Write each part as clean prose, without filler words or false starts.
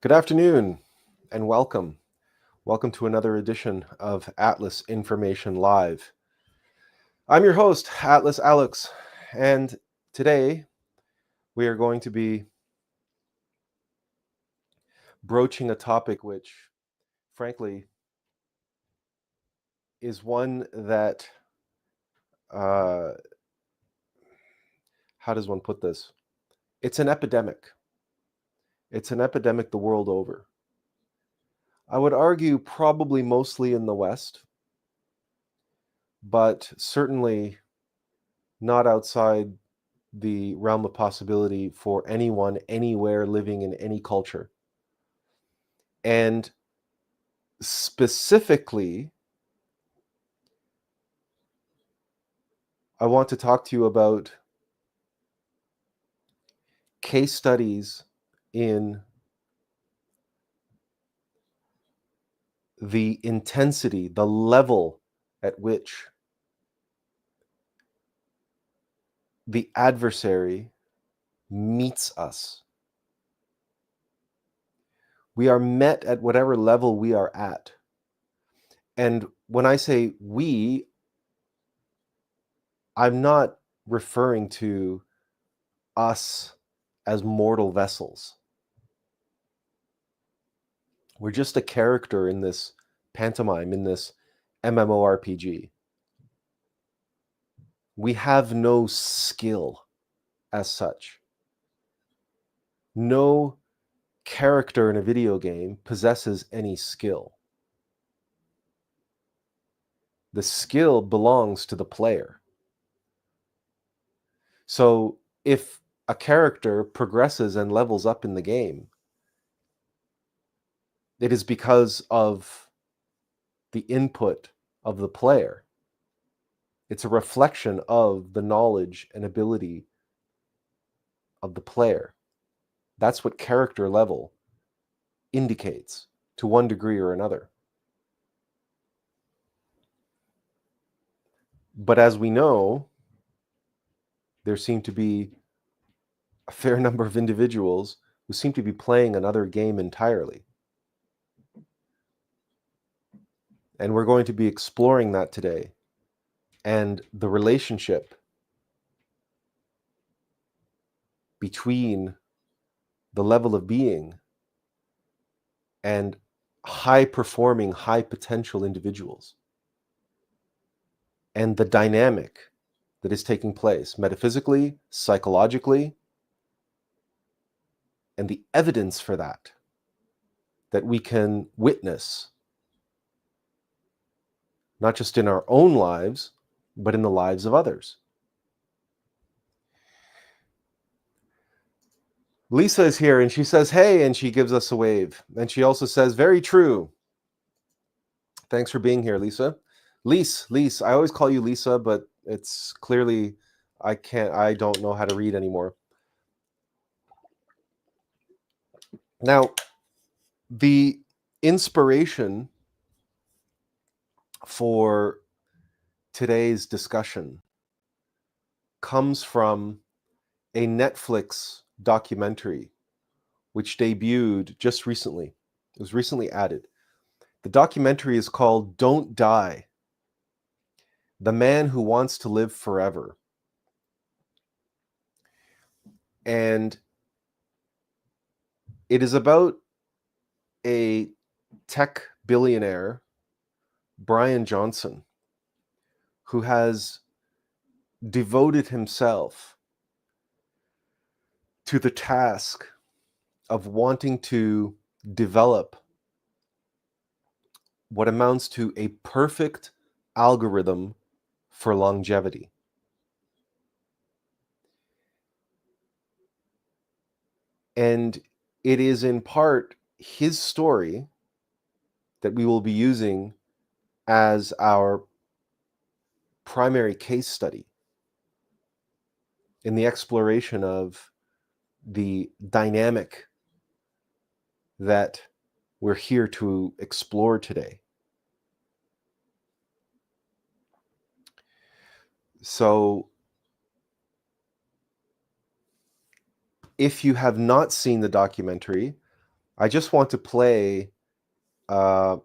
Good afternoon and welcome. Welcome to another edition of Attlas Information Live. I'm your host, Attlas Alex, and today we are going to be broaching a topic which, frankly, is one that, how does one put this? It's an epidemic. It's an epidemic the world over. I would argue probably mostly in the West, but certainly not outside the realm of possibility for anyone, anywhere, living in any culture. And specifically, I want to talk to you about case studies in the intensity, the level at which the adversary meets us. We are met at whatever level we are at. And when I say we, I'm not referring to us as mortal vessels. We're just a character in this pantomime, in this MMORPG. We have no skill as such. No character in a video game possesses any skill. The skill belongs to the player. So if a character progresses and levels up in the game, it is because of the input of the player. It's a reflection of the knowledge and ability of the player. That's what character level indicates to one degree or another. But as we know, there seem to be a fair number of individuals who seem to be playing another game entirely. And we're going to be exploring that today and the relationship between the level of being and high performing, high potential individuals and the dynamic that is taking place metaphysically, psychologically, and the evidence for that we can witness, not just in our own lives, but in the lives of others. Lisa is here and she says, hey, and she gives us a wave. And she also says, very true. Thanks for being here, Lisa. Lise, I always call you Lisa, but it's clearly, I don't know how to read anymore. Now, the inspiration for today's discussion comes from a Netflix documentary which debuted just recently. It was recently added. The documentary is called Don't Die: The Man Who Wants to Live Forever. And it is about a tech billionaire, Bryan Johnson, who has devoted himself to the task of wanting to develop what amounts to a perfect algorithm for longevity. And it is in part his story that we will be using as our primary case study in the exploration of the dynamic that we're here to explore today. So, if you have not seen the documentary, I just want to play a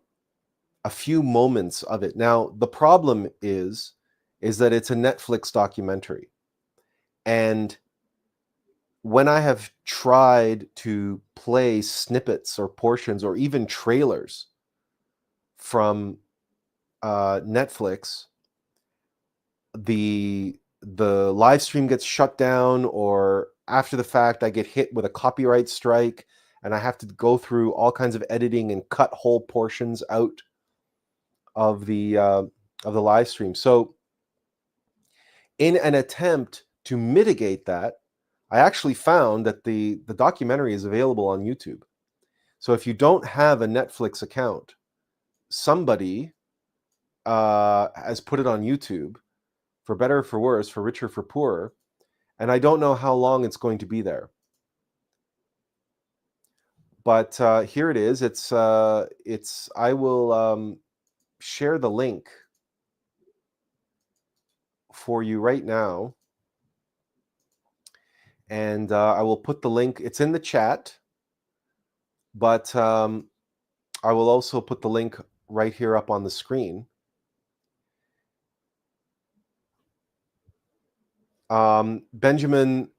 few moments of it. Now, the problem is that it's a Netflix documentary. And when I have tried to play snippets or portions or even trailers from Netflix, the live stream gets shut down, or after the fact I get hit with a copyright strike and I have to go through all kinds of editing and cut whole portions out of the live stream. So in an attempt to mitigate that, I actually found that the documentary is available on YouTube. So if you don't have a Netflix account, somebody has put it on YouTube, for better or for worse, for richer or for poorer, and I don't know how long it's going to be there. But here it is. It's I will share the link for you right now, and I will put the link. It's in the chat, but I will also put the link right here up on the screen. Benjamin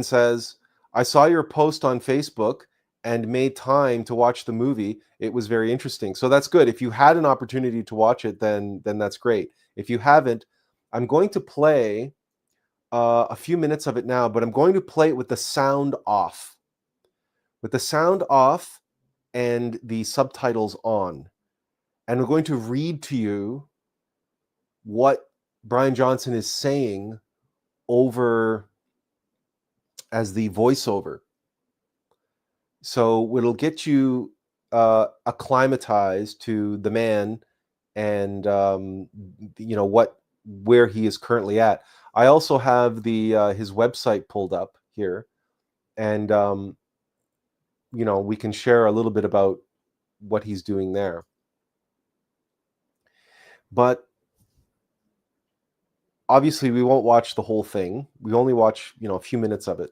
says, I saw your post on Facebook and made time to watch the movie. It was very interesting. So that's good. If you had an opportunity to watch it, then that's great. If you haven't, I'm going to play a few minutes of it now, but I'm going to play it with the sound off. With the sound off and the subtitles on. And I'm going to read to you what Bryan Johnson is saying over as the voiceover. So it'll get you acclimatized to the man and where he is currently at. I also have the his website pulled up here, and we can share a little bit about what he's doing there. But obviously, we won't watch the whole thing. We only watch a few minutes of it.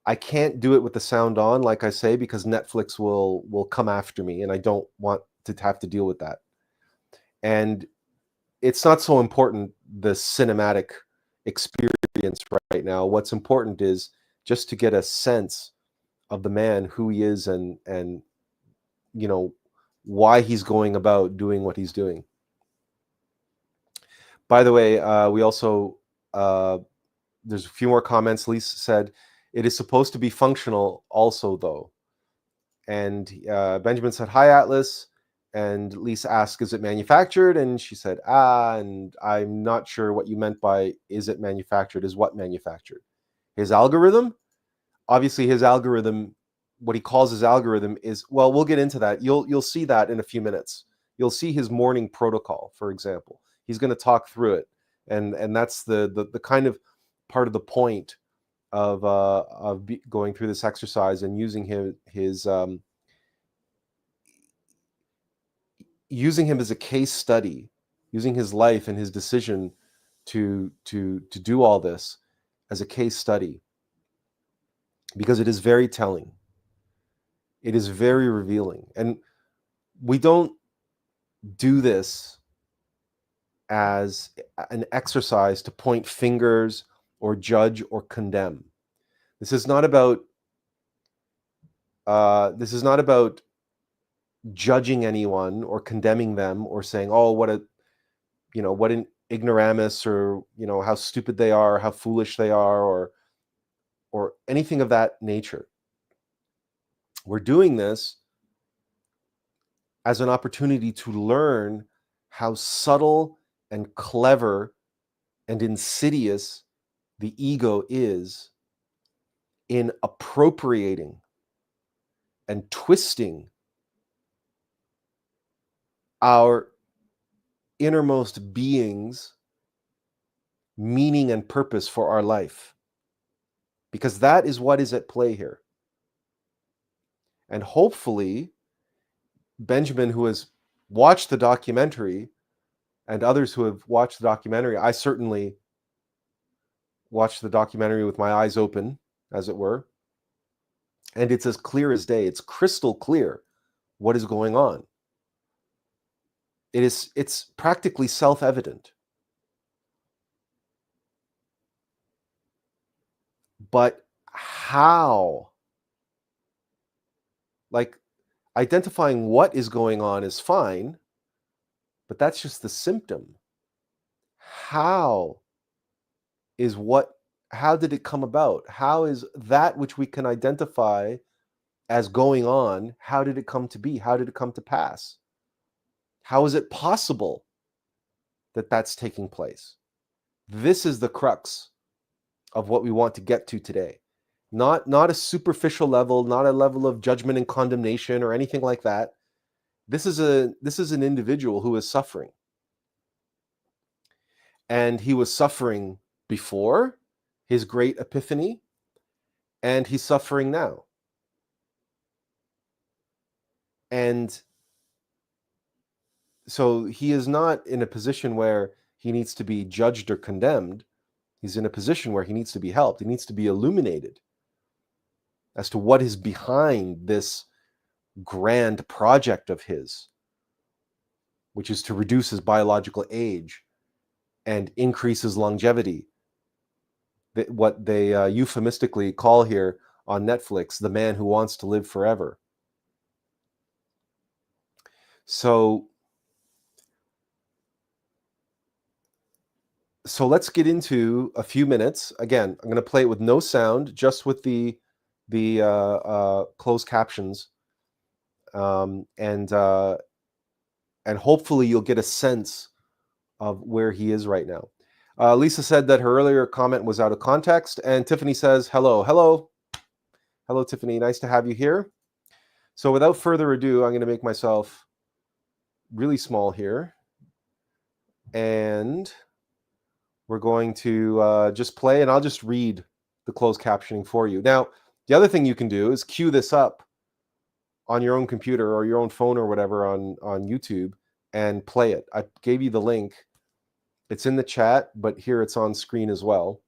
I can't do it with the sound on, like I say, because Netflix will come after me, and I don't want to have to deal with that. And it's not so important, the cinematic experience right now. What's important is just to get a sense of the man, who he is, and why he's going about doing what he's doing. By the way, we also there's a few more comments. Lisa said, it is supposed to be functional also, though. And Benjamin said, hi, Attlas. And Lisa asked, is it manufactured? And she said, and I'm not sure what you meant by, is it manufactured? Is what manufactured? His algorithm? Obviously, his algorithm, what he calls his algorithm is, well, we'll get into that. You'll see that in a few minutes. You'll see his morning protocol, for example. He's going to talk through it. And that's the kind of part of the point of going through this exercise and using his using him as a case study, using his life and his decision to do all this as a case study, because it is very telling. It is very revealing. And we don't do this as an exercise to point fingers or judge or condemn. This is not about judging anyone or condemning them or saying, oh, what an ignoramus, or how stupid they are, how foolish they are, or anything of that nature. We're doing this as an opportunity to learn how subtle and clever and insidious the ego is in appropriating and twisting our innermost being's meaning and purpose for our life. Because that is what is at play here. And hopefully, Benjamin, who has watched the documentary, and others who have watched the documentary, I certainly watched the documentary with my eyes open, as it were. And it's as clear as day. It's crystal clear what is going on. It's practically self-evident. But how? Like, identifying what is going on is fine, but that's just the symptom. How is what, how did it come about? How is that which we can identify as going on, how did it come to be? How did it come to pass? How is it possible that that's taking place? This is the crux of what we want to get to today. Not a superficial level, not a level of judgment and condemnation or anything like that. This is an individual who is suffering. And he was suffering before his great epiphany, and he's suffering now. And so he is not in a position where he needs to be judged or condemned. He's in a position where he needs to be helped. He needs to be illuminated as to what is behind this grand project of his, which is to reduce his biological age and increase his longevity. What they euphemistically call here on Netflix, the man who wants to live forever. So let's get into a few minutes. Again, I'm going to play it with no sound, just with the closed captions, and hopefully you'll get a sense of where he is right now. Lisa said that her earlier comment was out of context, and Tiffany says, hello, Tiffany, nice to have you here. So without further ado, I'm going to make myself really small here, and we're going to just play, and I'll just read the closed captioning for you. Now, the other thing you can do is queue this up on your own computer or your own phone or whatever on YouTube and play it. I gave you the link. It's in the chat, but here it's on screen as well.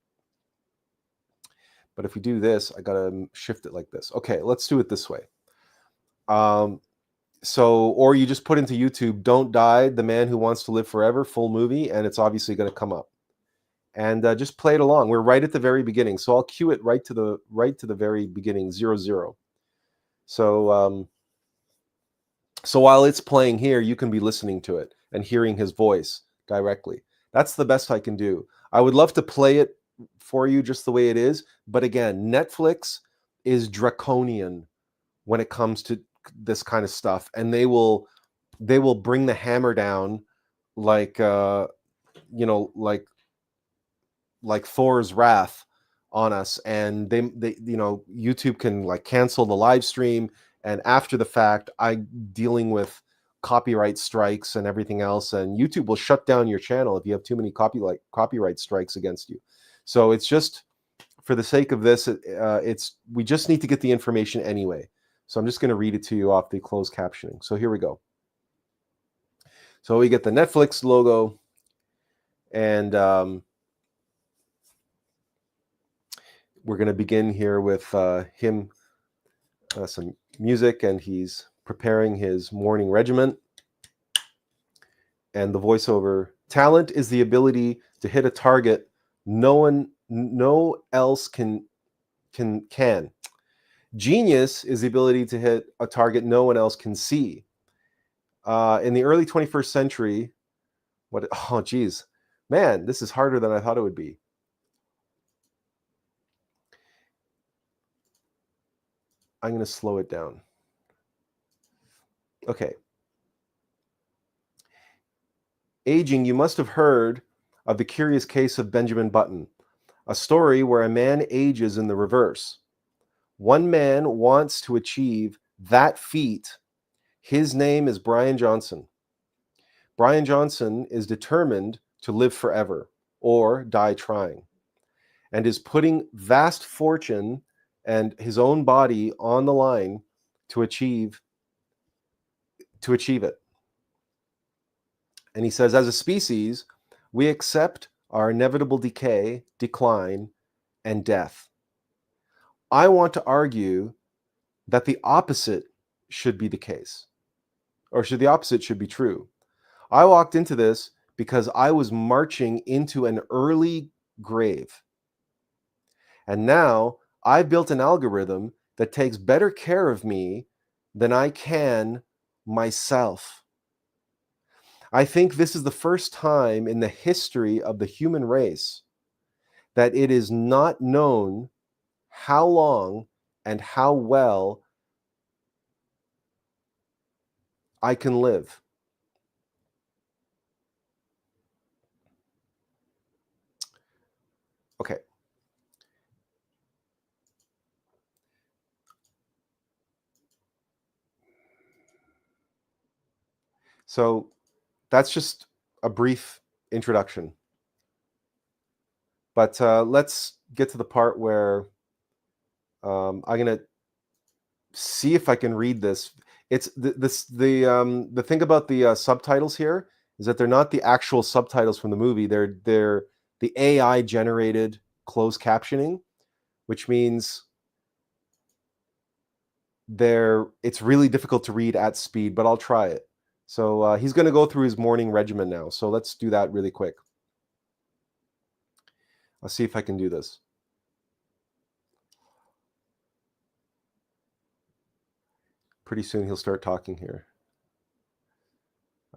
But if we do this, I got to shift it like this. Okay, let's do it this way. Or you just put into YouTube, "Don't Die, the Man Who Wants to Live Forever," full movie, and it's obviously going to come up. And just play it along. We're right at the very beginning, so I'll cue it right to the very beginning, 00. So so while it's playing here, you can be listening to it and hearing his voice directly. That's the best I can do. I would love to play it for you just the way it is, but again, Netflix is draconian when it comes to this kind of stuff, and they will bring the hammer down like like Thor's wrath on us, and they YouTube can like cancel the live stream, and after the fact I dealing with copyright strikes and everything else, and YouTube will shut down your channel if you have too many copyright strikes against you. So it's just for the sake of this, we just need to get the information anyway. So I'm just going to read it to you off the closed captioning. So here we go. So we get the Netflix logo, and we're going to begin here with him, some music, and he's preparing his morning regiment. And the voiceover: "Talent is the ability to hit a target no else can. Genius is the ability to hit a target no one else can see. In the early 21st century, oh geez, man, this is harder than I thought it would be. I'm going to slow it down. Okay. Aging, you must have heard of the curious case of Benjamin Button, a story where a man ages in the reverse. One man wants to achieve that feat. His name is Bryan Johnson. Bryan Johnson is determined to live forever or die trying, and is putting vast fortune and his own body on the line to achieve it. And he says, as a species, we accept our inevitable decay, decline, and death. I want to argue that the opposite should be the case, or the opposite should be true. I walked into this because I was marching into an early grave. And now I've built an algorithm that takes better care of me than I can myself. I think this is the first time in the history of the human race that it is not known how long and how well I can live. Okay. So that's just a brief introduction. But let's get to the part where I'm going to see if I can read this. It's the thing about the subtitles here is that they're not the actual subtitles from the movie. They're the AI generated closed captioning, which means it's really difficult to read at speed, but I'll try it. So he's going to go through his morning regimen now. So let's do that really quick. I'll see if I can do this. Pretty soon he'll start talking here.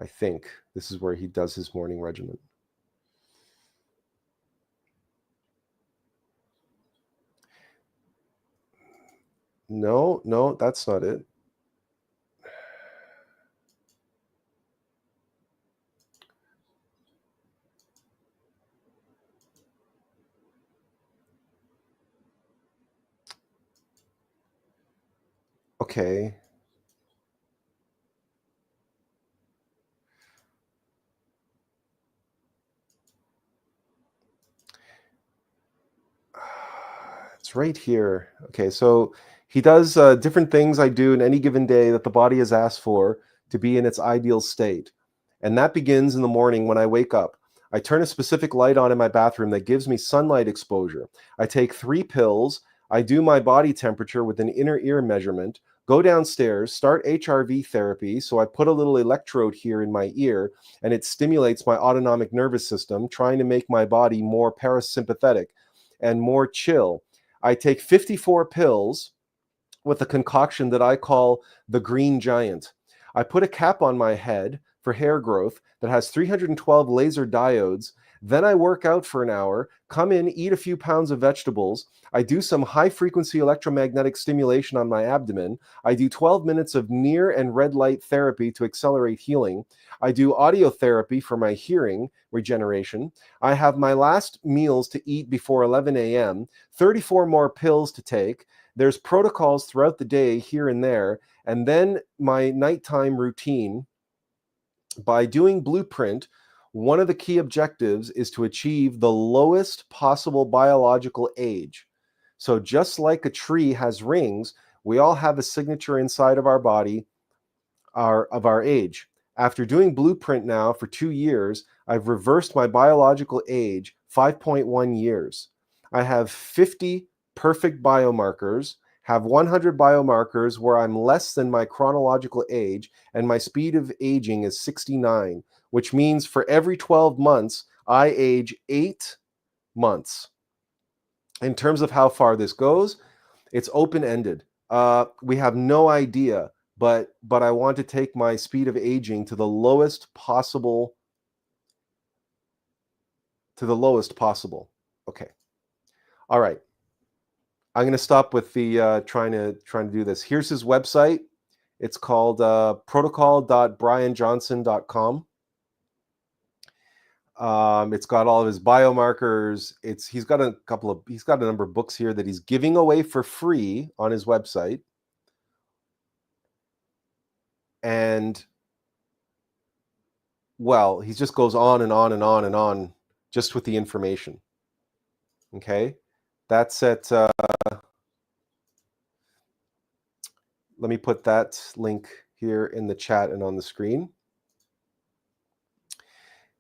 I think this is where he does his morning regimen. No, that's not it. Okay. It's right here. Okay, so he does different things I do in any given day that the body has asked for to be in its ideal state. And that begins in the morning when I wake up. I turn a specific light on in my bathroom that gives me sunlight exposure. I take 3 pills. I do my body temperature with an inner ear measurement, go downstairs, start HRV therapy. So I put a little electrode here in my ear and it stimulates my autonomic nervous system, trying to make my body more parasympathetic and more chill. I take 54 pills with a concoction that I call the Green Giant. I put a cap on my head for hair growth that has 312 laser diodes. Then I work out for an hour, come in, eat a few pounds of vegetables. I do some high frequency electromagnetic stimulation on my abdomen. I do 12 minutes of near and red light therapy to accelerate healing. I do audio therapy for my hearing regeneration. I have my last meals to eat before 11 a.m., 34 more pills to take. There's protocols throughout the day here and there. And then my nighttime routine. By doing Blueprint, one of the key objectives is to achieve the lowest possible biological age. So just like a tree has rings, we all have a signature inside of our body of our age. After doing Blueprint now for 2 years, I've reversed my biological age 5.1 years. I have 50 perfect biomarkers, have 100 biomarkers where I'm less than my chronological age, and my speed of aging is 69, which means for every 12 months, I age 8 months. In terms of how far this goes, it's open-ended. We have no idea, but I want to take my speed of aging to the lowest possible. Okay. All right. I'm going to stop with the trying to do this. Here's his website. It's called protocol.bryanjohnson.com. It's got all of his biomarkers. He's got a number of books here that he's giving away for free on his website. And well, he just goes on and on and on and on just with the information. Okay, that's at let me put that link here in the chat and on the screen.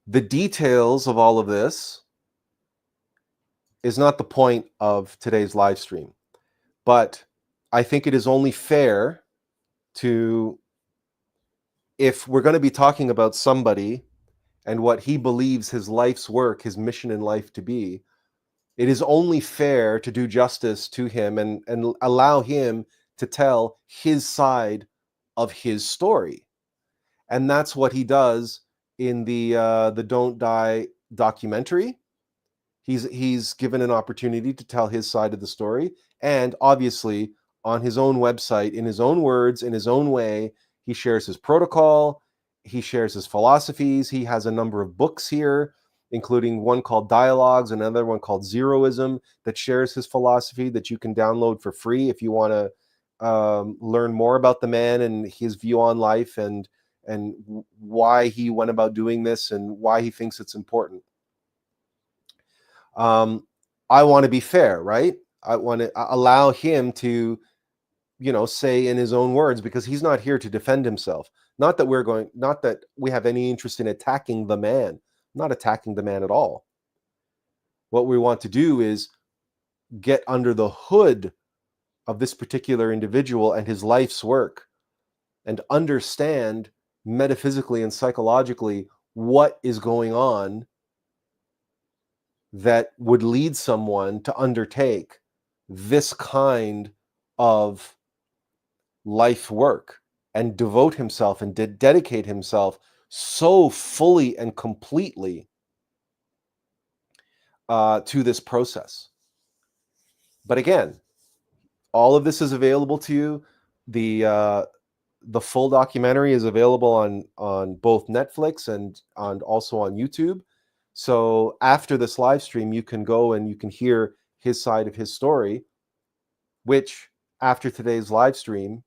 The details of all of this is not the point of today's live stream, but I think it is only fair to, if we're going to be talking about somebody and what he believes his life's work, his mission in life to be, it is only fair to do justice to him and allow him to tell his side of his story. And that's what he does in the Don't Die documentary. He's given an opportunity to tell his side of the story, and obviously on his own website, in his own words, in his own way, he shares his protocol, he shares his philosophies. He has a number of books here, including one called Dialogues, another one called Zeroism, that shares his philosophy, that you can download for free if you want to learn more about the man and his view on life, and why he went about doing this and why he thinks it's important. I want to be fair, right? I want to allow him to, say in his own words, because he's not here to defend himself. Not that we have any interest in attacking the man. I'm not attacking the man at all. What we want to do is get under the hood of this particular individual and his life's work, and understand metaphysically and psychologically what is going on that would lead someone to undertake this kind of life work and devote himself and dedicate himself so fully and completely to this process. But again, all of this is available to you. The full documentary is available on both Netflix and also on YouTube. So after this live stream, you can go and you can hear his side of his story, which after today's live stream,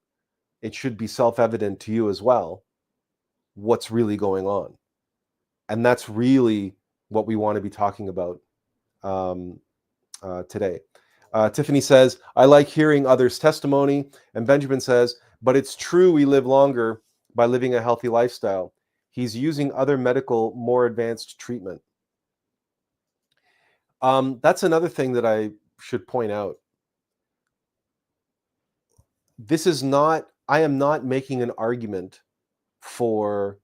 it should be self-evident to you as well what's really going on. And that's really what we want to be talking about today. Tiffany says, I like hearing others' testimony. And Benjamin says, but it's true we live longer by living a healthy lifestyle. He's using other medical, more advanced treatment. That's another thing that I should point out. I am not making an argument for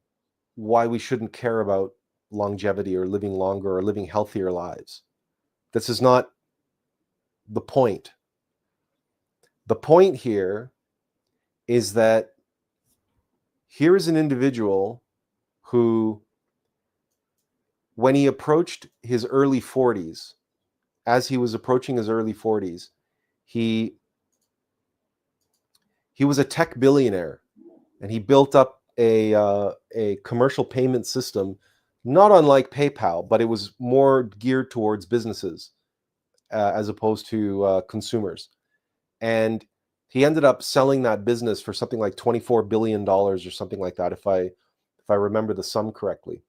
why we shouldn't care about longevity or living longer or living healthier lives. This is not the point. The point here is that here is an individual who, when he approached his early 40s, as he was approaching his early 40s, he was a tech billionaire, and he built up a commercial payment system, not unlike PayPal, but it was more geared towards businesses as opposed to consumers. And he ended up selling that business for something like $24 billion or something like that, if I remember the sum correctly.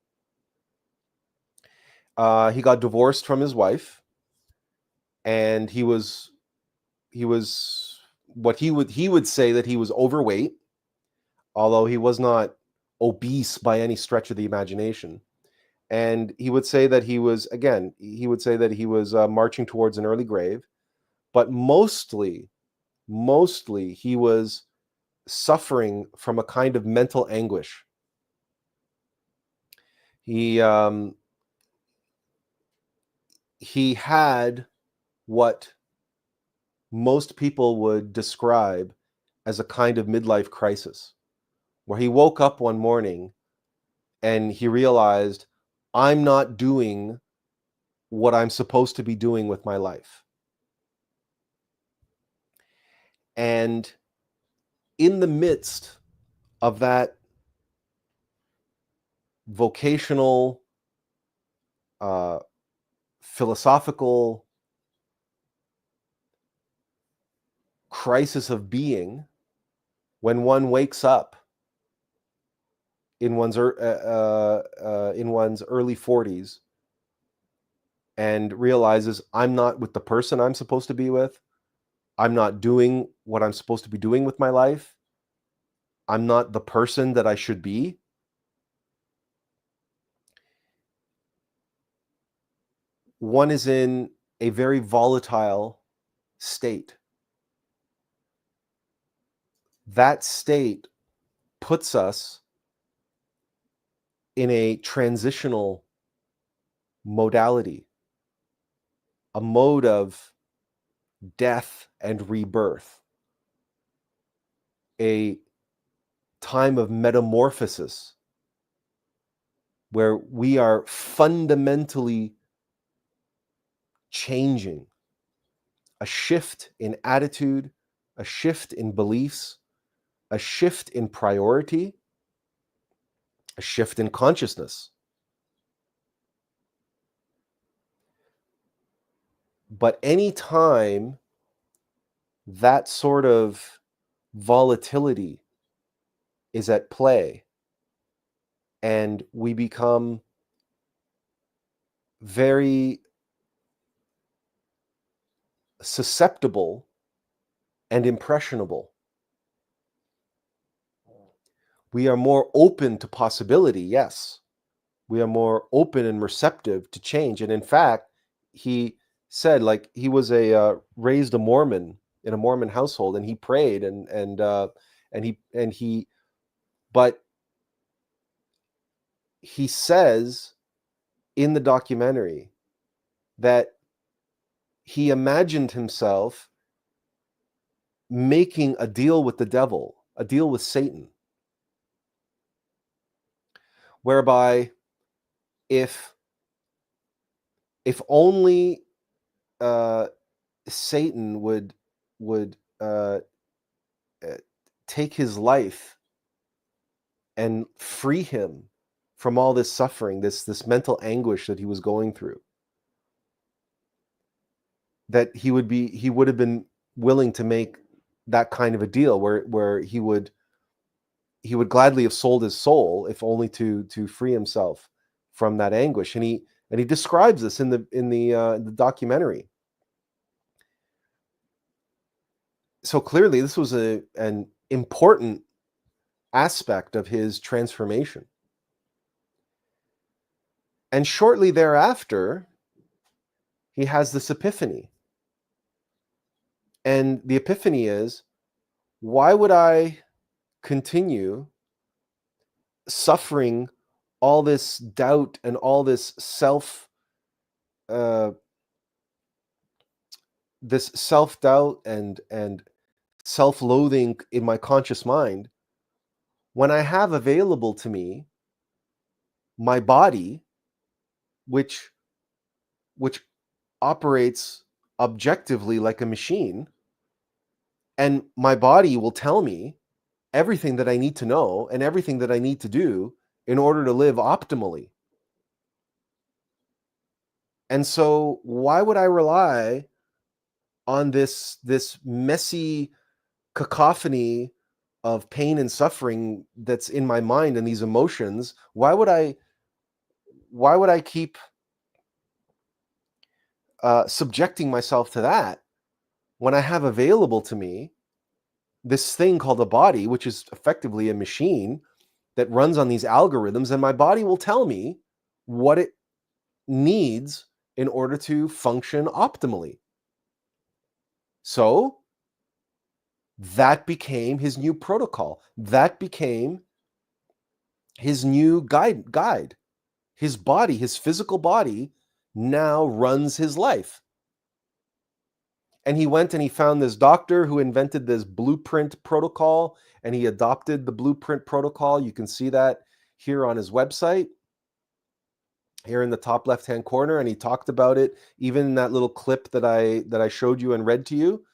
He got divorced from his wife, and he was what he would say that he was overweight, although he was not obese by any stretch of the imagination. And he would say that he was marching towards an early grave, but mostly he was suffering from a kind of mental anguish. He had what most people would describe as a kind of midlife crisis, where he woke up one morning and he realized, I'm not doing what I'm supposed to be doing with my life. And in the midst of that vocational, philosophical crisis of being, when one wakes up in one's early 40s and realizes, I'm not with the person I'm supposed to be with, I'm not doing what I'm supposed to be doing with my life, I'm not the person that I should be, one is in a very volatile state. that state puts us in a transitional modality, a mode of death and rebirth, a time of metamorphosis where we are fundamentally changing, a shift in attitude, a shift in beliefs, a shift in priority, a shift in consciousness. But any time that sort of volatility is at play and we become very susceptible and impressionable, we are more open to possibility, yes. We are more open and receptive to change. And in fact, he said, like, he was raised a Mormon in a Mormon household, and he prayed but he says in the documentary that he imagined himself making a deal with the devil, a deal with Satan, whereby if only Satan would take his life and free him from all this suffering, this mental anguish that he was going through, that he would have been willing to make that kind of a deal where he would gladly have sold his soul if only to free himself from that anguish. And he describes this in the documentary. So clearly this was an important aspect of his transformation. And shortly thereafter, he has this epiphany. And the epiphany is, why would I continue suffering all this doubt and all this self-doubt and self-loathing in my conscious mind when I have available to me my body, which operates objectively like a machine, and my body will tell me everything that I need to know and everything that I need to do in order to live optimally. And so why would I rely on this messy cacophony of pain and suffering that's in my mind and these emotions? Why would I keep subjecting myself to that when I have available to me this thing called a body, which is effectively a machine that runs on these algorithms, and my body will tell me what it needs in order to function optimally? So that became his new protocol. That became his new guide. His body, his physical body, now runs his life. And he went and he found this doctor who invented this blueprint protocol, and he adopted the blueprint protocol. You can see that here on his website, here in the top left-hand corner, and he talked about it even in that little clip that I showed you and read to you.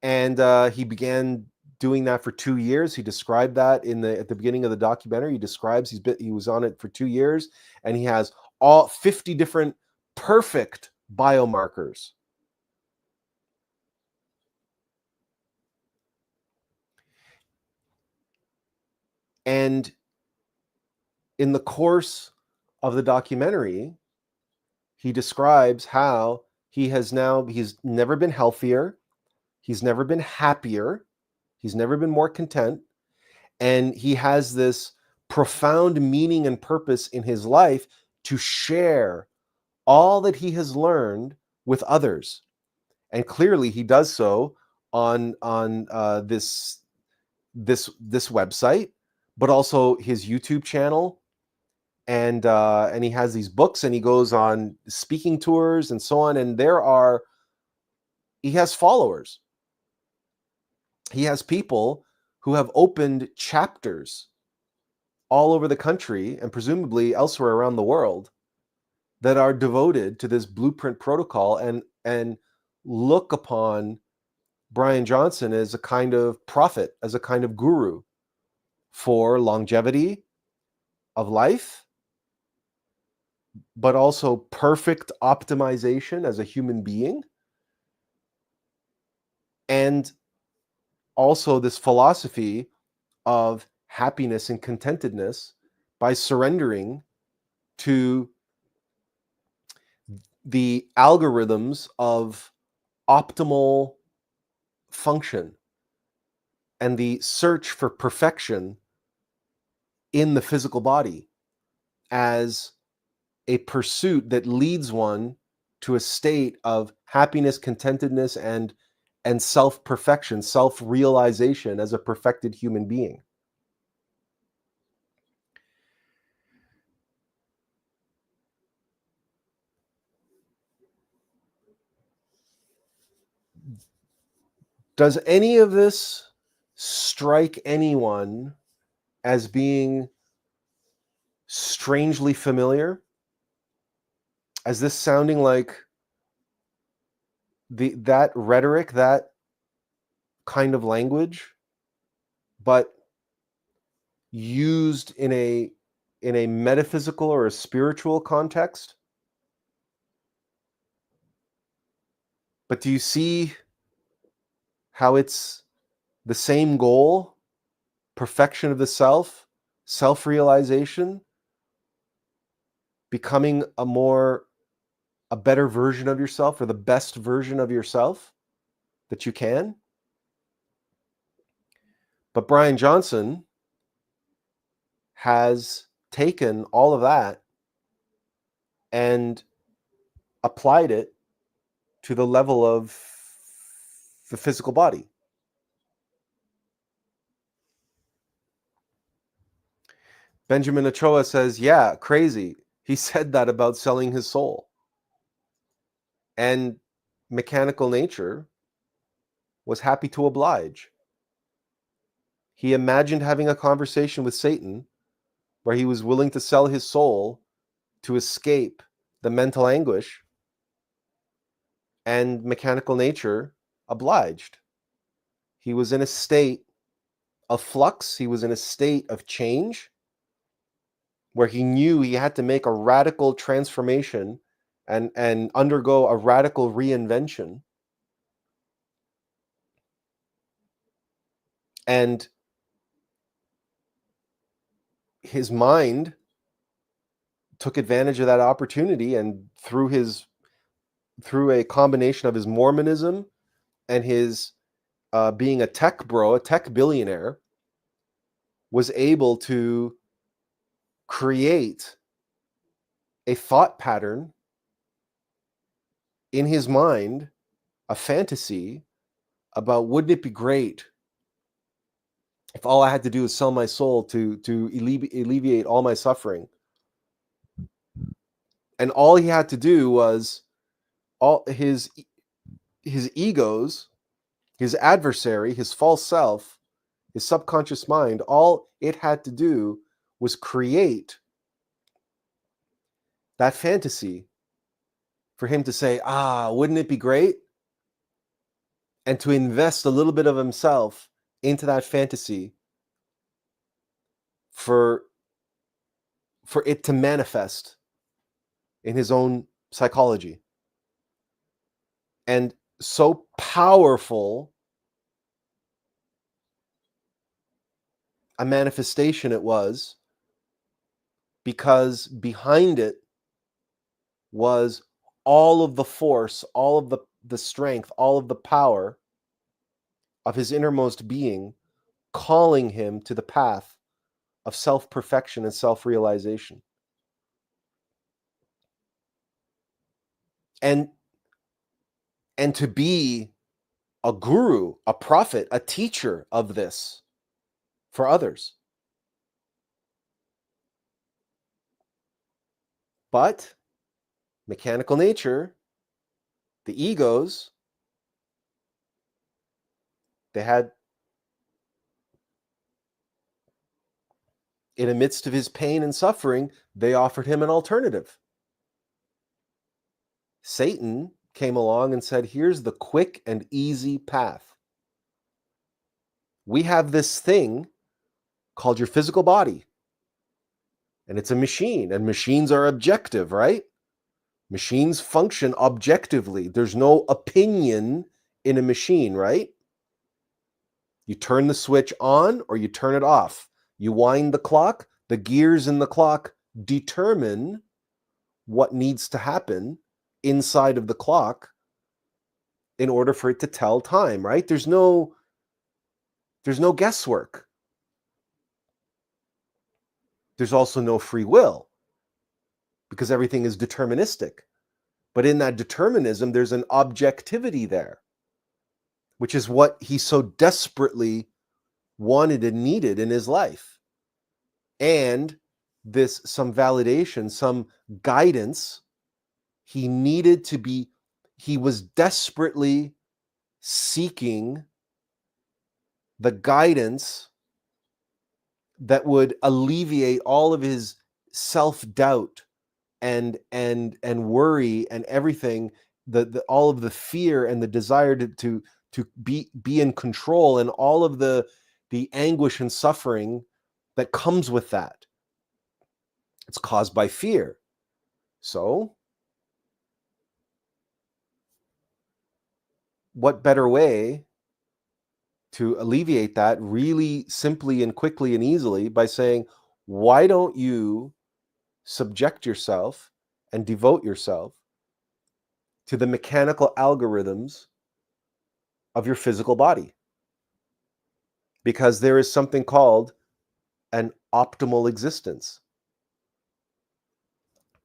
And he began doing that for 2 years. He described that at the beginning of the documentary. He describes he was on it for 2 years, and he has all 50 different perfect biomarkers. And in the course of the documentary, he describes how he's never been healthier, he's never been happier, he's never been more content, and he has this profound meaning and purpose in his life to share all that he has learned with others. And clearly he does so on this this website, but also his YouTube channel, and he has these books, and he goes on speaking tours and so on. And he has followers. He has people who have opened chapters all over the country and presumably elsewhere around the world that are devoted to this blueprint protocol, and look upon Bryan Johnson as a kind of prophet, as a kind of guru for longevity of life, but also perfect optimization as a human being, and also this philosophy of happiness and contentedness by surrendering to the algorithms of optimal function and the search for perfection in the physical body as a pursuit that leads one to a state of happiness, contentedness, and self-perfection, self-realization as a perfected human being. Does any of this strike anyone as being strangely familiar? As this sounding like that rhetoric, that kind of language, but used in a metaphysical or a spiritual context? But do you see how it's the same goal? Perfection of the self, self-realization, becoming a better version of yourself, or the best version of yourself that you can. But Bryan Johnson has taken all of that and applied it to the level of the physical body. Benjamin Ochoa says, yeah, crazy. He said that about selling his soul. And mechanical nature was happy to oblige. He imagined having a conversation with Satan where he was willing to sell his soul to escape the mental anguish, and mechanical nature obliged. He was in a state of flux. He was in a state of change where he knew he had to make a radical transformation and undergo a radical reinvention. And his mind took advantage of that opportunity, and through a combination of his Mormonism and his being a tech bro, a tech billionaire, was able to create a thought pattern in his mind, a fantasy about, wouldn't it be great if all I had to do is sell my soul to alleviate all my suffering? And all he had to do was, all his egos, his adversary, his false self, his subconscious mind, all it had to do was create that fantasy for him to say, wouldn't it be great? And to invest a little bit of himself into that fantasy for it to manifest in his own psychology. And so powerful a manifestation it was, because behind it was all of the force, all of the strength, all of the power of his innermost being, calling him to the path of self-perfection and self-realization. And to be a guru, a prophet, a teacher of this, for others. But mechanical nature, the egos, they had, in the midst of his pain and suffering, they offered him an alternative. Satan came along and said, here's the quick and easy path. We have this thing called your physical body, and it's a machine, and machines are objective, right? Machines function objectively. There's no opinion in a machine, right? You turn the switch on or you turn it off. You wind the clock. The gears in the clock determine what needs to happen inside of the clock in order for it to tell time, right? There's no guesswork. There's also no free will because everything is deterministic. But in that determinism, there's an objectivity there, which is what he so desperately wanted and needed in his life. And some validation, some guidance, he was desperately seeking the guidance that would alleviate all of his self-doubt and worry and everything, all of the fear and the desire to be in control, and all of the anguish and suffering that comes with that. It's caused by fear. So what better way to alleviate that really simply and quickly and easily by saying, why don't you subject yourself and devote yourself to the mechanical algorithms of your physical body? Because there is something called an optimal existence.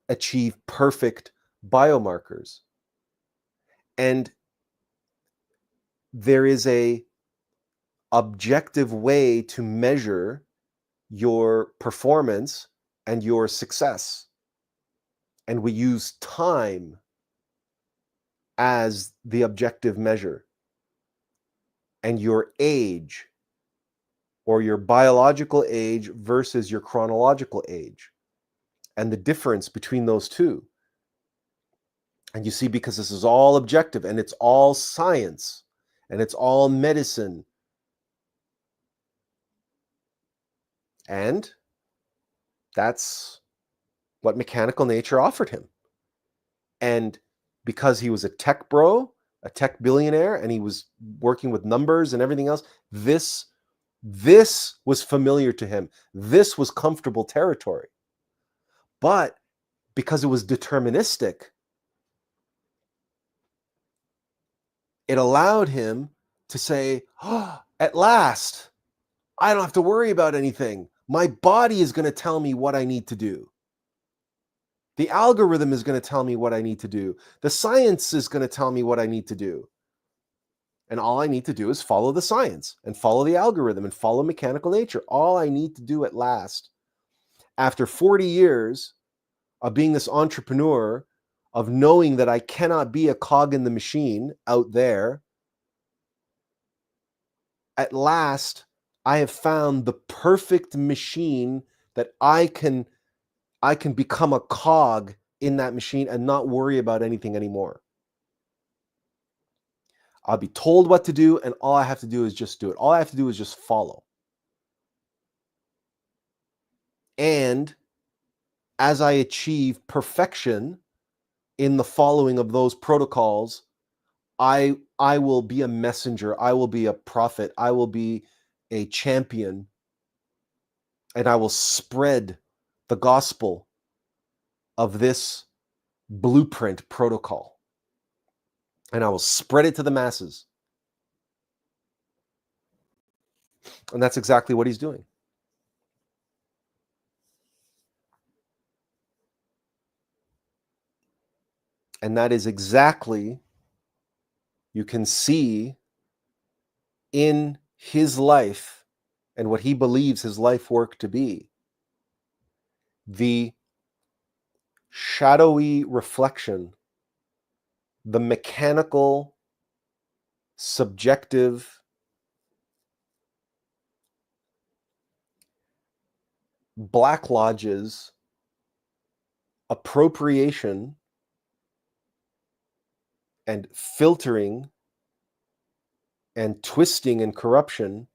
Achieve perfect biomarkers. And there is a objective way to measure your performance and your success. And we use time as the objective measure. And your age, or your biological age versus your chronological age, and the difference between those two. And you see, because this is all objective and it's all science and it's all medicine, and that's what mechanical nature offered him. And because he was a tech bro, a tech billionaire, and he was working with numbers and everything else, this was familiar to him. This was comfortable territory. But because it was deterministic, it allowed him to say, oh, at last, I don't have to worry about anything. My body is going to tell me what I need to do. The algorithm is going to tell me what I need to do. The science is going to tell me what I need to do. And all I need to do is follow the science and follow the algorithm and follow mechanical nature. All I need to do at last, after 40 years of being this entrepreneur, of knowing that I cannot be a cog in the machine out there, at last, I have found the perfect machine that I can become a cog in that machine and not worry about anything anymore. I'll be told what to do, and all I have to do is just do it. All I have to do is just follow. And as I achieve perfection in the following of those protocols, I will be a messenger. I will be a prophet. I will be a champion. And I will spread the gospel of this blueprint protocol. And I will spread it to the masses. And that's exactly what he's doing. And that is exactly, you can see in his life, and what he believes his life work to be, the shadowy reflection, the mechanical, subjective, Black Lodge's appropriation and filtering and twisting and corruption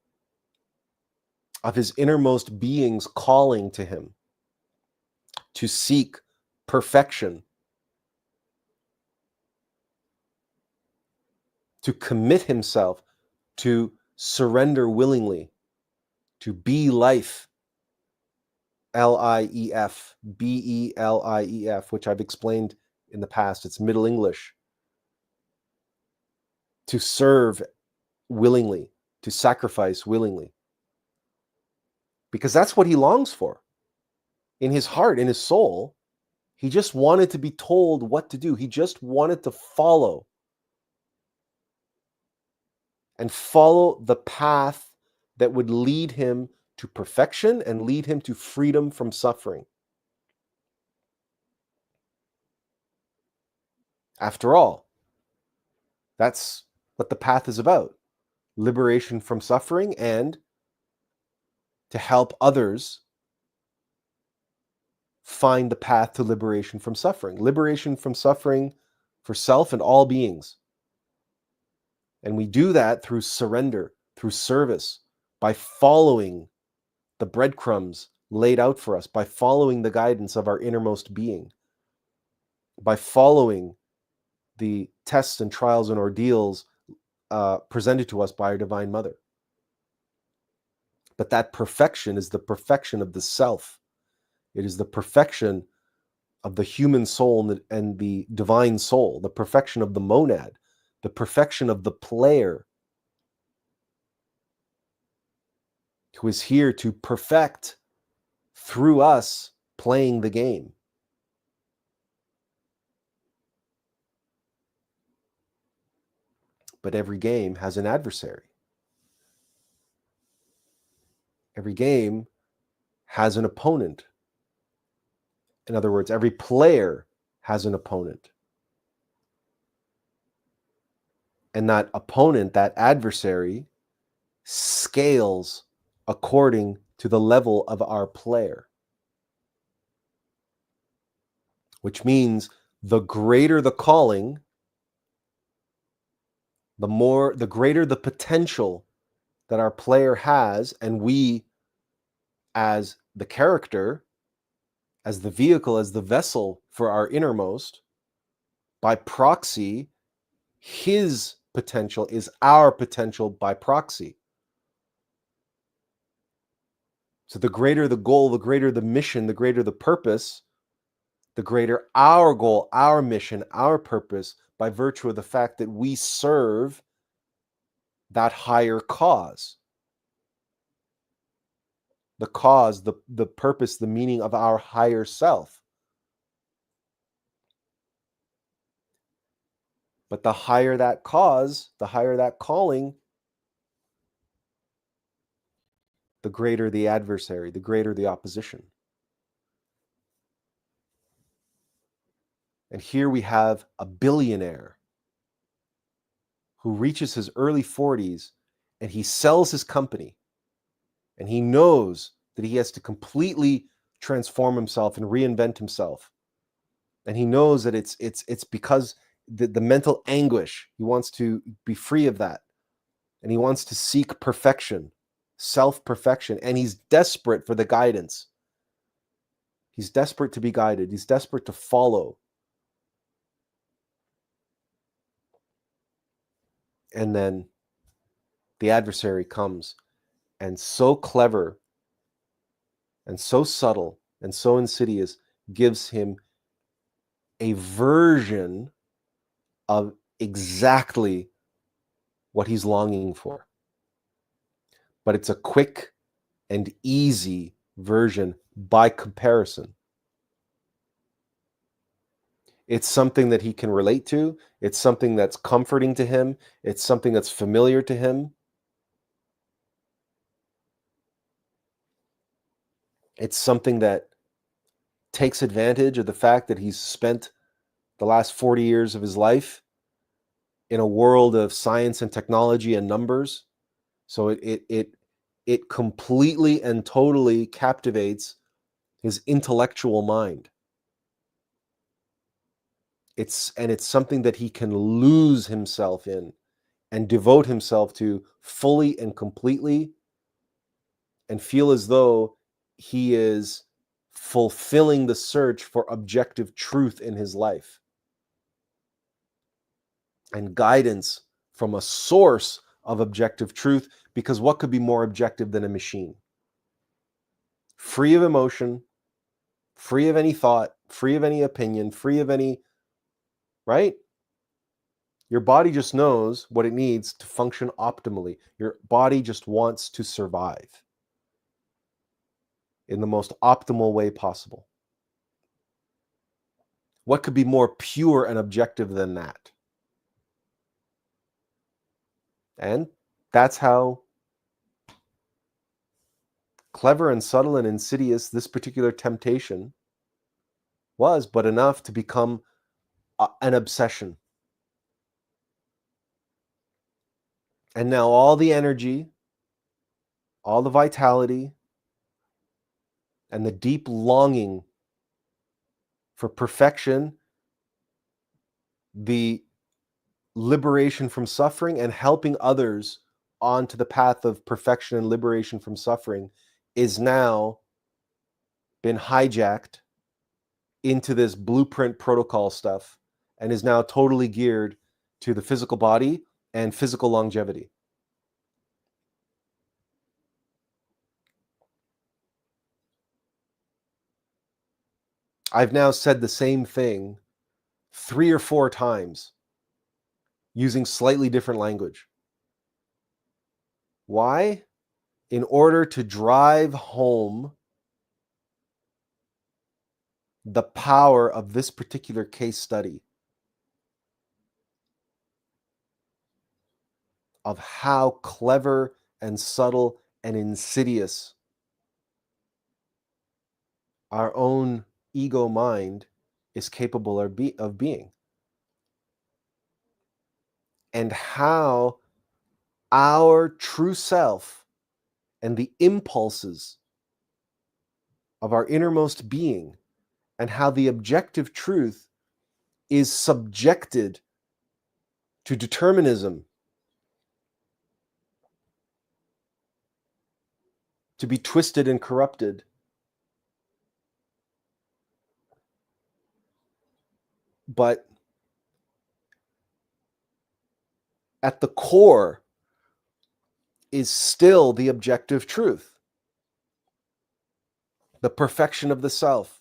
of his innermost being's calling to him to seek perfection, to commit himself, to surrender willingly, to be life, Lief, Belief, which I've explained in the past. It's Middle English. To serve willingly, to sacrifice willingly. Because that's what he longs for. In his heart, in his soul, he just wanted to be told what to do. He just wanted to follow. And follow the path that would lead him to perfection and lead him to freedom from suffering. After all, that's what the path is about. Liberation from suffering and to help others find the path to liberation from suffering. Liberation from suffering for self and all beings. And we do that through surrender, through service, by following the breadcrumbs laid out for us, by following the guidance of our innermost being, by following the tests and trials and ordeals presented to us by our Divine Mother. But that perfection is the perfection of the self. It is the perfection of the human soul and the divine soul, the perfection of the monad, the perfection of the player who is here to perfect through us playing the game. But every game has an adversary. Every game has an opponent. In other words, every player has an opponent. And that opponent, that adversary, scales according to the level of our player. Which means the greater the calling, the greater the potential that our player has, and we as the character, as the vehicle, as the vessel for our innermost, by proxy, his potential is our potential by proxy. So the greater the goal, the greater the mission, the greater the purpose, the greater our goal, our mission, our purpose, by virtue of the fact that we serve that higher cause. The cause, the purpose, the meaning of our higher self. But the higher that cause, the higher that calling, the greater the adversary, the greater the opposition. And here we have a billionaire who reaches his early 40s and he sells his company. And he knows that he has to completely transform himself and reinvent himself. And he knows that it's because the mental anguish, he wants to be free of that. And he wants to seek perfection, self-perfection. And he's desperate for the guidance. He's desperate to be guided. He's desperate to follow. And then the adversary comes, and so clever and so subtle and so insidious, gives him a version of exactly what he's longing for. But it's a quick and easy version by comparison. It's something that he can relate to. It's something that's comforting to him. It's something that's familiar to him. It's something that takes advantage of the fact that he's spent the last 40 years of his life in a world of science and technology and numbers. So it completely and totally captivates his intellectual mind. It's something that he can lose himself in and devote himself to fully and completely, and feel as though he is fulfilling the search for objective truth in his life and guidance from a source of objective truth, because what could be more objective than a machine? Free of emotion, free of any thought, free of any opinion, free of any, right? Your body just knows what it needs to function optimally. Your body just wants to survive in the most optimal way possible. What could be more pure and objective than that? And that's how clever and subtle and insidious this particular temptation was, but enough to become an obsession. And now all the energy, all the vitality, and the deep longing for perfection, the liberation from suffering, and helping others onto the path of perfection and liberation from suffering is now been hijacked into this blueprint protocol stuff, and is now totally geared to the physical body and physical longevity. I've now said the same thing 3 or 4 times using slightly different language. Why? In order to drive home the power of this particular case study, of how clever and subtle and insidious our own ego mind is capable of being, and how our true self and the impulses of our innermost being, and how the objective truth is subjected to determinism, to be twisted and corrupted. But at the core is still the objective truth, the perfection of the self,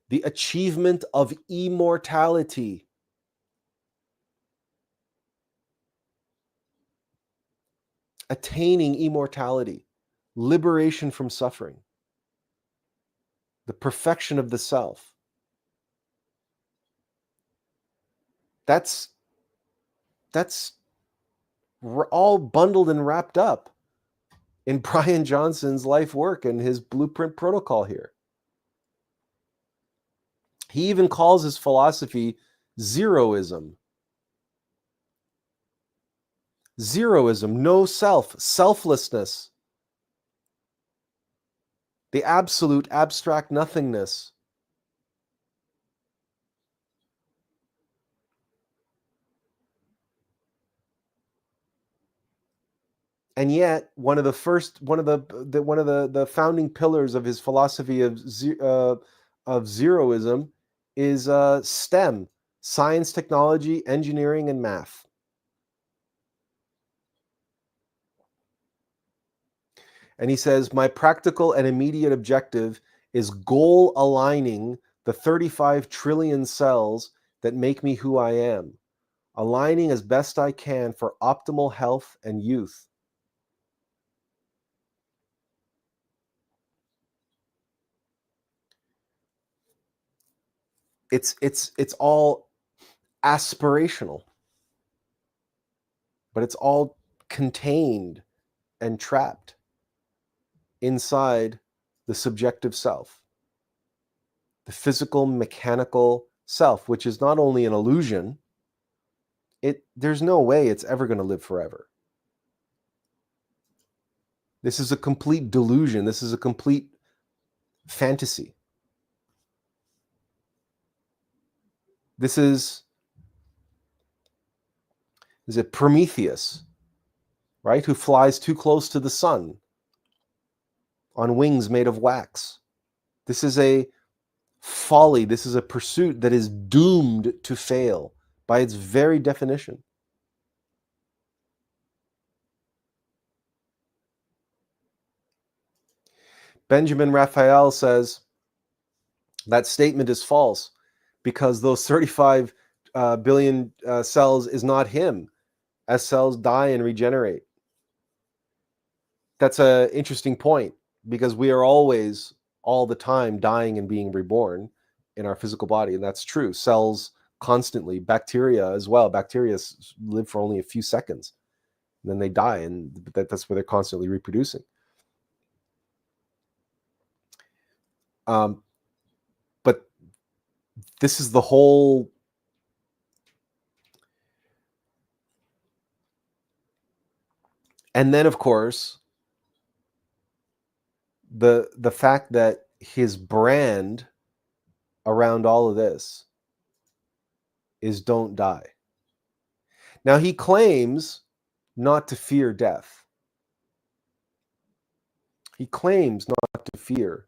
the achievement of immortality, attaining immortality, liberation from suffering, the perfection of the self. That's all bundled and wrapped up in Bryan Johnson's life work and his blueprint protocol here. He even calls his philosophy zeroism. Zeroism, no self, selflessness, the absolute abstract nothingness. And yet, one of the founding pillars of his philosophy of zeroism is STEM: science, technology, engineering, and math. And he says, my practical and immediate objective is goal aligning the 35 trillion cells that make me who I am, aligning as best I can for optimal health and youth. It's all aspirational, but it's all contained and trapped inside the subjective self, the physical, mechanical self, which is not only an illusion, there's no way it's ever going to live forever. This is a complete delusion. This is a complete fantasy. This is it Prometheus, right? Who flies too close to the sun on wings made of wax. This is a folly. This is a pursuit that is doomed to fail by its very definition. Benjamin Raphael says that statement is false because those 35 billion cells is not him, as cells die and regenerate. That's an interesting point, because we are always, all the time, dying and being reborn in our physical body, and that's true. Cells constantly, bacteria as well. Bacteria live for only a few seconds, and then they die, and that's where they're constantly reproducing. But this is the whole and then, of course, the fact that his brand around all of this is don't die. Now, he claims not to fear death. He claims not to fear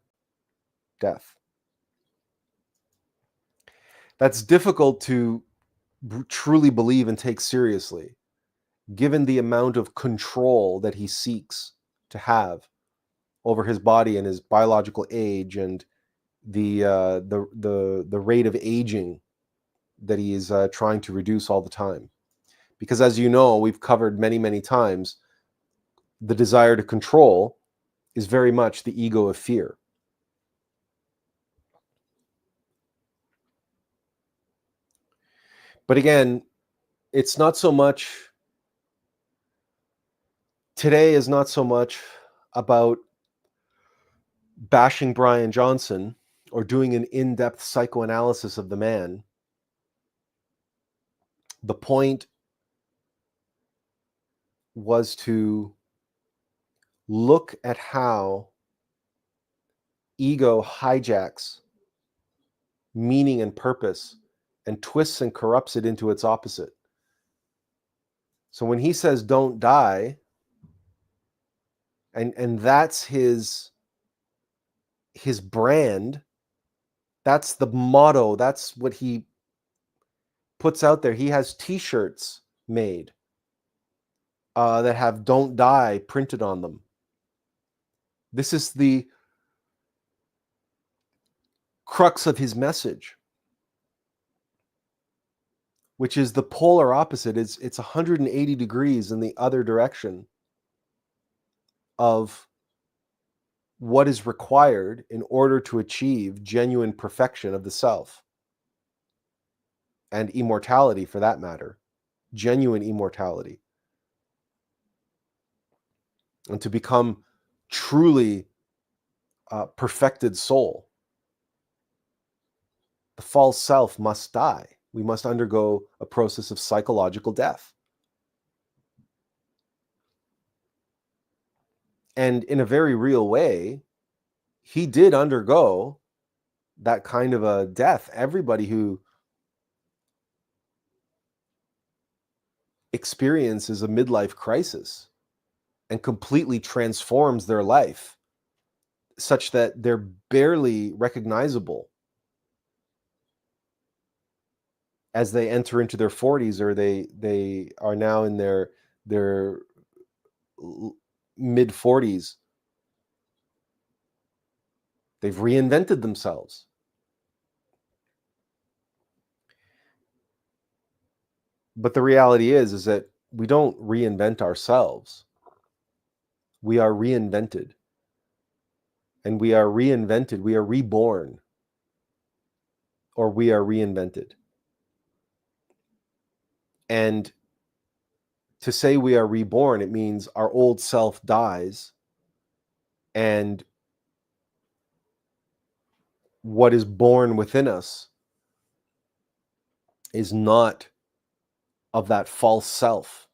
death. That's difficult to truly believe and take seriously, given the amount of control that he seeks to have over his body and his biological age, and the rate of aging that he is trying to reduce all the time. Because, as you know, we've covered many times, the desire to control is very much the ego of fear. But again, it's not so much, today is not so much about bashing Bryan Johnson or doing an in-depth psychoanalysis of the man. The point was to look at how ego hijacks meaning and purpose and twists and corrupts it into its opposite. So when he says don't die, and that's his brand, that's the motto, that's what he puts out there. He has t-shirts made that have "Don't Die" printed on them. This is the crux of his message, which is the polar opposite. It's 180 degrees in the other direction of what is required in order to achieve genuine perfection of the self, and immortality, for that matter, genuine immortality, and to become truly perfected soul. The false self must die. We must undergo a process of psychological death. And in a very real way, he did undergo that kind of a death. Everybody who experiences a midlife crisis and completely transforms their life such that they're barely recognizable as they enter into their 40s, or they are now in their mid 40s. They've reinvented themselves. But the reality is that we don't reinvent ourselves. We are reinvented. And we are reinvented. We are reborn. Or we are reinvented. And to say we are reborn, it means our old self dies, and what is born within us is not of that false self.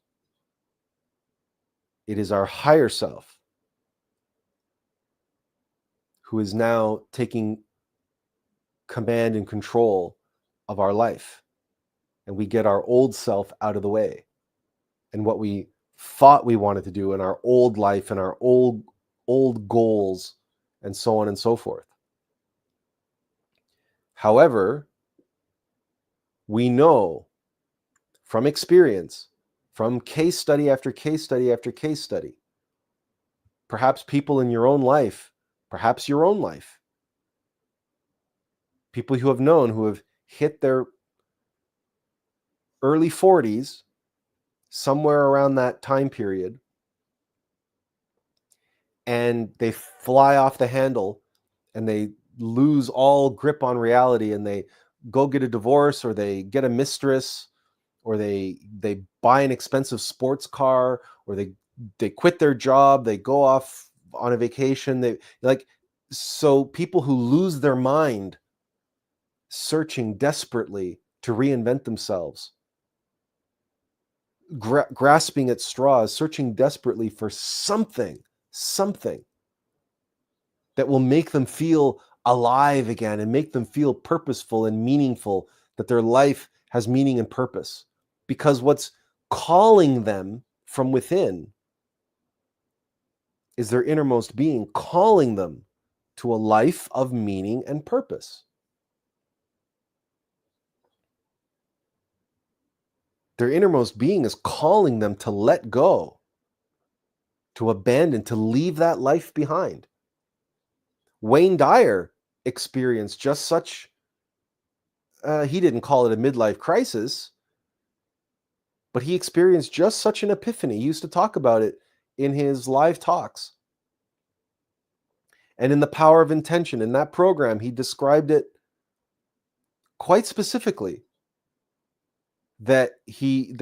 It is our higher self who is now taking command and control of our life. And we get our old self out of the way. And what we thought we wanted to do in our old life and our old goals and so on and so forth. However, we know from experience, from case study after case study after case study, perhaps people in your own life, perhaps your own life, people you have known who have hit their early 40s, somewhere around that time period, and they fly off the handle and they lose all grip on reality, and they go get a divorce, or they get a mistress, or they buy an expensive sports car, or they quit their job, they go off on a vacation. So people who lose their mind searching desperately to reinvent themselves, grasping at straws, searching desperately for something that will make them feel alive again and make them feel purposeful and meaningful, that their life has meaning and purpose. Because what's calling them from within is their innermost being calling them to a life of meaning and purpose. Their innermost being is calling them to let go, to abandon, to leave that life behind. Wayne Dyer experienced just such, he didn't call it a midlife crisis, but he experienced just such an epiphany. He used to talk about it in his live talks. And in The Power of Intention, in that program, he described it quite specifically, that he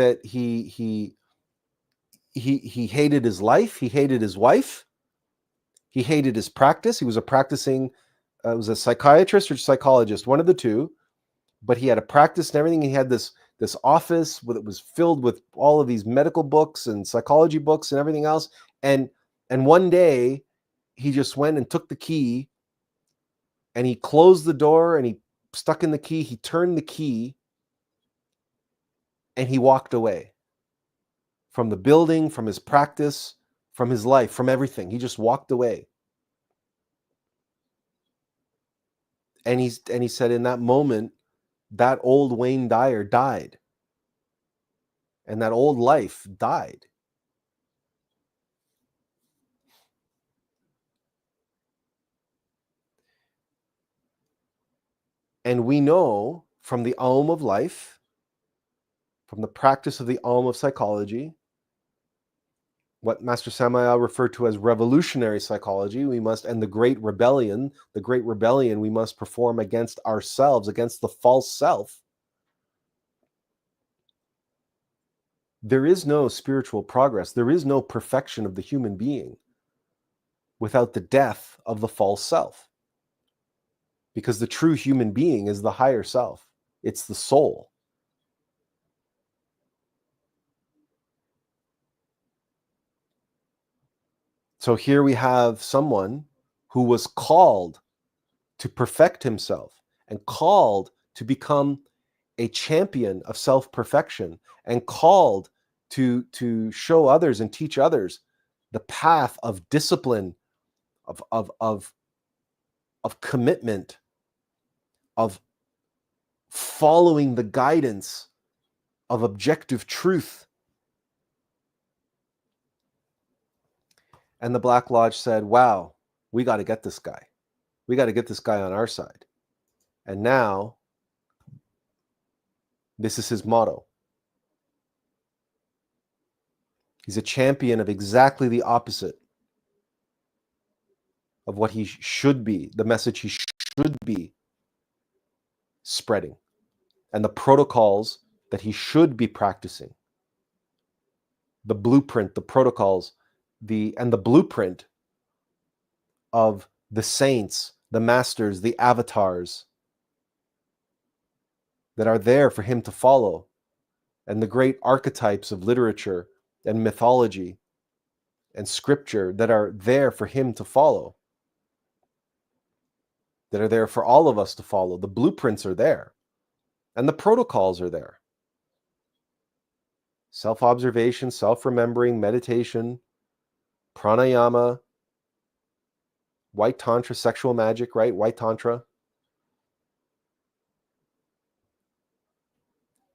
hated his life, he hated his wife, he hated his practice. He was was a psychiatrist or psychologist, one of the two, but he had a practice and everything. He had this office that was filled with all of these medical books and psychology books and everything else. And one day he just went and took the key, and he closed the door, and he stuck in the key, he turned the key, and he walked away from the building, from his practice, from his life, from everything. He just walked away. And he said in that moment, that old Wayne Dyer died. And that old life died. And we know from the Aum of life, from the practice of the Aum of psychology, what Master Samael referred to as revolutionary psychology, and the great rebellion, we must perform against ourselves, against the false self. There is no spiritual progress. There is no perfection of the human being without the death of the false self. Because the true human being is the higher self. It's the soul. So here we have someone who was called to perfect himself and called to become a champion of self-perfection and called to show others and teach others the path of discipline, of commitment, of following the guidance of objective truth. And the Black Lodge said, wow, we got to get this guy. We got to get this guy on our side. And now, this is his motto. He's a champion of exactly the opposite of what he should be, the message he should be spreading, and the protocols that he should be practicing. The blueprint, the protocols, the blueprint of the saints, the masters, the avatars that are there for him to follow, and the great archetypes of literature and mythology and scripture that are there for him to follow, that are there for all of us to follow. The blueprints are there, and the protocols are there. Self-observation, self-remembering, meditation, pranayama, white tantra, sexual magic, right? White tantra.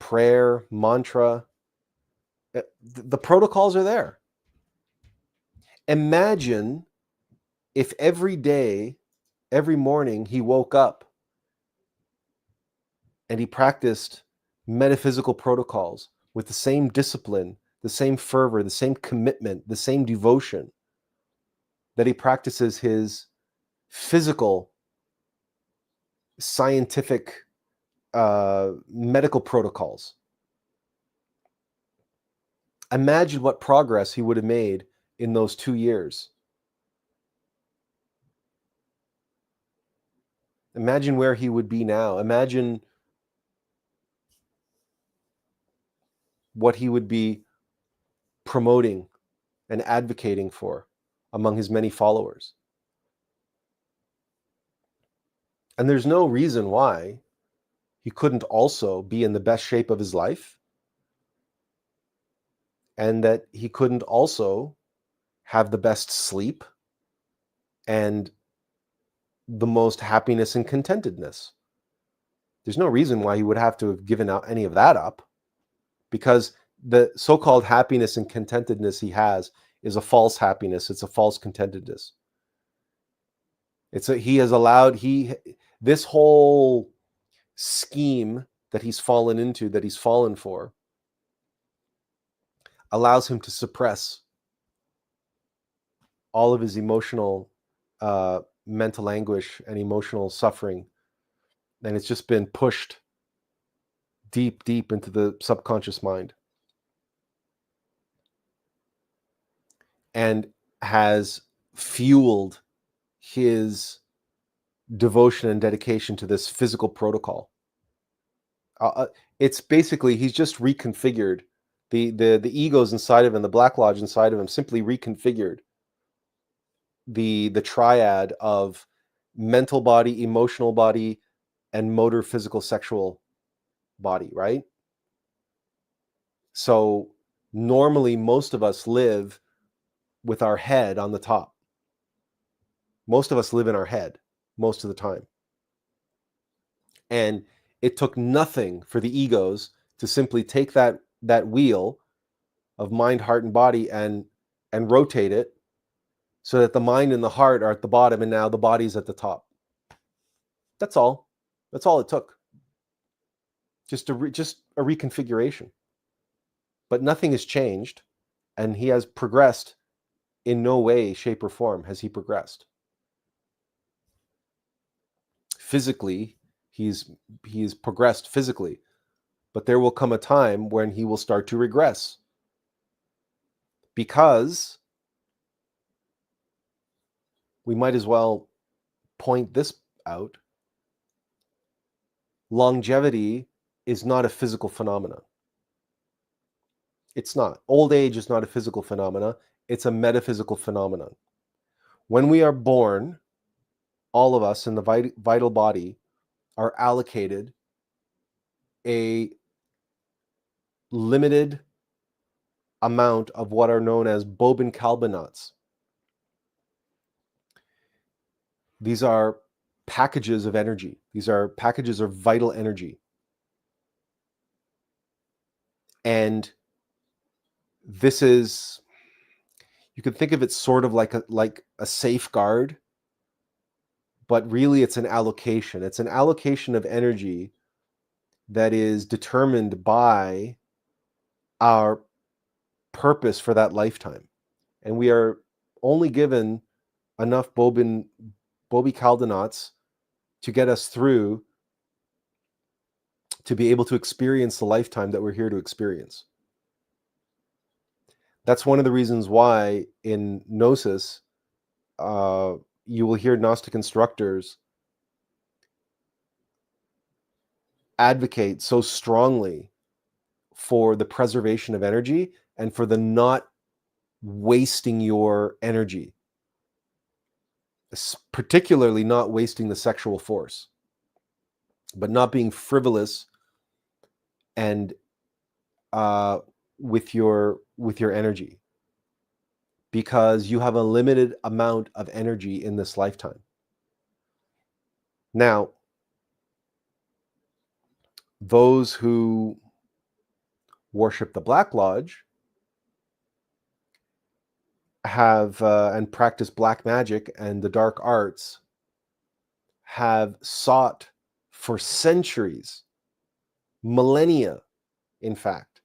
Prayer, mantra. The protocols are there. Imagine if every day, every morning, he woke up and he practiced metaphysical protocols with the same discipline, the same fervor, the same commitment, the same devotion that he practices his physical, scientific, medical protocols. Imagine what progress he would have made in those 2 years. Imagine where he would be now. Imagine what he would be promoting and advocating for among his many followers. And there's no reason why he couldn't also be in the best shape of his life, and that he couldn't also have the best sleep and the most happiness and contentedness. There's no reason why he would have to have given out any of that up, because the so-called happiness and contentedness he has is a false happiness. It's a false contentedness. This whole scheme that he's fallen into, that he's fallen for, allows him to suppress all of his emotional, mental anguish and emotional suffering. And it's just been pushed deep, deep into the subconscious mind, and has fueled his devotion and dedication to this physical protocol. It's basically, he's just reconfigured the egos inside of him, the Black Lodge inside of him, simply reconfigured the triad of mental body, emotional body, and motor, physical, sexual body, right? So normally most of us live with our head on the top. Most of us live in our head most of the time. And it took nothing for the egos to simply take that wheel of mind, heart, and body and rotate it so that the mind and the heart are at the bottom, and now the body's at the top. That's all. That's all it took. Just a reconfiguration. But nothing has changed, and he has progressed in no way, shape, or form has he progressed. Physically, he's progressed physically, but there will come a time when he will start to regress, because we might as well point this out. Longevity is not a physical phenomenon. It's not. Old age is not a physical phenomenon. It's a metaphysical phenomenon. When we are born, all of us in the vital body are allocated a limited amount of what are known as Boben-Kalbenats. These are packages of energy. These are packages of vital energy. And this is, you could think of it sort of like a safeguard, but really it's an allocation. It's an allocation of energy that is determined by our purpose for that lifetime. And we are only given enough Bobi-Kalbenats to get us through, to be able to experience the lifetime that we're here to experience. That's one of the reasons why in Gnosis, you will hear Gnostic instructors advocate so strongly for the preservation of energy and for the not wasting your energy, particularly not wasting the sexual force, but not being frivolous and with your energy, because you have a limited amount of energy in this lifetime. Now, those who worship the Black Lodge have and practice black magic and the dark arts have sought for centuries, millennia, in fact,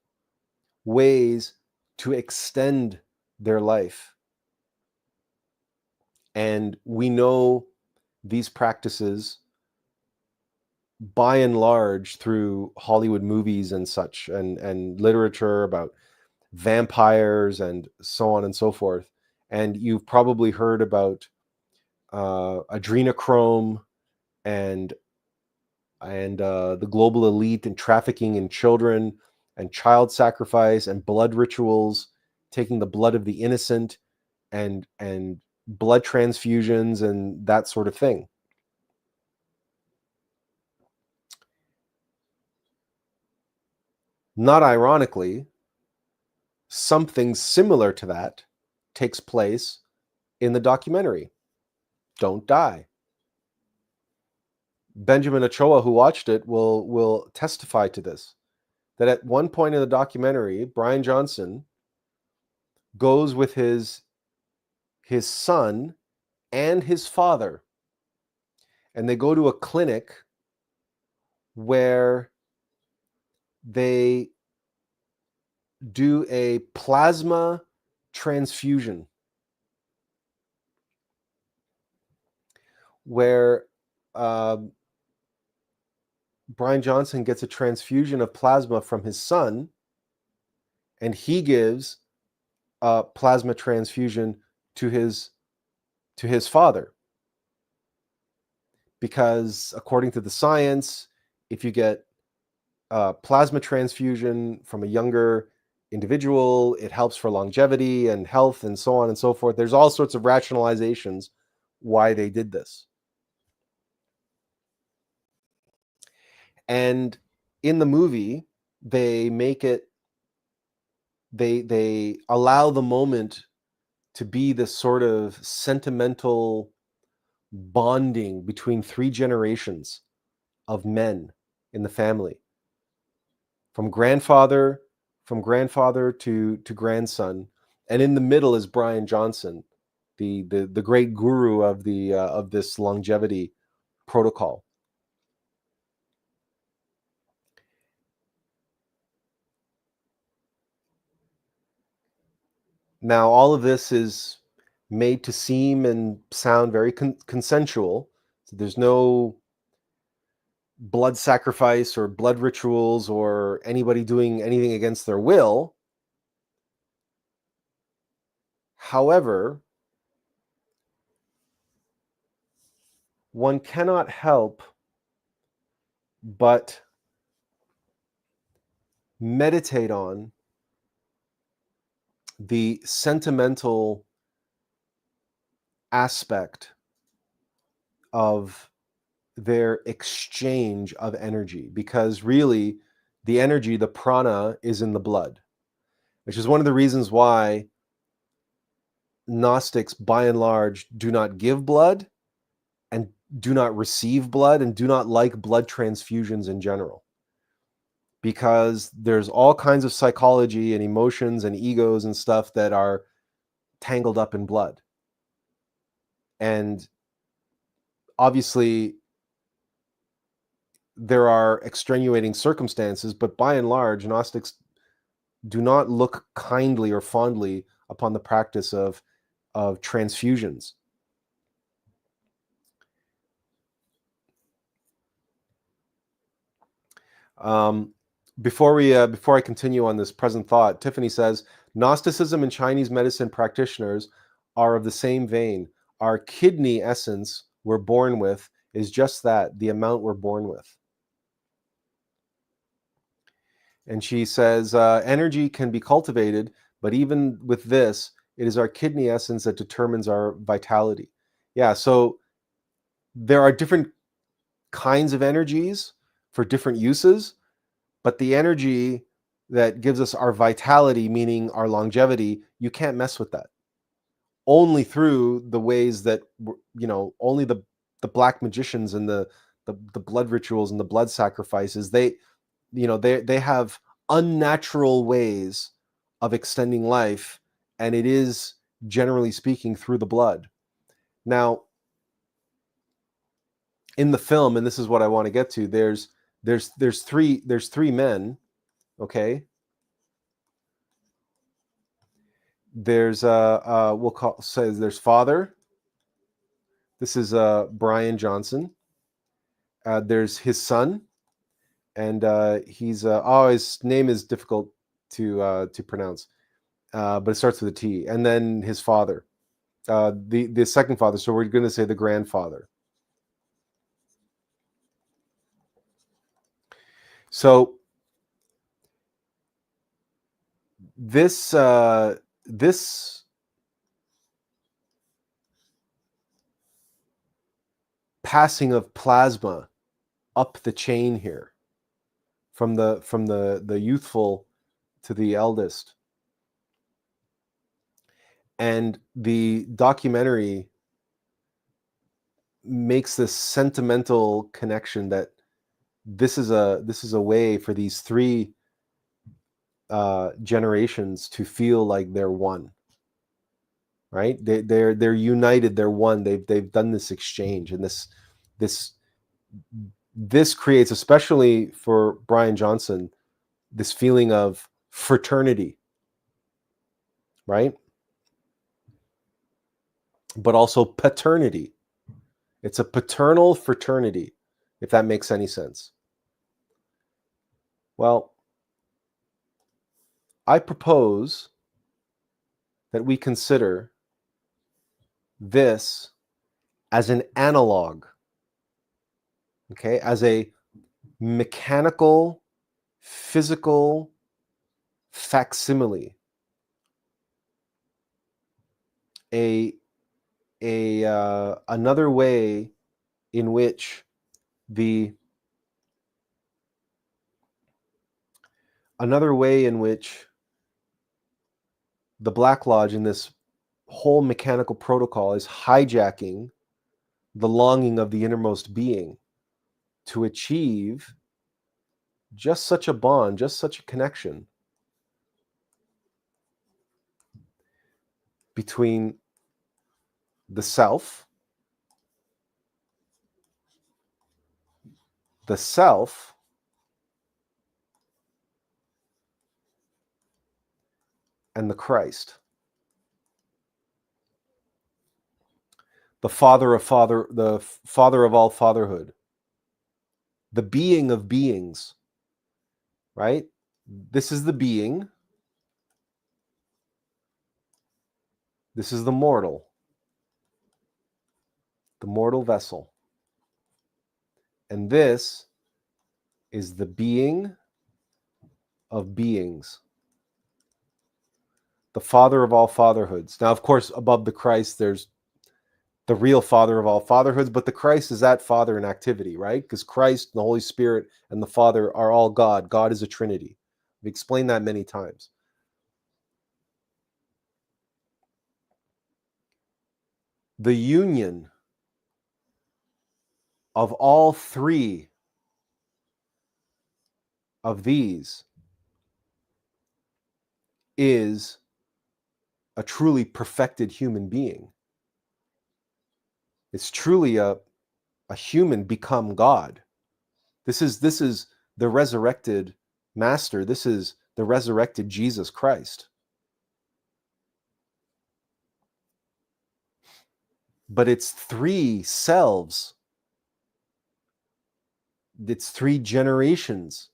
ways to extend their life. And we know these practices by and large through Hollywood movies and such, and literature about vampires and so on and so forth. And you've probably heard about adrenochrome and the global elite and trafficking in children and child sacrifice and blood rituals, taking the blood of the innocent and blood transfusions and that sort of thing. Not ironically, something similar to that takes place in the documentary Don't Die. Benjamin Ochoa, who watched it, will testify to this, that at one point in the documentary, Bryan Johnson goes with his son and his father, and they go to a clinic where they do a plasma transfusion, where Bryan Johnson gets a transfusion of plasma from his son, and he gives a plasma transfusion to his father. Because according to the science, if you get a plasma transfusion from a younger individual, it helps for longevity and health and so on and so forth. There's all sorts of rationalizations why they did this. And in the movie, they make it, they allow the moment to be this sort of sentimental bonding between 3 generations of men in the family, from grandfather to grandson, and in the middle is Bryan Johnson, the great guru of the of this longevity protocol. Now, all of this is made to seem and sound very consensual. So there's no blood sacrifice or blood rituals or anybody doing anything against their will. However, one cannot help but meditate on the sentimental aspect of their exchange of energy, because really the energy, the prana, is in the blood, which is one of the reasons why Gnostics by and large do not give blood and do not receive blood and do not like blood transfusions in general, because there's all kinds of psychology and emotions and egos and stuff that are tangled up in blood. And obviously there are extenuating circumstances, but by and large, Gnostics do not look kindly or fondly upon the practice of transfusions. Before I continue on this present thought, Tiffany says, Gnosticism and Chinese medicine practitioners are of the same vein. Our kidney essence we're born with is just that, the amount we're born with. And she says, energy can be cultivated, but even with this, it is our kidney essence that determines our vitality. Yeah, so there are different kinds of energies for different uses, but the energy that gives us our vitality, meaning our longevity, you can't mess with that. Only through the ways that, only the black magicians and the blood rituals and the blood sacrifices, they have unnatural ways of extending life, and it is, generally speaking, through the blood. Now, in the film, and this is what I want to get to, there's three men, okay? There's we'll call says there's father. This is Bryan Johnson. There's his son, and he's his name is difficult to pronounce, but it starts with a T. And then his father, the second father. So we're going to say the grandfather. So this passing of plasma up the chain here, from the youthful to the eldest, and the documentary makes this sentimental connection that this is a way for these three generations to feel like they're one, right? They're united, they're one. They've done this exchange, and this creates, especially for Bryan Johnson, this feeling of fraternity, right? But also paternity. It's a paternal fraternity, if that makes any sense. Well, I propose that we consider this as an analog, okay, as a mechanical, physical facsimile, another way in which the Black Lodge in this whole mechanical protocol is hijacking the longing of the innermost being to achieve just such a bond, just such a connection between the self, and the Christ, the father of all fatherhood, the being of beings, right? This is the being. This is the mortal vessel. And this is the being of beings, the father of all fatherhoods. Now, of course, above the Christ, there's the real father of all fatherhoods, but the Christ is that father in activity, right? Because Christ, the Holy Spirit, and the Father are all God. God is a Trinity. We've explained that many times. The union of all three of these is a truly perfected human being. It's truly a human become God. This is the resurrected Master. This is the resurrected Jesus Christ. But it's three selves. It's three generations.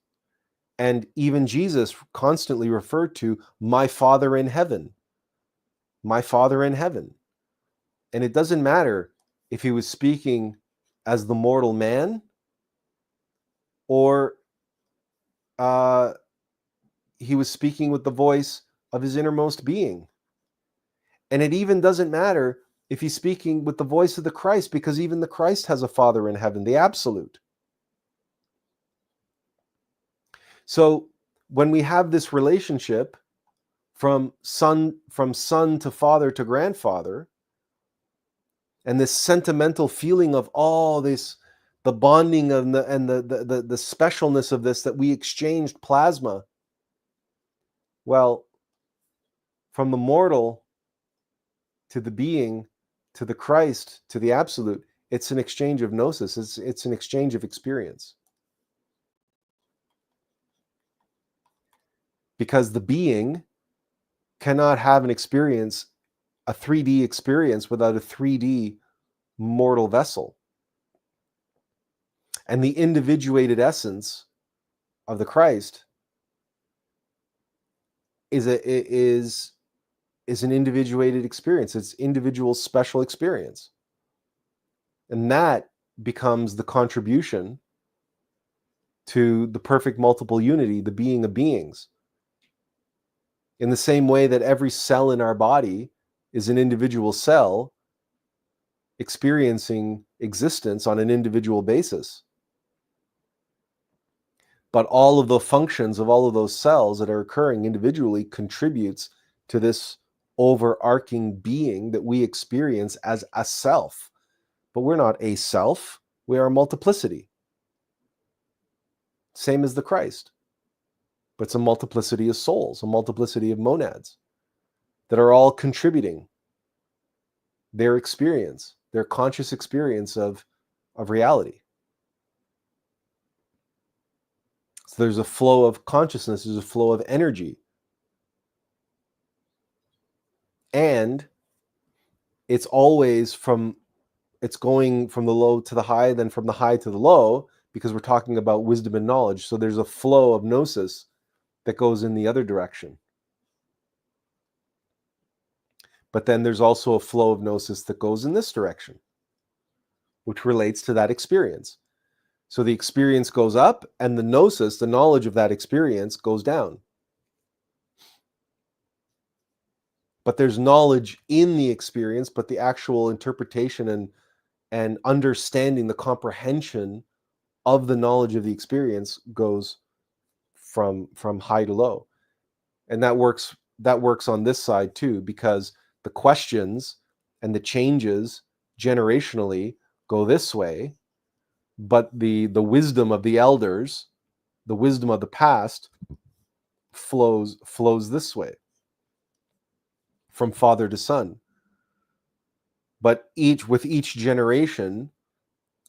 And even Jesus constantly referred to my Father in heaven. My Father in heaven. And it doesn't matter if he was speaking as the mortal man or he was speaking with the voice of his innermost being. And it even doesn't matter if he's speaking with the voice of the Christ, because even the Christ has a Father in heaven, the absolute. So when we have this relationship from son to father to grandfather, and this sentimental feeling of all this, the bonding and the specialness of this, that we exchanged plasma. Well, from the mortal to the being, to the Christ, to the absolute, it's an exchange of gnosis. It's an exchange of experience. Because the being cannot have an experience, a 3D experience, without a 3D mortal vessel. And the individuated essence of the Christ is an individuated experience. It's individual special experience. And that becomes the contribution to the perfect multiple unity, the being of beings. In the same way that every cell in our body is an individual cell experiencing existence on an individual basis. But all of the functions of all of those cells that are occurring individually contributes to this overarching being that we experience as a self. But we're not a self, we are a multiplicity. Same as the Christ. But it's a multiplicity of souls, a multiplicity of monads that are all contributing their experience, their conscious experience of reality. So there's a flow of consciousness, there's a flow of energy. And it's always it's going from the low to the high, then from the high to the low, because we're talking about wisdom and knowledge. So there's a flow of gnosis that goes in the other direction. But then there's also a flow of gnosis that goes in this direction, which relates to that experience. So the experience goes up, and the gnosis, the knowledge of that experience, goes down. But there's knowledge in the experience, but the actual interpretation and understanding, the comprehension of the knowledge of the experience goes from high to low. And that works on this side too, because the questions and the changes generationally go this way, but the wisdom of the elders, the wisdom of the past, flows this way, from father to son. But with each generation,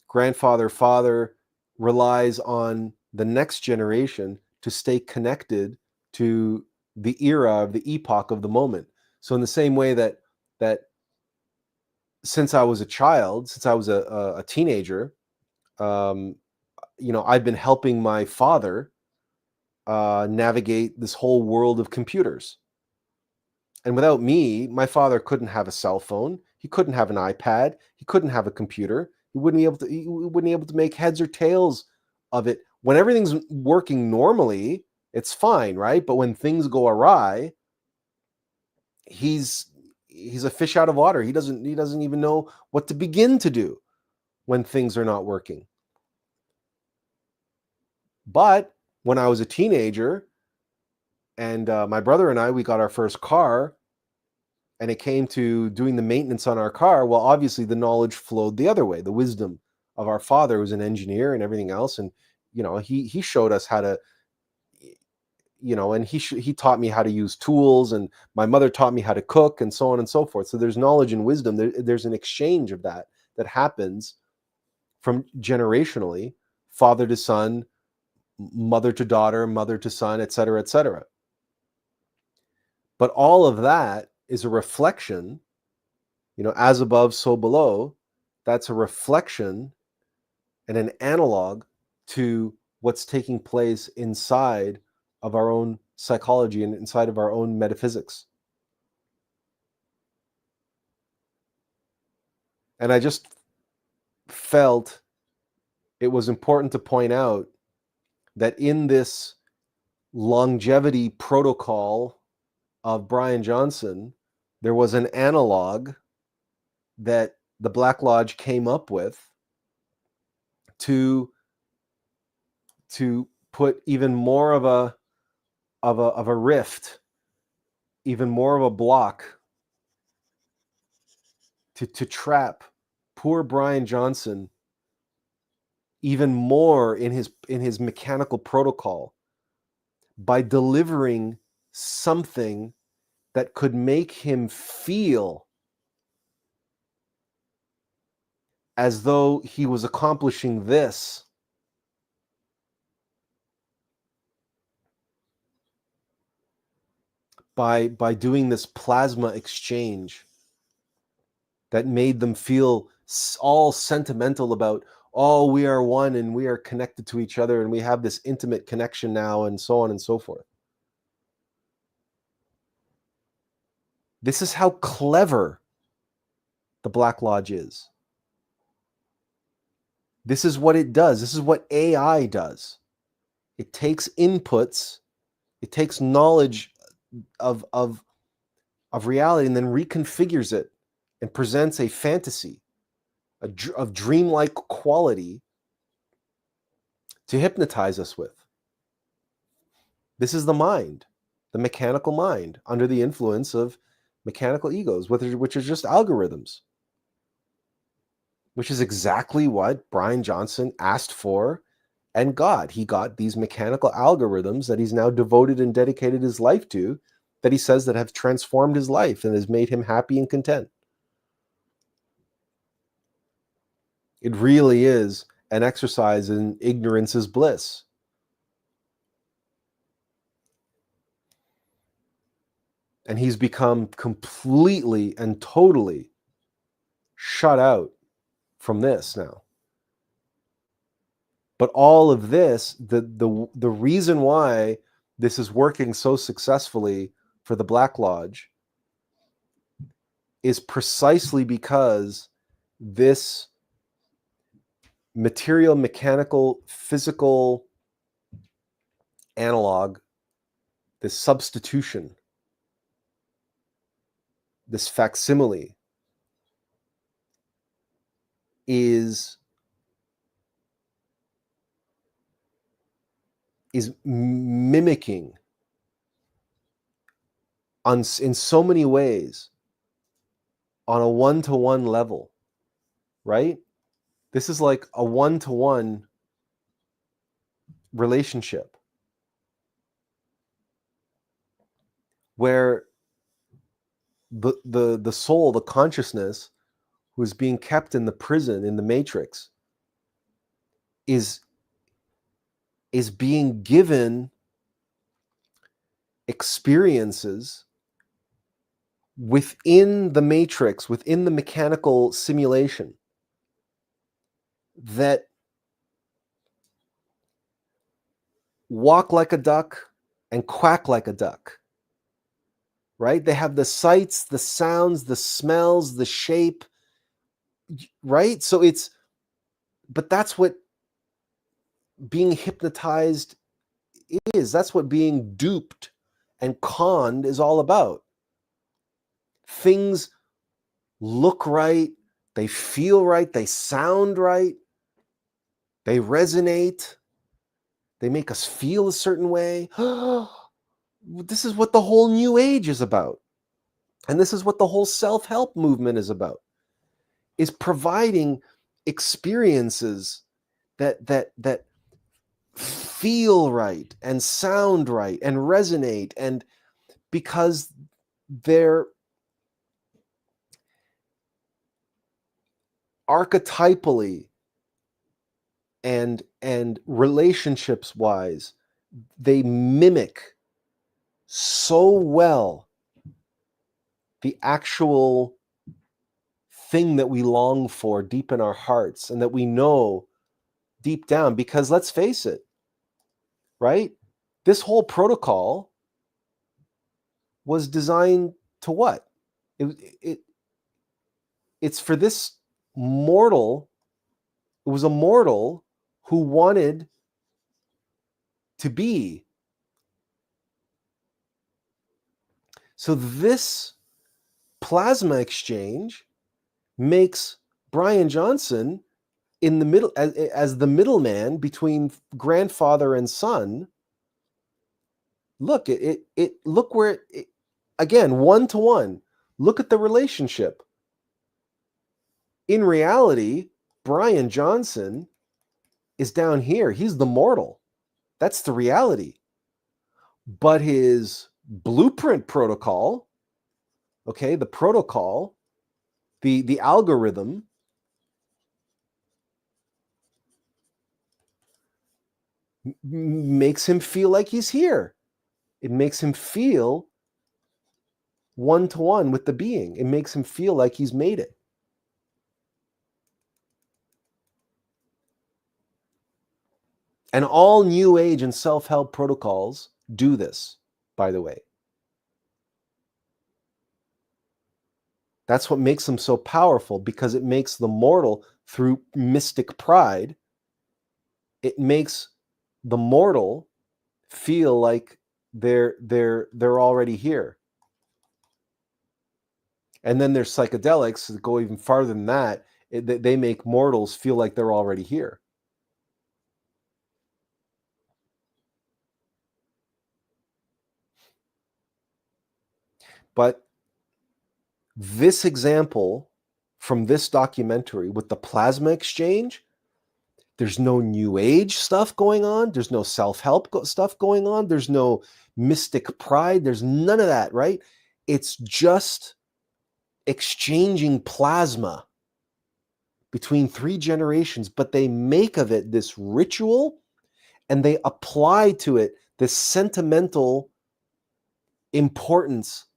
grandfather, father relies on the next generation to stay connected to the era of the epoch of the moment. So in the same way that since I was a child, since I was a teenager, I've been helping my father navigate this whole world of computers. And without me, my father couldn't have a cell phone. He couldn't have an iPad. He couldn't have a computer. He wouldn't be able to make heads or tails of it. When everything's working normally, it's fine, right? But when things go awry, he's a fish out of water. He doesn't even know what to begin to do when things are not working. But when I was a teenager, and my brother and I, we got our first car, and it came to doing the maintenance on our car, well, obviously the knowledge flowed the other way. The wisdom of our father, who was an engineer and everything else, and he showed us how to, and he taught me how to use tools, and my mother taught me how to cook, and so on and so forth. So there's knowledge and wisdom. There's an exchange of that happens from generationally, father to son, mother to daughter, mother to son, et cetera, et cetera. But all of that is a reflection, as above, so below. That's a reflection and an analog to what's taking place inside of our own psychology and inside of our own metaphysics. And I just felt it was important to point out that in this longevity protocol of Bryan Johnson, there was an analog that the Black Lodge came up with to put even more of a rift, even more of a block to trap poor Bryan Johnson even more in his mechanical protocol by delivering something that could make him feel as though he was accomplishing this by doing this plasma exchange that made them feel all sentimental about, oh, we are one and we are connected to each other and we have this intimate connection now, and so on and so forth. This is how clever the Black Lodge is. This is what it does. This is what AI does. It takes inputs, it takes knowledge of reality, and then reconfigures it and presents a fantasy of dreamlike quality to hypnotize us with. This is the mind, the mechanical mind, under the influence of mechanical egos, which are just algorithms, which is exactly what Bryan Johnson asked for and got. He got these mechanical algorithms that he's now devoted and dedicated his life to, that he says that have transformed his life and has made him happy and content. It really is an exercise in ignorance is bliss. And he's become completely and totally shut out from this now. But all of this, the reason why this is working so successfully for the Black Lodge is precisely because this material, mechanical, physical analog, this substitution, this facsimile is mimicking in so many ways on a one-to-one level, right? This is like a one-to-one relationship where the soul, the consciousness, who is being kept in the prison, in the matrix, is being given experiences within the matrix, within the mechanical simulation, that walk like a duck and quack like a duck, right? They have the sights, the sounds, the smells, the shape, right? So but that's what being hypnotized is. That's what being duped and conned is all about. Things look right, they feel right, they sound right, they resonate, they make us feel a certain way. This is what the whole New Age is about. And this is what the whole self-help movement is about, is providing experiences that feel right and sound right and resonate, and because they're archetypally and relationships wise, they mimic so well the actual thing that we long for deep in our hearts and that we know deep down. Because let's face it, right? This whole protocol was designed to what? It's for this mortal. It was a mortal who wanted to be So this plasma exchange makes Bryan Johnson in the middle, as the middleman between grandfather and son. Look, look where again, 1-to-1. Look at the relationship. In reality, Bryan Johnson is down here. He's the mortal. That's the reality. But his blueprint protocol, okay, the protocol, the algorithm, makes him feel like he's here. It makes him feel 1-to-1 with the being. It makes him feel like he's made it. And all New Age and self-help protocols do this, by the way. That's what makes them so powerful, because it makes the mortal, through mystic pride, it makes the mortal feel like they're already here. And then there's psychedelics that go even farther than that. They make mortals feel like they're already here. But this example from this documentary with the plasma exchange, there's no New Age stuff going on. There's no self-help stuff going on. There's no mystic pride. There's none of that, right? It's just exchanging plasma between 3 generations, but they make of it this ritual, and they apply to it this sentimental importance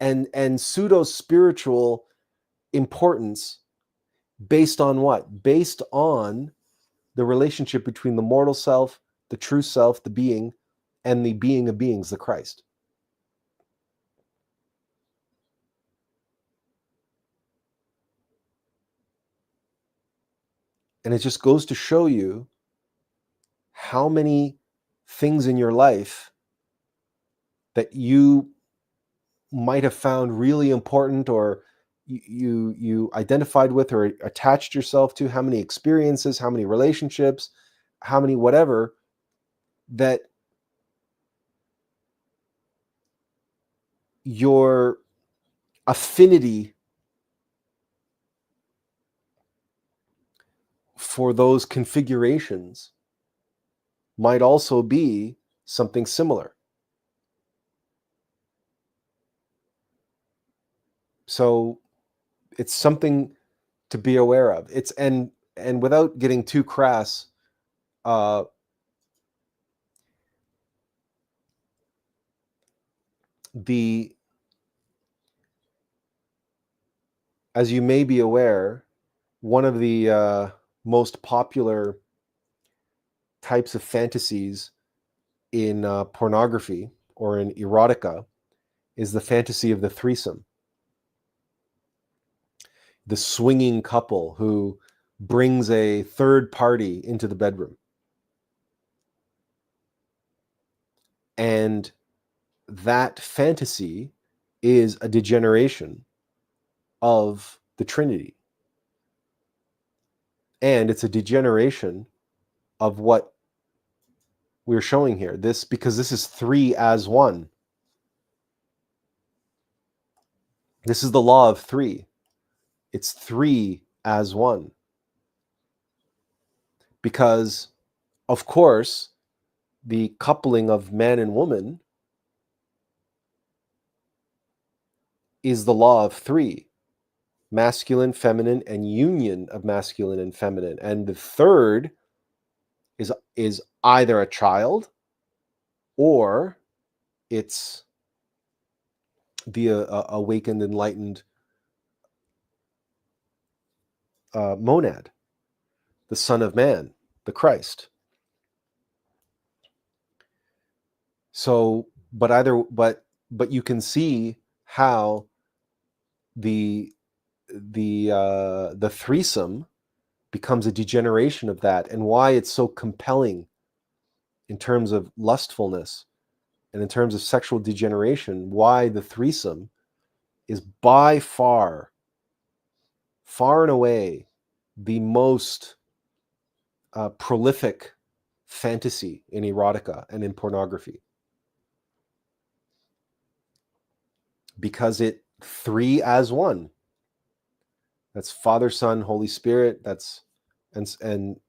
and pseudo-spiritual importance, based on what? Based on the relationship between the mortal self, the true self, the being, and the being of beings, the Christ. And it just goes to show you how many things in your life that you might have found really important, or you identified with or attached yourself to, how many experiences, how many relationships, how many whatever, that your affinity for those configurations might also be something similar. So it's something to be aware of. It's and without getting too crass, as you may be aware, one of the most popular types of fantasies in pornography or in erotica is the fantasy of the threesome. The swinging couple who brings a third party into the bedroom. And that fantasy is a degeneration of the Trinity. And it's a degeneration of what we're showing here. Because this is 3 as 1. This is the law of 3. It's 3 as 1. Because, of course, the coupling of man and woman is the law of 3. Masculine, feminine, and union of masculine and feminine. And the third is either a child, or it's the awakened, enlightened monad, the Son of Man, the Christ. So, but you can see how the threesome becomes a degeneration of that, and why it's so compelling in terms of lustfulness, and in terms of sexual degeneration, why the threesome is by far, far and away, the most prolific fantasy in erotica and in pornography. Because it three as one. That's Father, Son, Holy Spirit. That's and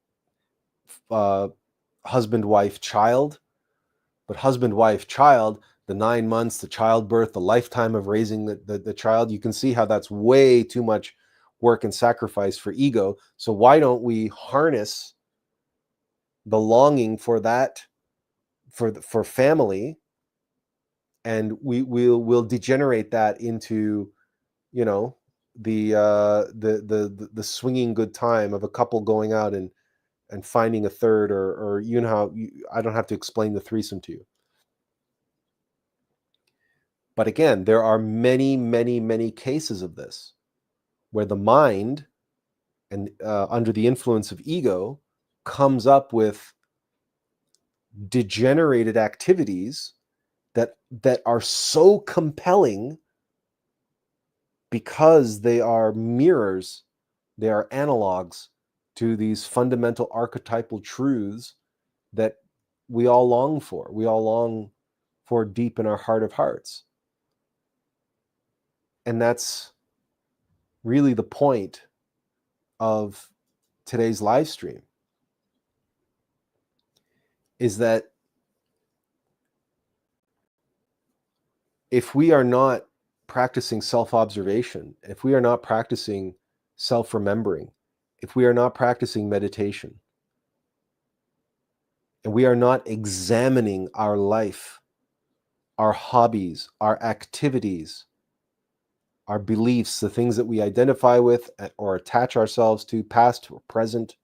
husband, wife, child. But husband, wife, child, the 9 months, the childbirth, the lifetime of raising the child, you can see how that's way too much work and sacrifice for ego. So why don't we harness the longing for that, for family, and we'll degenerate that into, you know, the swinging good time of a couple going out and finding a third, or you know how I don't have to explain the threesome to you. But again, there are many, many, many cases of this where the mind, and under the influence of ego, comes up with degenerated activities that are so compelling because they are mirrors, they are analogs to these fundamental archetypal truths that we all long for. We all long for deep in our heart of hearts. And that's really the point of today's live stream, is that if we are not practicing self-observation, if we are not practicing self-remembering, if we are not practicing meditation, and we are not examining our life, our hobbies, our activities, our beliefs, the things that we identify with or attach ourselves to, past or present,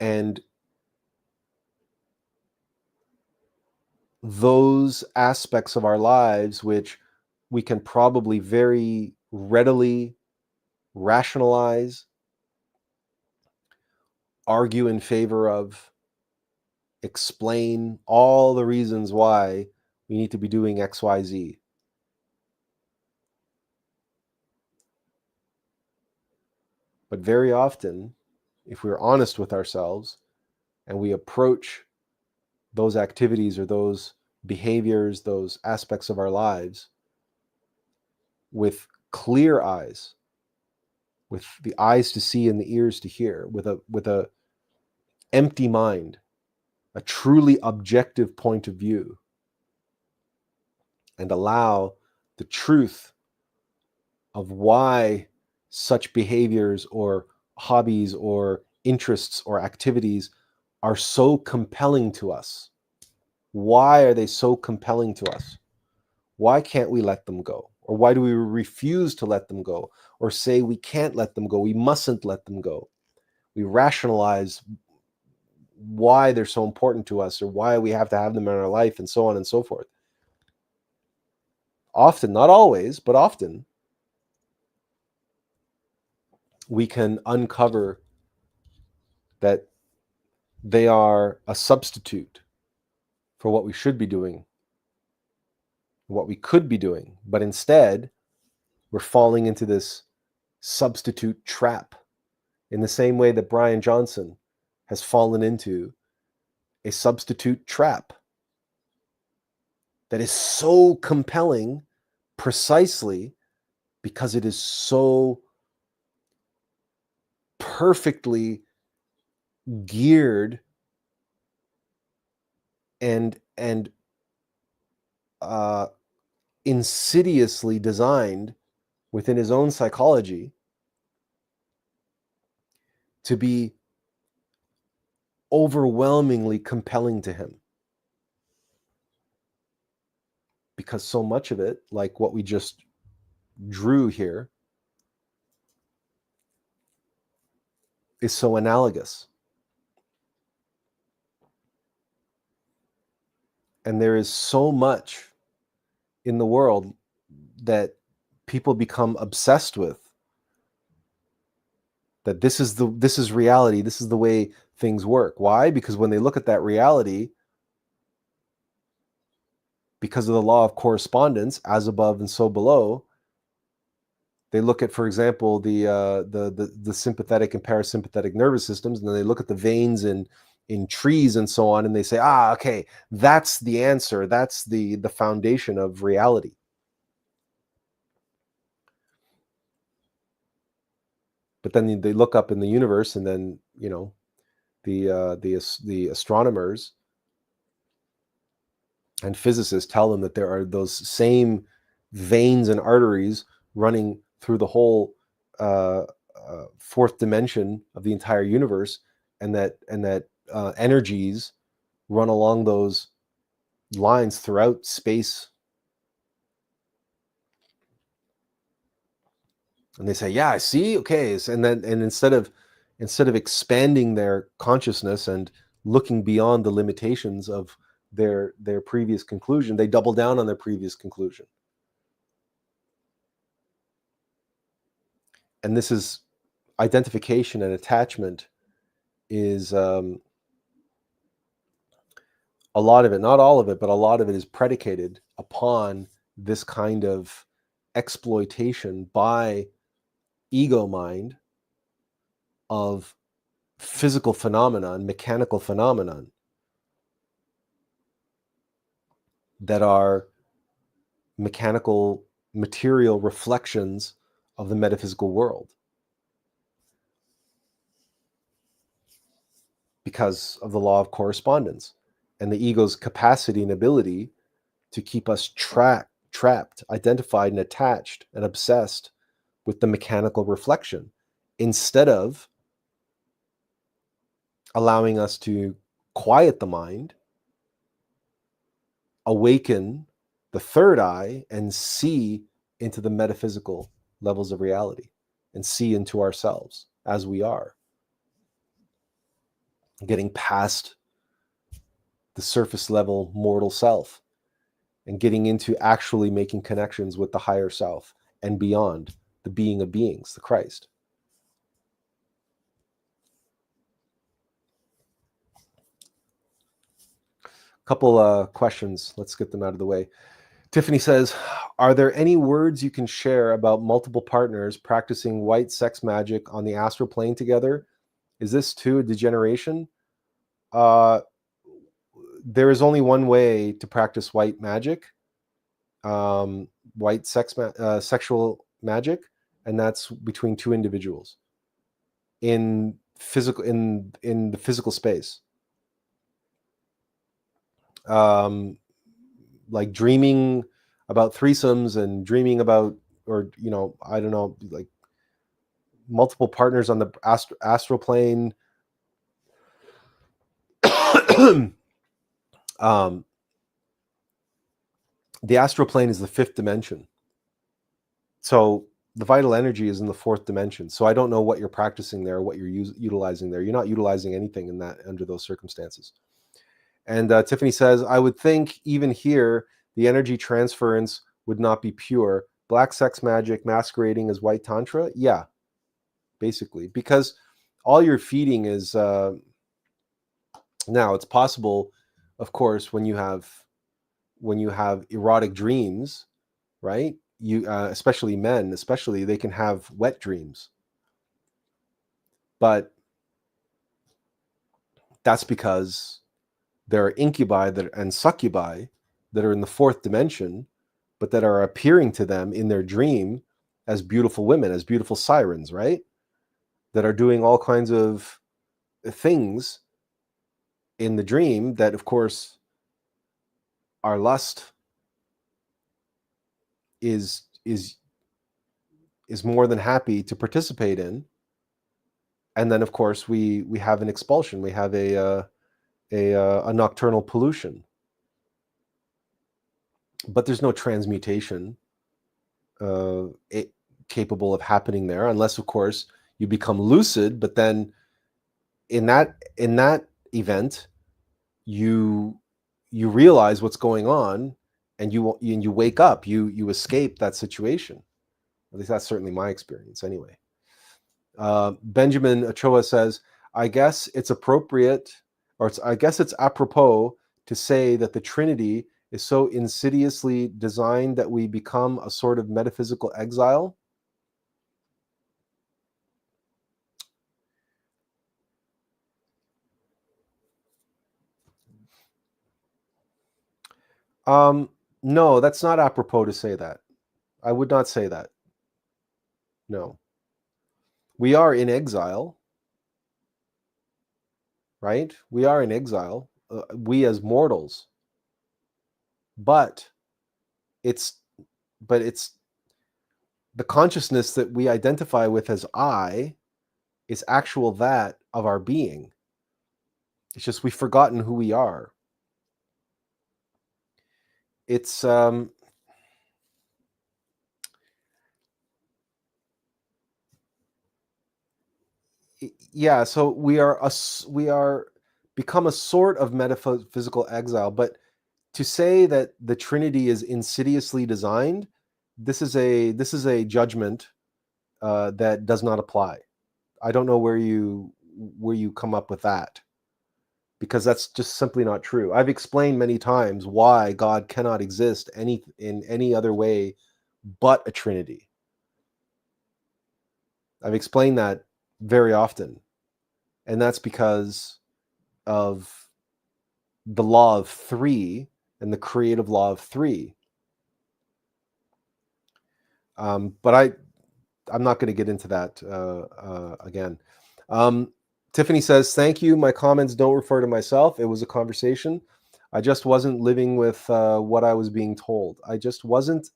and those aspects of our lives which we can probably very readily rationalize, argue in favor of, explain all the reasons why we need to be doing XYZ. But very often, if we're honest with ourselves and we approach those activities or those behaviors, those aspects of our lives with clear eyes, with the eyes to see and the ears to hear, with a empty mind, a truly objective point of view, and allow the truth of why such behaviors or hobbies or interests or activities are so compelling to us. Why are they so compelling to us? Why can't we let them go? Or why do we refuse to let them go? Or say we can't let them go, we mustn't let them go? We rationalize why they're so important to us, or why we have to have them in our life, and so on and so forth. Often, not always, but often, we can uncover that they are a substitute for what we should be doing, what we could be doing. But instead, we're falling into this substitute trap, in the same way that Bryan Johnson has fallen into a substitute trap that is so compelling precisely because it is so perfectly geared and insidiously designed within his own psychology to be overwhelmingly compelling to him. Because so much of it, like what we just drew here, is so analogous. And there is so much in the world that people become obsessed with, that this is reality, this is the way things work. Why? Because when they look at that reality, because of the law of correspondence, as above and so below. They look at, for example, the sympathetic and parasympathetic nervous systems, and then they look at the veins in trees and so on, and they say, okay, that's the answer. That's the foundation of reality. But then they look up in the universe, and then the astronomers and physicists tell them that there are those same veins and arteries running through the whole fourth dimension of the entire universe, and that energies run along those lines throughout space. And they say, yeah, I see. Okay. And instead of expanding their consciousness and looking beyond the limitations of their previous conclusion, they double down on their previous conclusion. And this is identification and attachment is a lot of it, not all of it, but a lot of it is predicated upon this kind of exploitation by ego mind of physical phenomenon, mechanical phenomenon that are mechanical material reflections of the metaphysical world, because of the law of correspondence and the ego's capacity and ability to keep us trapped, identified, and attached and obsessed with the mechanical reflection, instead of allowing us to quiet the mind, awaken the third eye, and see into the metaphysical levels of reality, and see into ourselves as we are, getting past the surface level mortal self and getting into actually making connections with the higher self and beyond, the being of beings, the Christ. Couple questions. Let's get them out of the way. Tiffany says, are there any words you can share about multiple partners practicing white sex magic on the astral plane together? Is this too a degeneration? There is only one way to practice white magic, white sexual magic, and that's between two individuals in the physical space. Like dreaming about threesomes and dreaming about, or I don't know, like multiple partners on the astral plane. The astral plane is the fifth dimension, so the vital energy is in the fourth dimension. So I don't know what you're practicing there, what you're utilizing there. You're not utilizing anything in that under those circumstances. And Tiffany says, I would think even here, the energy transference would not be pure. Black sex magic masquerading as white tantra? Yeah, basically. Because all you're feeding is... now, it's possible, of course, when you have erotic dreams, right? You, especially men, they can have wet dreams. But that's because there are incubi and succubi that are in the fourth dimension, but that are appearing to them in their dream as beautiful women, as beautiful sirens, right? That are doing all kinds of things in the dream that, of course, our lust is more than happy to participate in. And then, of course, we have an expulsion. We have a nocturnal pollution. But there's no transmutation capable of happening there, unless, of course, you become lucid. But then, in that event, you realize what's going on, and you wake up. You escape that situation. At least that's certainly my experience, anyway. Benjamin Ochoa says, I guess it's appropriate, or I guess it's apropos to say that the Trinity is so insidiously designed that we become a sort of metaphysical exile? No, that's not apropos to say that. I would not say that. No. We are in exile, right? We are in exile, we as mortals. But it's the consciousness that we identify with as I is actual that of our being. It's just we've forgotten who we are. It's yeah, so we are become a sort of metaphysical exile, but to say that the Trinity is insidiously designed, this is a judgment that does not apply. I don't know where you come up with that, because that's just simply not true. I've explained many times why God cannot exist in any other way but a Trinity. I've explained that very often, and that's because of the law of three and the creative law of three. But I'm not going to get into that again. Tiffany says, thank you. My comments don't refer to myself. It was a conversation. I just wasn't living with what I was being told. I just wasn't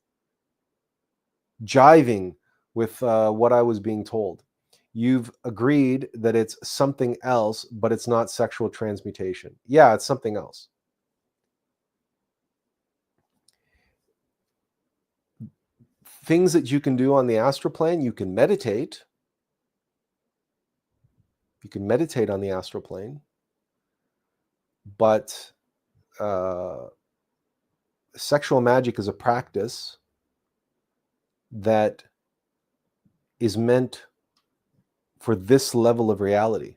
jiving with what I was being told. You've agreed that it's something else, but it's not sexual transmutation. Yeah, it's something else. Things that you can do on the astral plane, you can meditate. You can meditate on the astral plane, but sexual magic is a practice that is meant for this level of reality.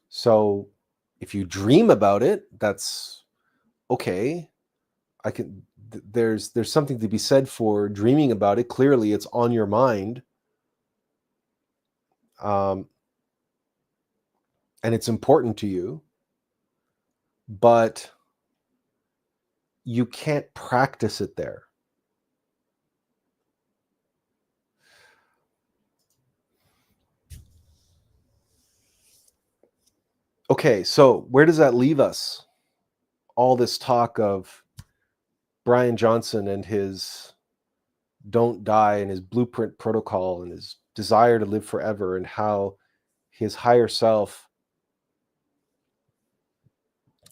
So if you dream about it, that's okay. There's something to be said for dreaming about it. Clearly it's on your mind. And it's important to you, but you can't practice it there. Okay, so where does that leave us? All this talk of Bryan Johnson and his don't die and his blueprint protocol and his desire to live forever, and how his higher self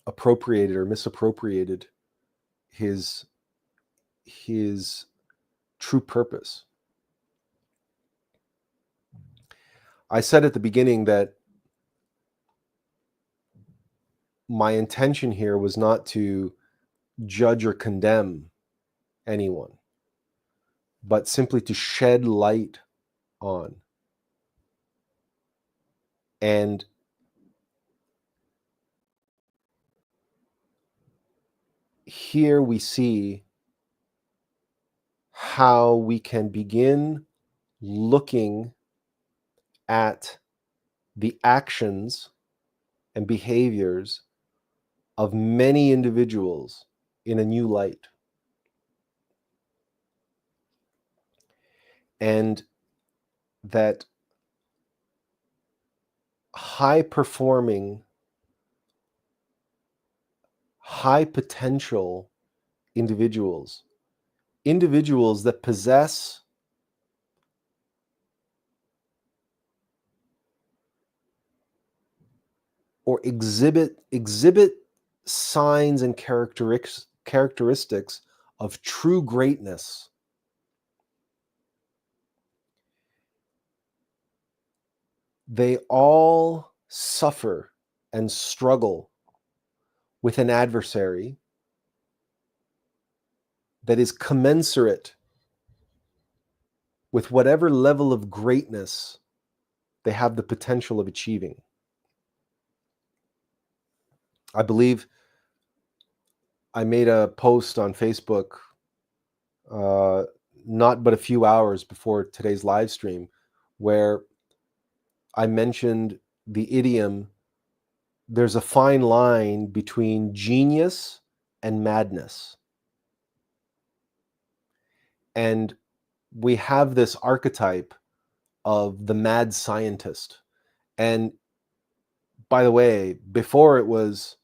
appropriated or misappropriated his true purpose. I said at the beginning that my intention here was not to judge or condemn anyone, but simply to shed light on. And here we see how we can begin looking at the actions and behaviors of many individuals in a new light. And that high performing, high potential individuals that possess or exhibit signs and characteristics of true greatness, they all suffer and struggle with an adversary that is commensurate with whatever level of greatness they have the potential of achieving. I believe I made a post on Facebook uh, not but a few hours before today's live stream where I mentioned the idiom, there's a fine line between genius and madness. And we have this archetype of the mad scientist. And by the way, before it was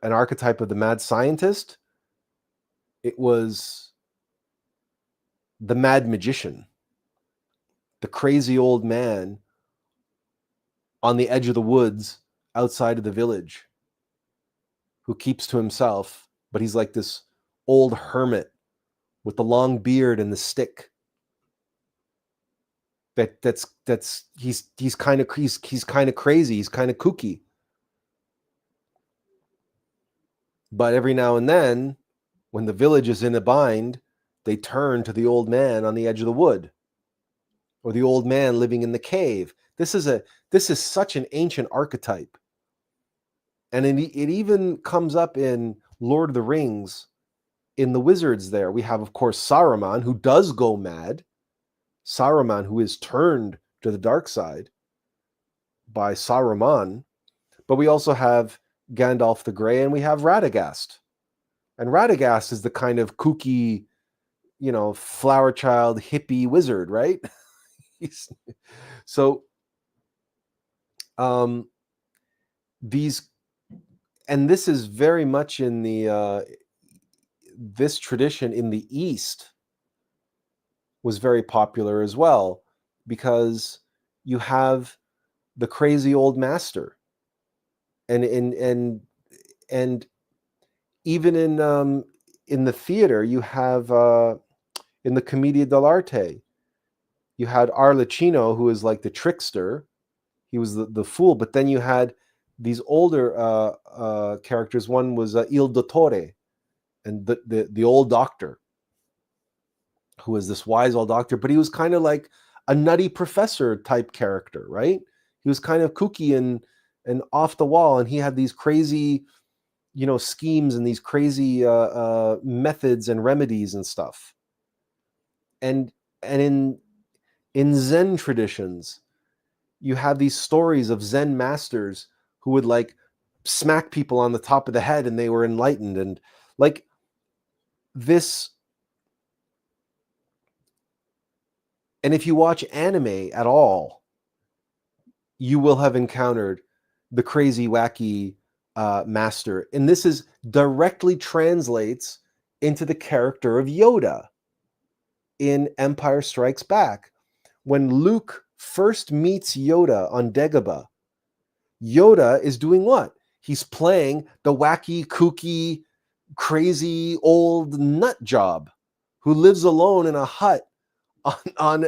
an archetype of the mad scientist, it was the mad magician, the crazy old man on the edge of the woods outside of the village who keeps to himself, but he's like this old hermit with the long beard and the stick. That's he's kind of crazy, he's kind of kooky. But every now and then, when the village is in a bind, they turn to the old man on the edge of the wood, or the old man living in the cave. This is such an ancient archetype, and it even comes up in Lord of the Rings. In the wizards, there we have, of course, Saruman, who does go mad. Saruman, who is turned to the dark side by Saruman, but we also have Gandalf the Grey, and we have Radagast. And Radagast is the kind of kooky, flower child hippie wizard, right? So these, and this is very much in the this tradition in the East was very popular as well, because you have the crazy old master, and even in the theater you have in the Commedia dell'arte, you had Arlecchino, who is like the trickster. He was the fool. But then you had these older characters. One was Il Dottore, and the old doctor, who was this wise old doctor, but he was kind of like a nutty professor type character, right? He was kind of kooky and off the wall, and he had these crazy, schemes and these crazy methods and remedies and stuff. And in Zen traditions, you have these stories of Zen masters who would like smack people on the top of the head and they were enlightened, and like this. And if you watch anime at all, you will have encountered the crazy, wacky master. And this is directly translates into the character of Yoda in Empire Strikes Back. When Luke first meets Yoda on Dagobah, Yoda is doing what? He's playing the wacky, kooky, crazy old nut job who lives alone in a hut on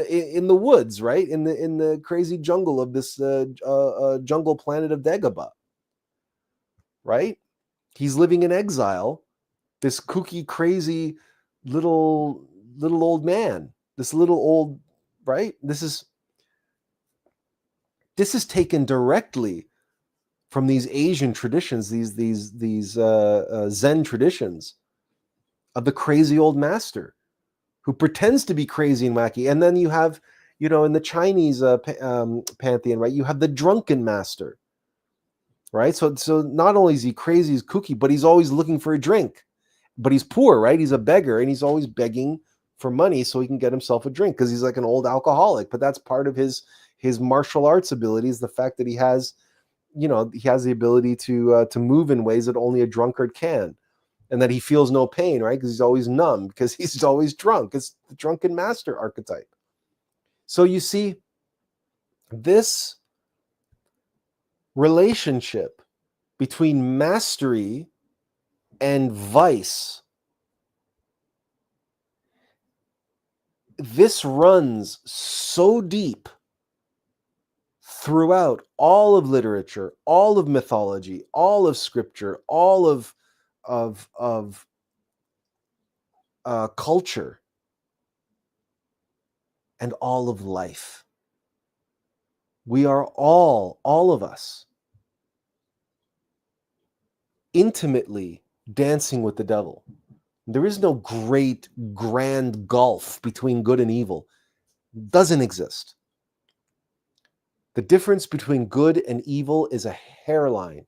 in the woods, right? In the crazy jungle of this jungle planet of Dagobah, right? He's living in exile. This kooky, crazy little old man. This little old, right? This is taken directly from these Asian traditions, these Zen traditions of the crazy old master who pretends to be crazy and wacky. And then you have, in the Chinese pantheon, right? You have the drunken master, right? So not only is he crazy, he's kooky, but he's always looking for a drink. But he's poor, right? He's a beggar, and he's always begging for money so he can get himself a drink, because he's like an old alcoholic. But that's part of his martial arts abilities, the fact that he has the ability to move in ways that only a drunkard can, and that he feels no pain, right? Because he's always numb, because he's always drunk. It's the drunken master archetype. So you see, this relationship between mastery and vice, this runs so deep throughout all of literature, all of mythology, all of scripture, all of culture, and all of life. We are all of us, intimately dancing with the devil. There is no great, grand gulf between good and evil. It doesn't exist. The difference between good and evil is a hairline.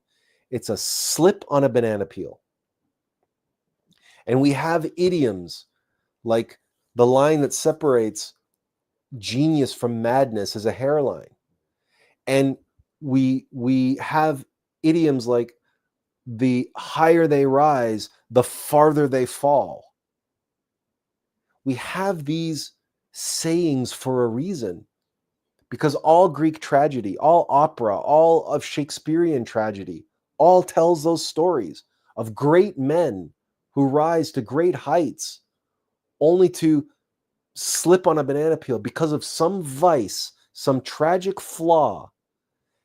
It's a slip on a banana peel. And we have idioms like the line that separates genius from madness is a hairline. And we have idioms like the higher they rise, the farther they fall. We have these sayings for a reason, because all Greek tragedy, all opera, all of Shakespearean tragedy, all tells those stories of great men who rise to great heights only to slip on a banana peel because of some vice, some tragic flaw.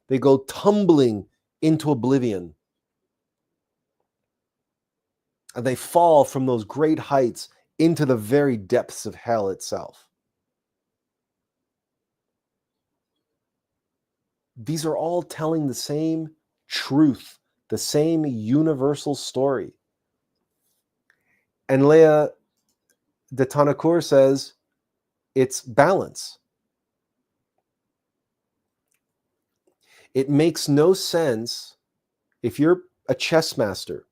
They go tumbling into oblivion. And they fall from those great heights into the very depths of hell itself. These are all telling the same truth, the same universal story. And Leah de Tanacour says it's balance. It makes no sense, if you're a chess master,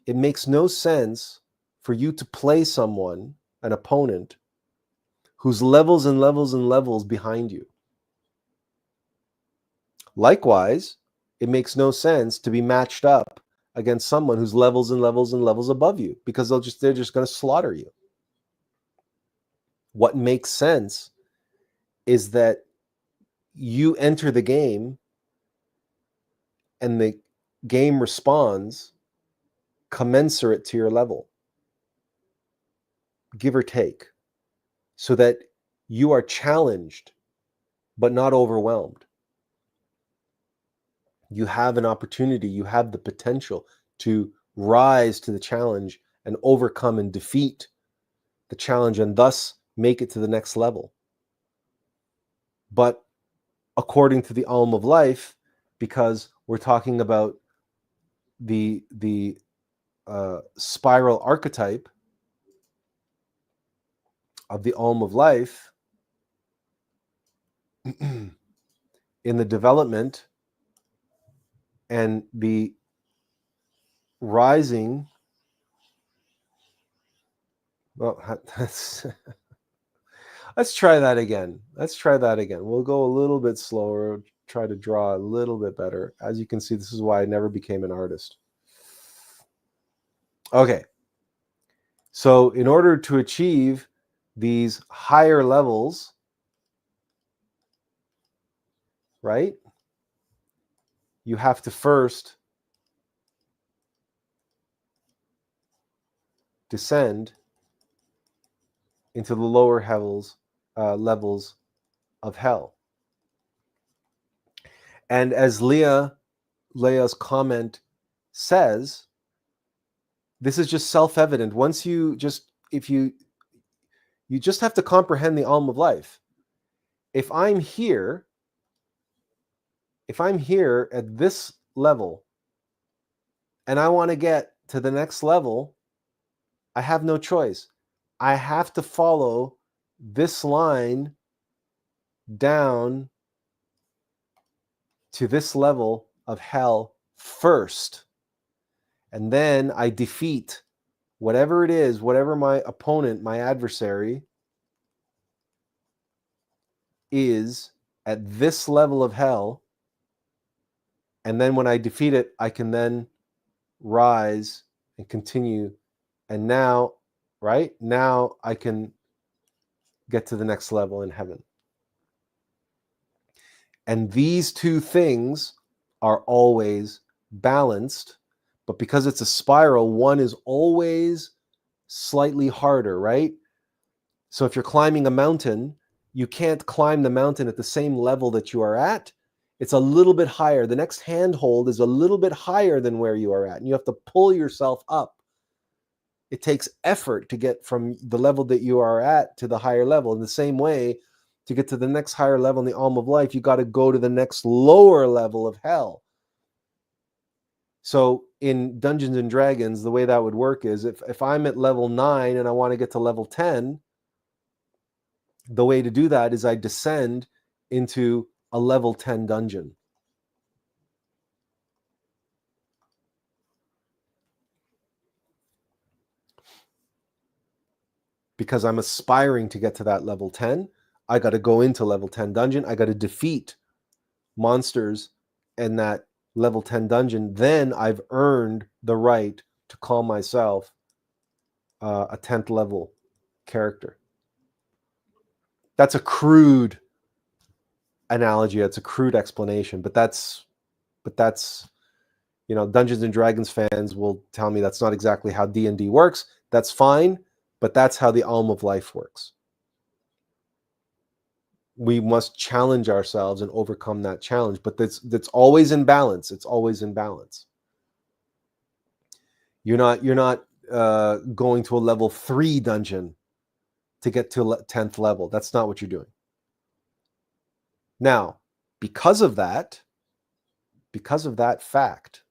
it makes no sense for you to play someone, an opponent, who's levels and levels and levels behind you. Likewise, it makes no sense to be matched up against someone who's levels and levels and levels above you, because they're just going to slaughter you. What makes sense is that you enter the game and the game responds commensurate to your level, give or take, so that you are challenged but not overwhelmed. You have an opportunity, you have the potential to rise to the challenge and overcome and defeat the challenge and thus make it to the next level. But according to the Alm of Life, because we're talking about the spiral archetype of the Alm of Life, in the development and the rising, well, let's try that again. We'll go a little bit slower, try to draw a little bit better. As you can see, this is why I never became an artist. Okay. So in order to achieve these higher levels, right, you have to first descend into the lower levels of hell. And as Leah's comment says, this is just self-evident. Once you just have to comprehend the Alm of Life. If I'm here at this level and I want to get to the next level, I have no choice. I have to follow this line down to this level of hell first. And then I defeat whatever it is, whatever my opponent, my adversary is at this level of hell. And then when I defeat it, I can then rise and continue. And now, right? Now I can get to the next level in heaven. And these two things are always balanced, but because it's a spiral, one is always slightly harder, right? So if you're climbing a mountain, you can't climb the mountain at the same level that you are at. It's a little bit higher. The next handhold is a little bit higher than where you are at, and you have to pull yourself up. It takes effort to get from the level that you are at to the higher level. In the same way, to get to the next higher level in the Alm of Life, you got to go to the next lower level of hell. So in Dungeons and Dragons, the way that would work is if I'm at level 9 and I want to get to level 10, the way to do that is I descend into a level 10 dungeon. Because I'm aspiring to get to that level 10, I got to go into level 10 dungeon. I got to defeat monsters in that level 10 dungeon. Then I've earned the right to call myself a 10th level character. That's a crude analogy. That's a crude explanation, but that's Dungeons and Dragons fans will tell me that's not exactly how D&D works. That's fine, but that's how the Alm of Life works. We must challenge ourselves and overcome that challenge, but that's always in balance. It's always in balance. You're not going to a level 3 dungeon to get to 10th level. That's not what you're doing. Now, because of that fact,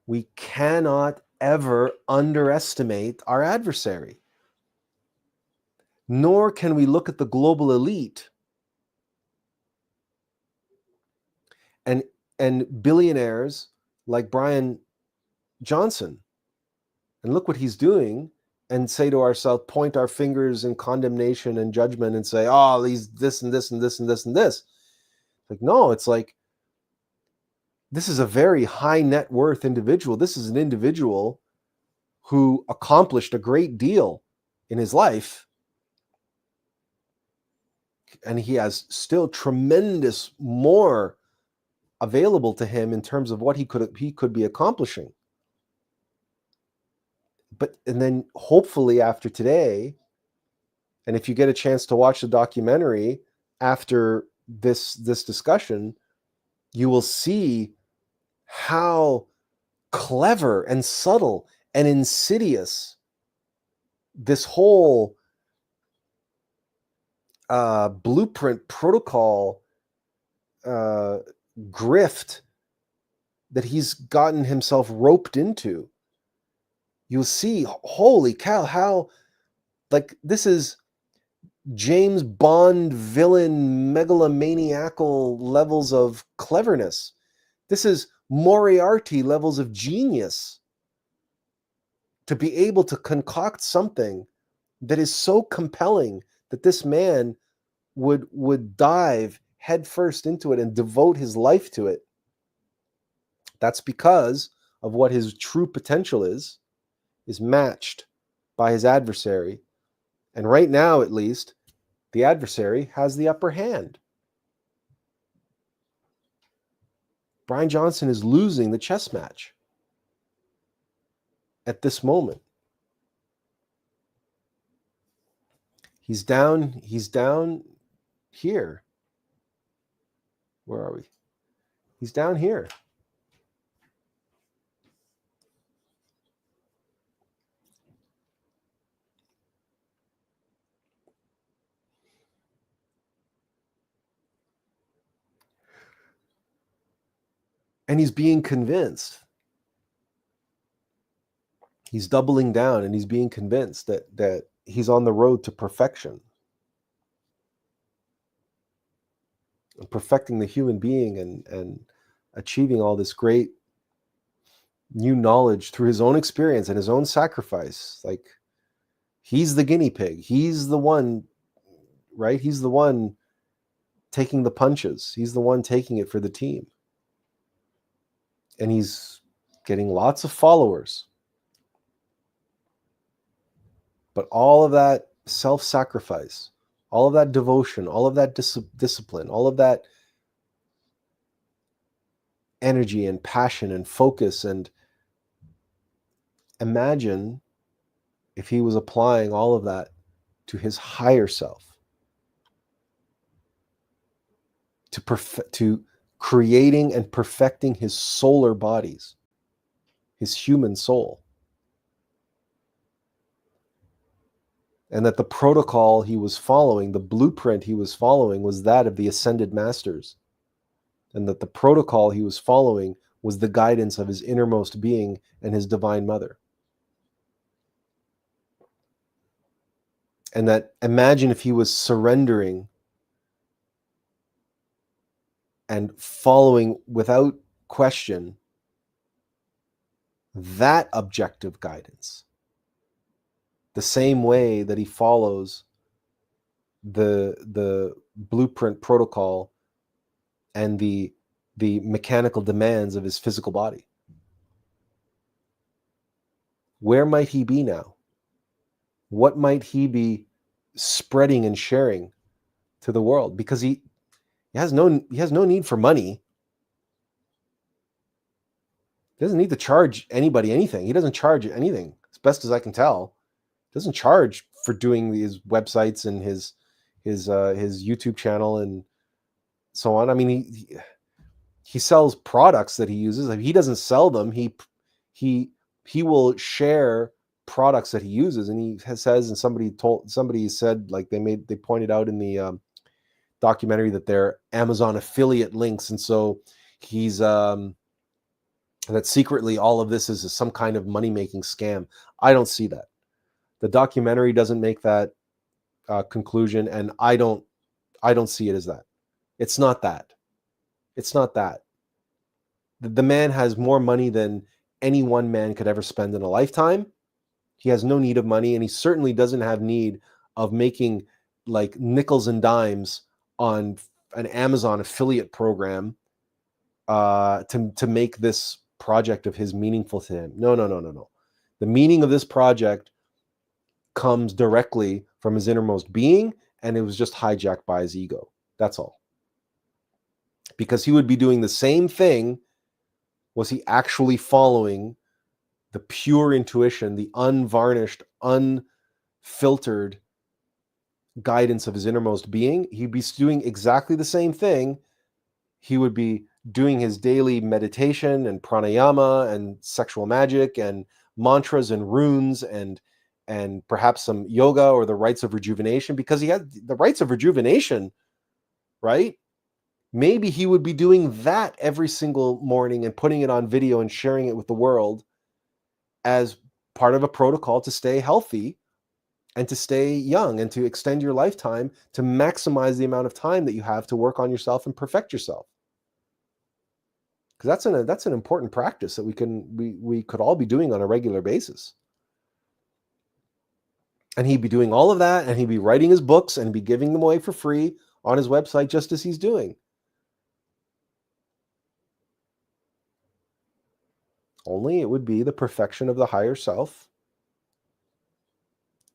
we cannot ever underestimate our adversary. Nor can we look at the global elite and billionaires like Bryan Johnson, and look what he's doing, and say to ourselves, point our fingers in condemnation and judgment and say, oh, he's this and this and this and this and this. Like, no, it's like, this is a very high net worth individual. This is an individual who accomplished a great deal in his life, and he has still tremendous more available to him in terms of what he could be accomplishing. And then hopefully after today, and if you get a chance to watch the documentary after this discussion, you will see how clever and subtle and insidious this whole blueprint protocol grift that he's gotten himself roped into. You'll see, holy cow, how, like, this is James Bond villain megalomaniacal levels of cleverness. This is Moriarty levels of genius, to be able to concoct something that is so compelling that this man would dive headfirst into it and devote his life to it. That's because of what his true potential is matched by his adversary. And right now, at least, the adversary has the upper hand. Bryan Johnson is losing the chess match at this moment. He's down here. Where are we? He's down here. And he's being convinced. He's doubling down, and he's being convinced that he's on the road to perfection. And perfecting the human being and achieving all this great new knowledge through his own experience and his own sacrifice. Like, he's the guinea pig. He's the one, right? He's the one taking the punches. He's the one taking it for the team. And he's getting lots of followers. But all of that self-sacrifice, all of that devotion, all of that discipline, all of that energy and passion and focus, and imagine if he was applying all of that to his higher self, to creating and perfecting his solar bodies, his human soul. And that the protocol he was following, the blueprint he was following, was that of the ascended masters. And that the protocol he was following was the guidance of his innermost being and his divine mother. And that, imagine if he was surrendering and following without question that objective guidance, the same way that he follows the blueprint protocol and the mechanical demands of his physical body. Where might he be now? What might he be spreading and sharing to the world? Because he has no need for money. He doesn't need to charge anybody anything. He doesn't charge anything, as best as I can tell. He doesn't charge for doing these websites and his YouTube channel and so on. I mean, he sells products that he uses. Like, he doesn't sell them. He will share products that he uses, and he says, and somebody said, like, they pointed out in the documentary that they're Amazon affiliate links, and so he's that secretly all of this is some kind of money-making scam. I don't see that. The documentary doesn't make that conclusion, and I don't see it as that. It's not that. It's not that. The man has more money than any one man could ever spend in a lifetime. He has no need of money, and he certainly doesn't have need of making like nickels and dimes on an Amazon affiliate program to make this project of his meaningful to him. No. The meaning of this project comes directly from his innermost being, and it was just hijacked by his ego. That's all. Because he would be doing the same thing was he actually following the pure intuition, the unvarnished, unfiltered guidance of his innermost being. He'd be doing exactly the same thing. He would be doing his daily meditation and pranayama and sexual magic and mantras and runes and perhaps some yoga or the rites of rejuvenation, because he had the rites of rejuvenation, right? Maybe he would be doing that every single morning and putting it on video and sharing it with the world as part of a protocol to stay healthy and to stay young and to extend your lifetime, to maximize the amount of time that you have to work on yourself and perfect yourself. Because that's an important practice that we could all be doing on a regular basis. And he'd be doing all of that, and he'd be writing his books and be giving them away for free on his website, just as he's doing. Only it would be the perfection of the higher self,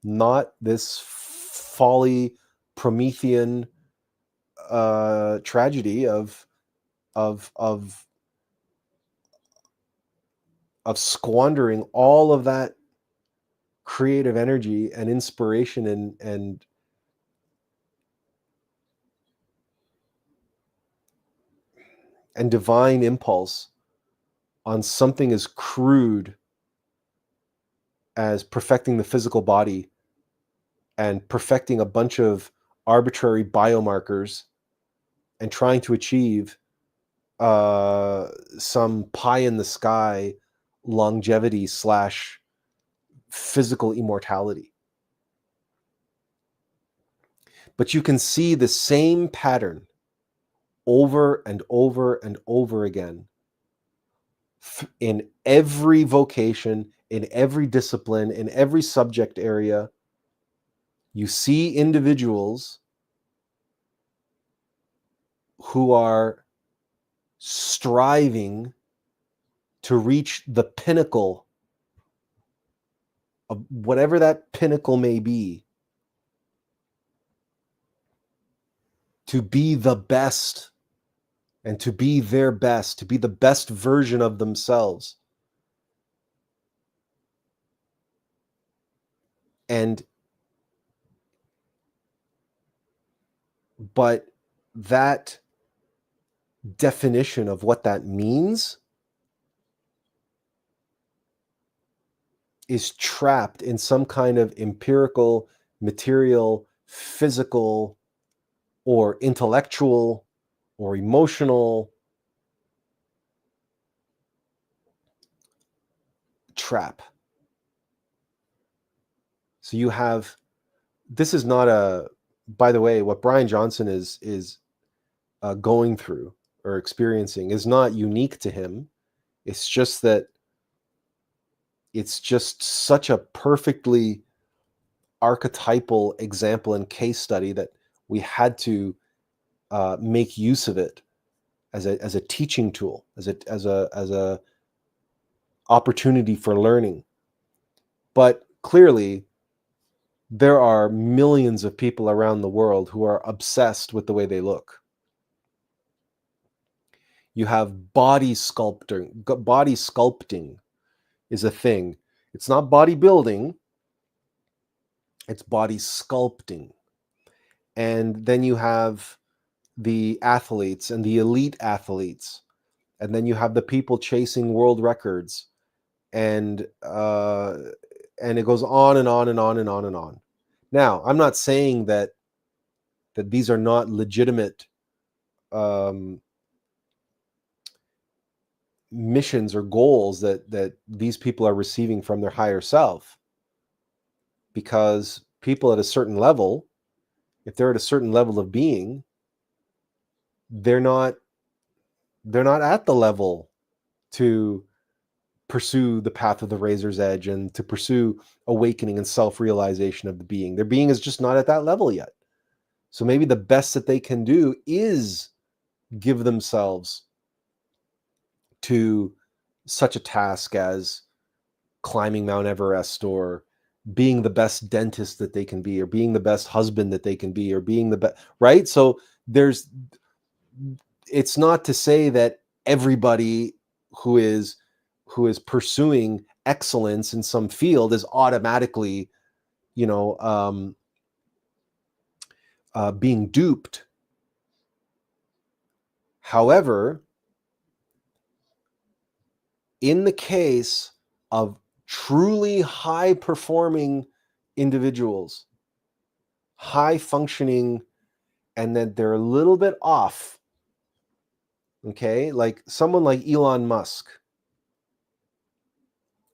not this folly Promethean tragedy of squandering all of that creative energy and inspiration and divine impulse on something as crude as perfecting the physical body and perfecting a bunch of arbitrary biomarkers and trying to achieve some pie in the sky longevity / physical immortality. But you can see the same pattern over and over and over again in every vocation, in every discipline, in every subject area. You see individuals who are striving to reach the pinnacle of whatever that pinnacle may be, to be the best and to be their best, to be the best version of themselves. But that definition of what that means is trapped in some kind of empirical, material, physical, or intellectual, or emotional trap. So you have, this is not a, by the way, what Bryan Johnson is going through or experiencing is not unique to him. It's just that it's just such a perfectly archetypal example and case study that we had to make use of it as a teaching tool, as a opportunity for learning. But clearly, there are millions of people around the world who are obsessed with the way they look. You have body sculpting. Body sculpting is a thing. It's not bodybuilding, it's body sculpting. And then you have the athletes and the elite athletes. And then you have the people chasing world records. And it goes on and on and on and on and on. Now, I'm not saying that these are not legitimate missions or goals that these people are receiving from their higher self, because people at a certain level, if they're at a certain level of being, they're not at the level to pursue the path of the razor's edge and to pursue awakening and self-realization of the being. Their being is just not at that level yet. So maybe the best that they can do is give themselves to such a task as climbing Mount Everest, or being the best dentist that they can be, or being the best husband that they can be, or being the best, right? So it's not to say that everybody who is pursuing excellence in some field is automatically, being duped. However, in the case of truly high performing individuals, high functioning, and then they're a little bit off, okay, like someone like Elon Musk,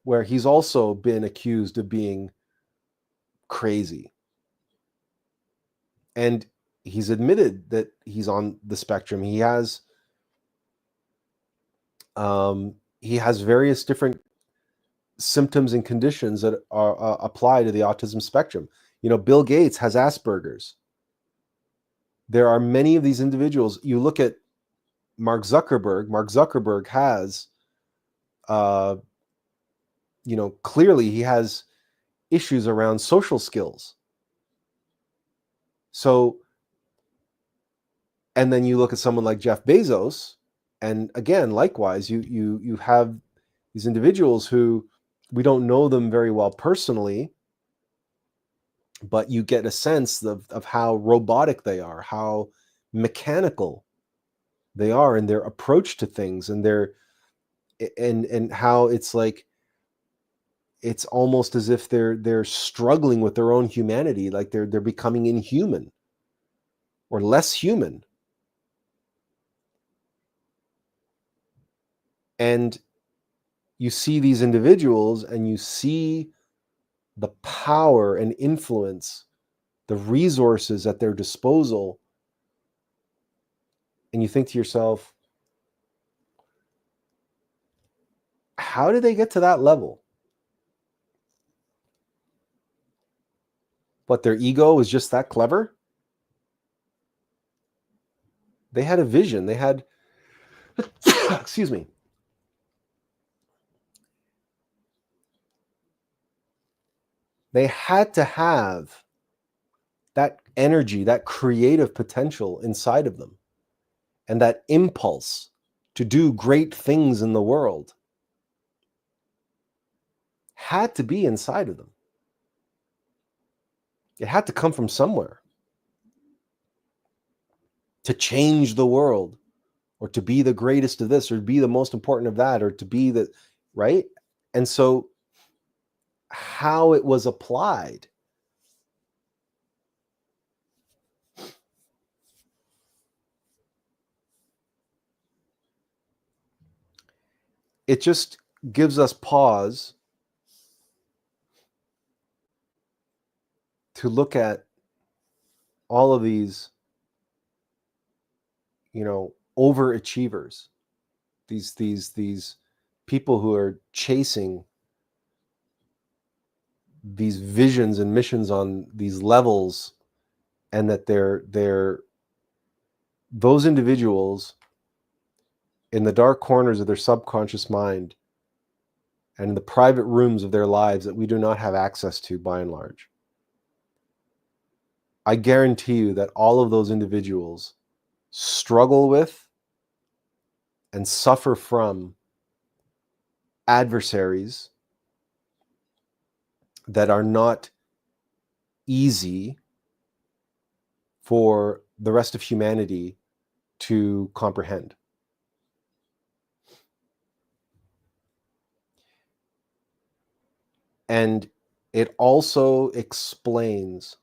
where he's also been accused of being crazy, and he's admitted that he's on the spectrum. He has various different symptoms and conditions that are apply to the autism spectrum. Bill Gates has Asperger's. There are many of these individuals. You look at Mark Zuckerberg. Mark Zuckerberg has, clearly he has issues around social skills. So, and then you look at someone like Jeff Bezos, and again, likewise, you have these individuals who we don't know them very well personally, but you get a sense of how robotic they are, how mechanical they are in their approach to things, and and how it's like, it's almost as if they're struggling with their own humanity, like they're becoming inhuman or less human. And you see these individuals and you see the power and influence, the resources at their disposal, and you think to yourself, how did they get to that level? But their ego is just that clever? They had a vision. They had, excuse me. They had to have that energy, that creative potential inside of them, and that impulse to do great things in the world had to be inside of them. It had to come from somewhere. To change the world, or to be the greatest of this, or to be the most important of that, or to be the, right? And so how it was applied, it just gives us pause to look at all of these, overachievers, these people who are chasing these visions and missions on these levels, and that those individuals in the dark corners of their subconscious mind and in the private rooms of their lives that we do not have access to by and large. I guarantee you that all of those individuals struggle with and suffer from adversaries that are not easy for the rest of humanity to comprehend. And it also explains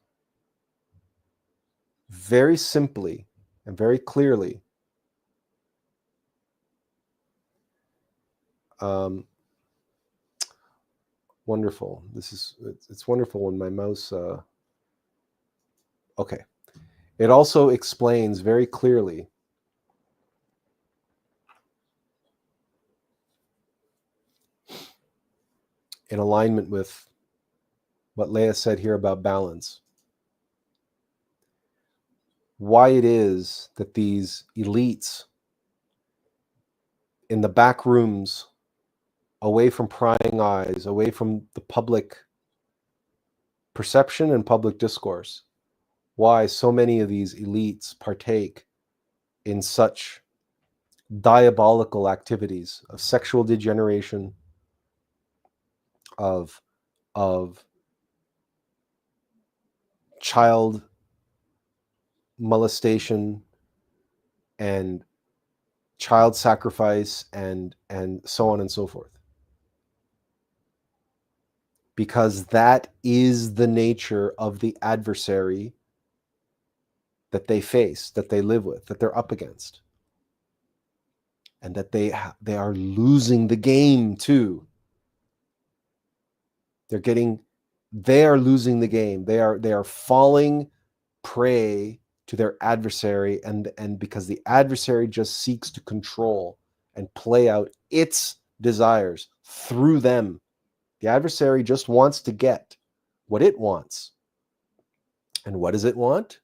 very simply and very clearly wonderful. It's wonderful when my mouse okay. It also explains very clearly in alignment with what Leah said here about balance, why it is that these elites in the back rooms, away from prying eyes, away from the public perception and public discourse, why so many of these elites partake in such diabolical activities of sexual degeneration, of child molestation and child sacrifice and so on and so forth. Because that is the nature of the adversary that they face, that they live with, that they're up against. And that they are losing the game too. They are losing the game. They are falling prey to their adversary, and because the adversary just seeks to control and play out its desires through them. The adversary just wants to get what it wants. And what does it want?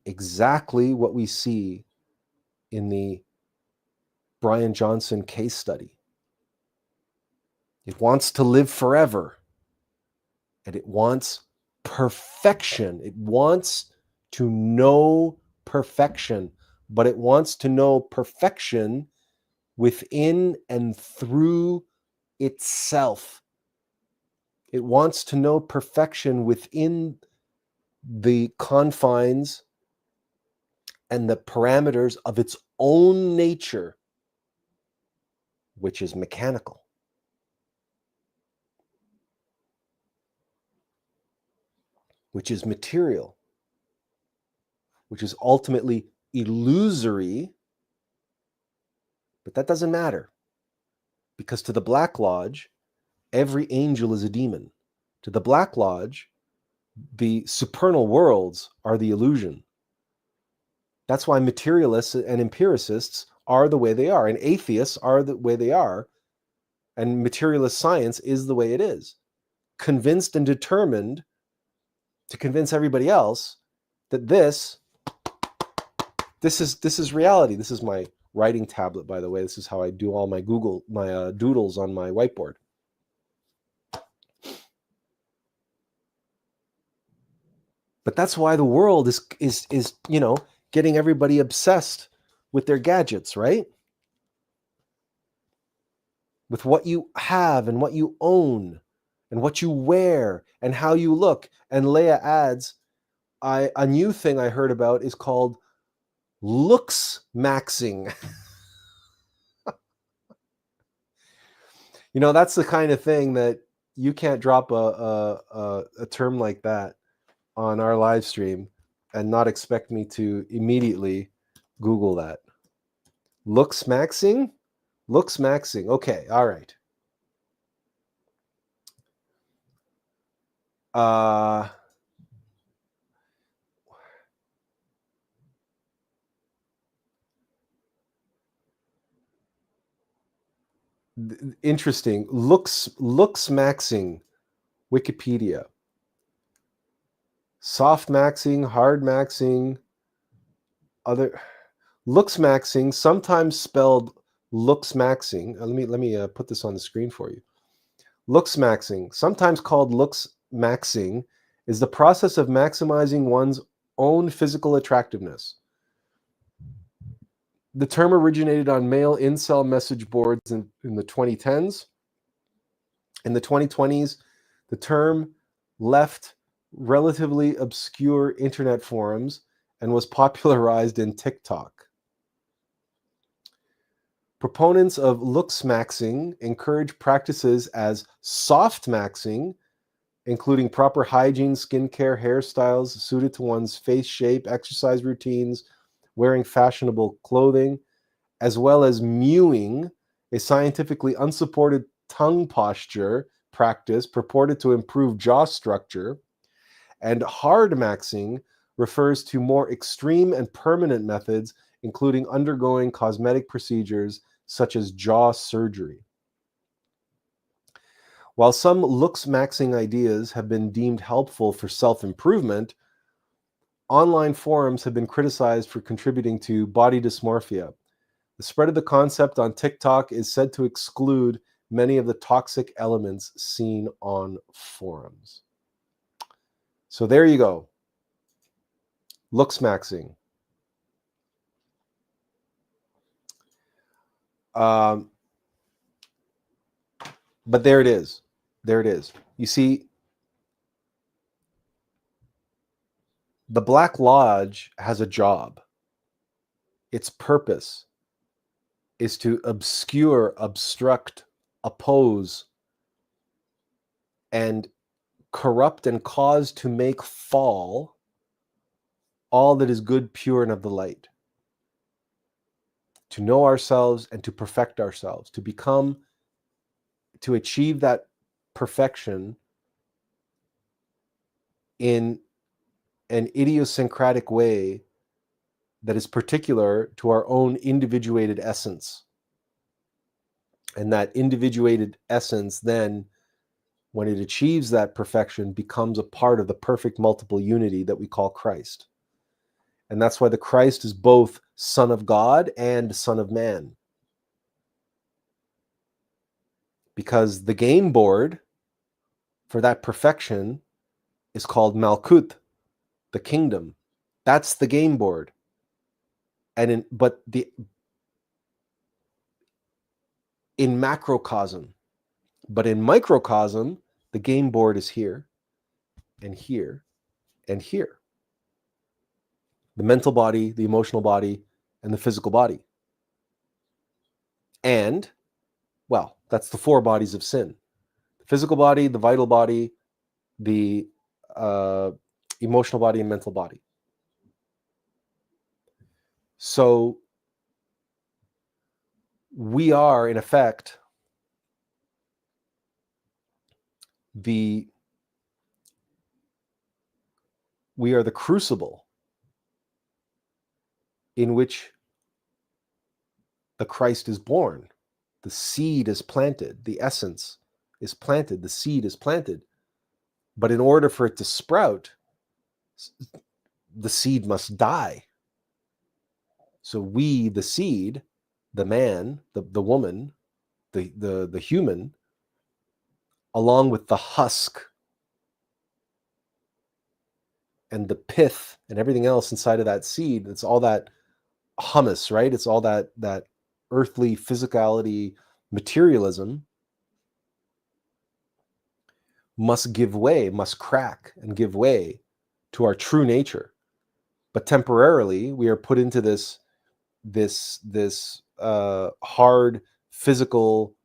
Exactly what we see in the Bryan Johnson case study. It wants to live forever. And it wants perfection. It wants to know perfection. But it wants to know perfection within and through itself. It wants to know perfection within the confines and the parameters of its own nature, which is mechanical. Which is material, which is ultimately illusory, but that doesn't matter. Because to the Black Lodge, every angel is a demon. To the Black Lodge, the supernal worlds are the illusion. That's why materialists and empiricists are the way they are, and atheists are the way they are, and materialist science is the way it is. Convinced and determined to convince everybody else that this is reality. This is my writing tablet, by the way. This is how I do all my doodles on my whiteboard. But that's why the world is getting everybody obsessed with their gadgets, right? With what you have and what you own and what you wear and how you look. And Leah adds, a new thing I heard about is called looks maxing. That's the kind of thing that you can't drop a term like that on our live stream and not expect me to immediately Google that. Looks maxing? Looks maxing. Okay, all right. Uh, Interesting. Looks maxing, Wikipedia. Soft maxing, hard maxing, other looks maxing, sometimes spelled looks maxing. Let me put this on the screen for you. Looks maxing, sometimes called looks maxing, is the process of maximizing one's own physical attractiveness. The term originated on male incel message boards in the 2010s. In the 2020s, the term left relatively obscure internet forums and was popularized in TikTok. Proponents of looks maxing encourage practices as soft maxing, including proper hygiene, skincare, hairstyles suited to one's face shape, exercise routines, wearing fashionable clothing, as well as mewing, a scientifically unsupported tongue posture practice purported to improve jaw structure. And hard maxing refers to more extreme and permanent methods, including undergoing cosmetic procedures such as jaw surgery. While some looks maxing ideas have been deemed helpful for self-improvement, online forums have been criticized for contributing to body dysmorphia. The spread of the concept on TikTok is said to exclude many of the toxic elements seen on forums. So there you go. Looks maxing. But there it is. There it is. You see, the Black Lodge has a job. Its purpose is to obscure, obstruct, oppose, and corrupt and cause to make fall all that is good, pure, and of the light. To know ourselves and to perfect ourselves, to achieve that perfection in an idiosyncratic way that is particular to our own individuated essence. And that individuated essence then, when it achieves that perfection, becomes a part of the perfect multiple unity that we call Christ. And that's why the Christ is both Son of God and Son of Man. Because the game board for that perfection is called Malkut, the kingdom. That's the game board. And in macrocosm, but in microcosm, the game board is here and here and here. The mental body, the emotional body, and the physical body. And, well, that's the four bodies of sin. The physical body, the vital body, the emotional body, and mental body. So we are, in effect, we are the crucible in which the Christ is born. The seed is planted. The essence is planted. The seed is planted. But in order for it to sprout, the seed must die. So we, the seed, the man, the woman, the human, along with the husk and the pith and everything else inside of that seed, it's all that hummus, right? It's all that earthly physicality, materialism must give way, must crack and give way to our true nature. But temporarily, we are put into this hard physical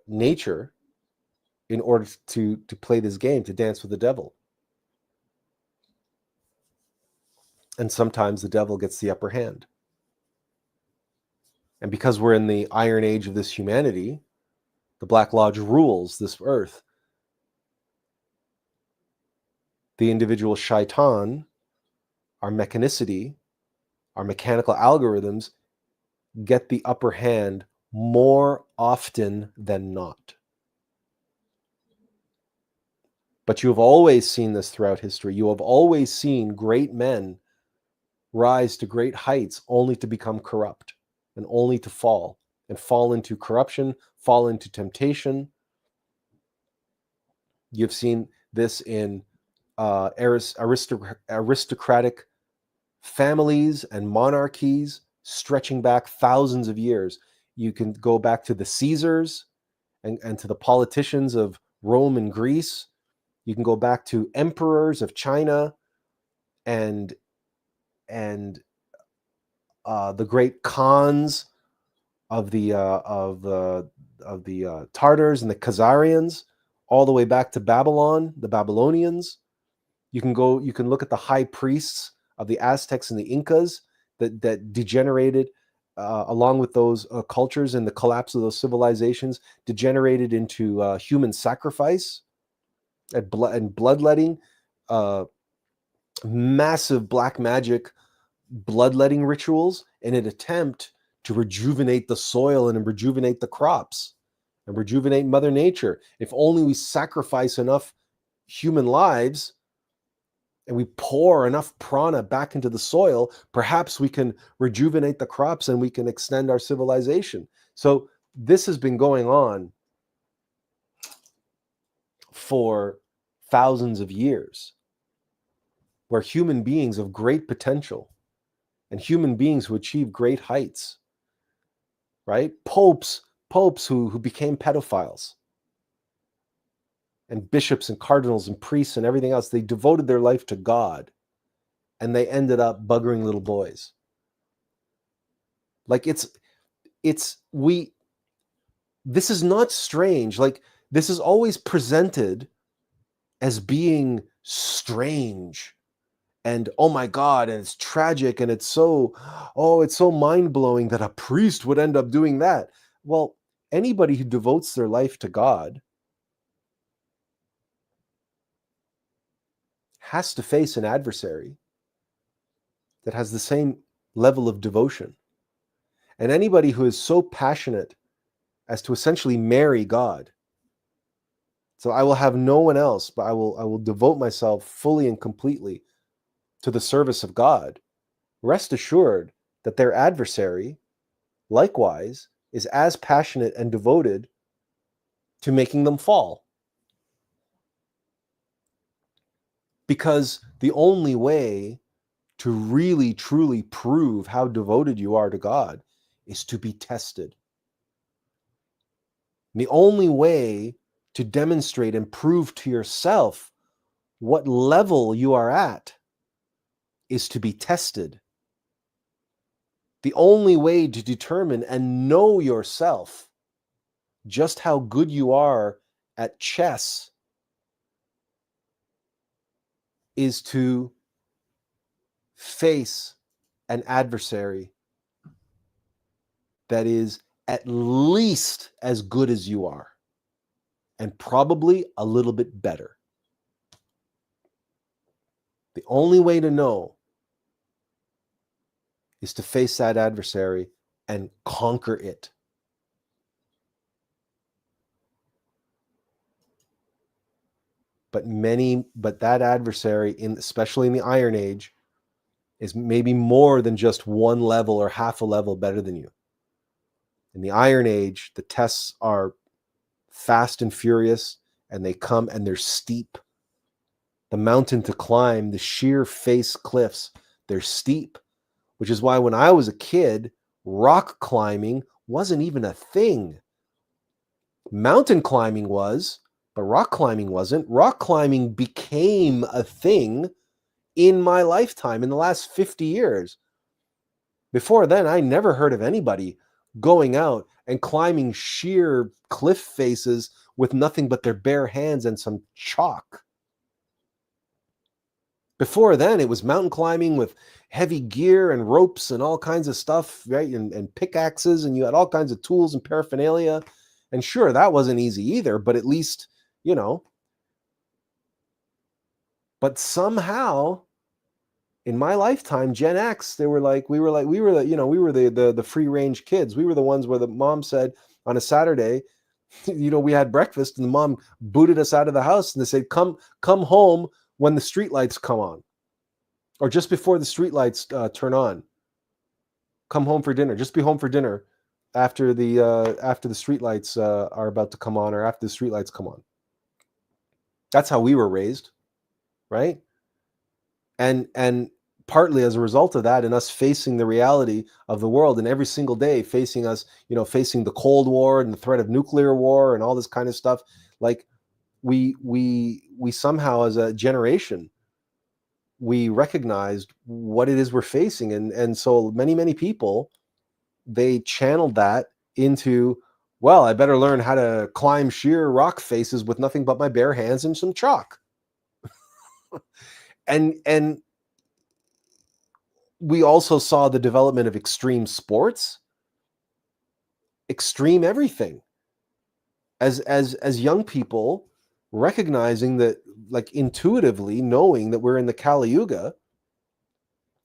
nature in order to play this game, to dance with the devil. And sometimes the devil gets the upper hand. And because we're in the iron age of this humanity, the Black Lodge rules this earth. the individual shaitan, our mechanicity, our mechanical algorithms get the upper hand more often than not. But you have always seen this throughout history. You have always seen great men rise to great heights only to become corrupt and only to fall and fall into corruption, fall into temptation. You've seen this in aristocratic families and monarchies stretching back thousands of years. You can go back to the Caesars and to the politicians of Rome and Greece. You can go back to emperors of China and the great Khans of the Tartars and the Khazarians, all the way back to Babylon, the Babylonians. You can look at the high priests of the Aztecs and the Incas that degenerated along with those cultures, and the collapse of those civilizations degenerated into human sacrifice and bloodletting, massive black magic bloodletting rituals in an attempt to rejuvenate the soil and rejuvenate the crops and rejuvenate Mother Nature. If only we sacrifice enough human lives and we pour enough prana back into the soil, perhaps we can rejuvenate the crops and we can extend our civilization. So this has been going on for thousands of years, where human beings of great potential and human beings who achieve great heights, right? Popes who became pedophiles, and bishops and cardinals and priests and everything else, they devoted their life to God and they ended up buggering little boys. Like this is not strange. Like, this is always presented as being strange and oh my God, and it's tragic, and it's so mind-blowing that a priest would end up doing that. Well, anybody who devotes their life to God has to face an adversary that has the same level of devotion. And anybody who is so passionate as to essentially marry God, so I will have no one else, but I will devote myself fully and completely to the service of God, rest assured that their adversary, likewise, is as passionate and devoted to making them fall. Because the only way to really, truly prove how devoted you are to God is to be tested. And the only way to demonstrate and prove to yourself what level you are at is to be tested. The only way to determine and know yourself just how good you are at chess is to face an adversary that is at least as good as you are, and probably a little bit better. The only way to know is to face that adversary and conquer it. But that adversary, especially in the Iron Age, is maybe more than just one level or half a level better than you. In the Iron Age, the tests are fast and furious, and they come and they're steep. The mountain to climb, the sheer face cliffs, they're steep, which is why when I was a kid, rock climbing wasn't even a thing. Mountain climbing was, but rock climbing wasn't. Rock climbing became a thing in my lifetime, in the last 50 years. Before then, I never heard of anybody going out and climbing sheer cliff faces with nothing but their bare hands and some chalk. Before then, it was mountain climbing with heavy gear and ropes and all kinds of stuff, right? And pickaxes, and you had all kinds of tools and paraphernalia. And sure, that wasn't easy either, but at least, But somehow in my lifetime, Gen X, we were the free range kids. We were the ones where the mom said on a Saturday, we had breakfast and the mom booted us out of the house and they said, come home when the streetlights come on, or just before the streetlights turn on. Come home for dinner. Just be home for dinner after the streetlights are about to come on, or after the streetlights come on. That's how we were raised, right? And partly as a result of that, and us facing the reality of the world, and every single day facing the Cold War and the threat of nuclear war and all this kind of stuff, like we somehow as a generation, we recognized what it is we're facing, and so many people, they channeled that into, well, I better learn how to climb sheer rock faces with nothing but my bare hands and some chalk. and we also saw the development of extreme sports, extreme everything, as young people, recognizing that, like intuitively knowing that we're in the Kali Yuga,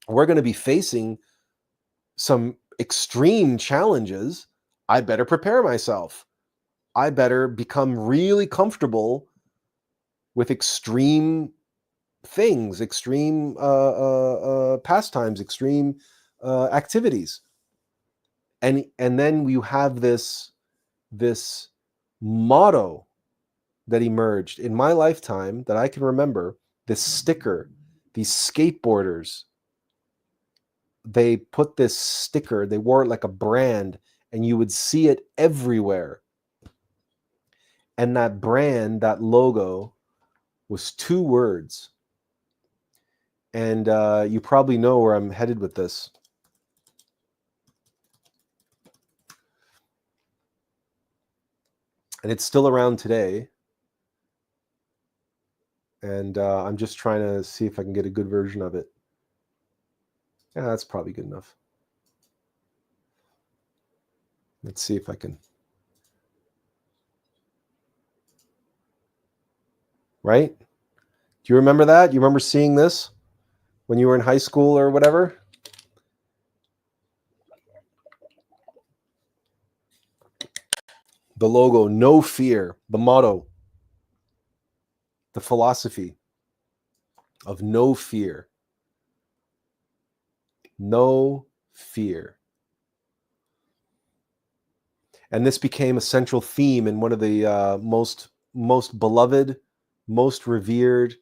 we're going to be facing some extreme challenges. I better prepare myself. I better become really comfortable with extreme things, extreme pastimes, extreme activities. And then you have this motto that emerged in my lifetime that I can remember, this sticker. These skateboarders, they put this sticker, they wore it like a brand, and you would see it everywhere. And that brand, that logo, was 2 words. And you probably know where I'm headed with this. And it's still around today. And I'm just trying to see if I can get a good version of it. Yeah, that's probably good enough. Let's see if I can. Right? Do you remember that? You remember seeing this when you were in high school or whatever? The logo, no fear, the motto, the philosophy of no fear. No fear. And this became a central theme in one of the most beloved, most revered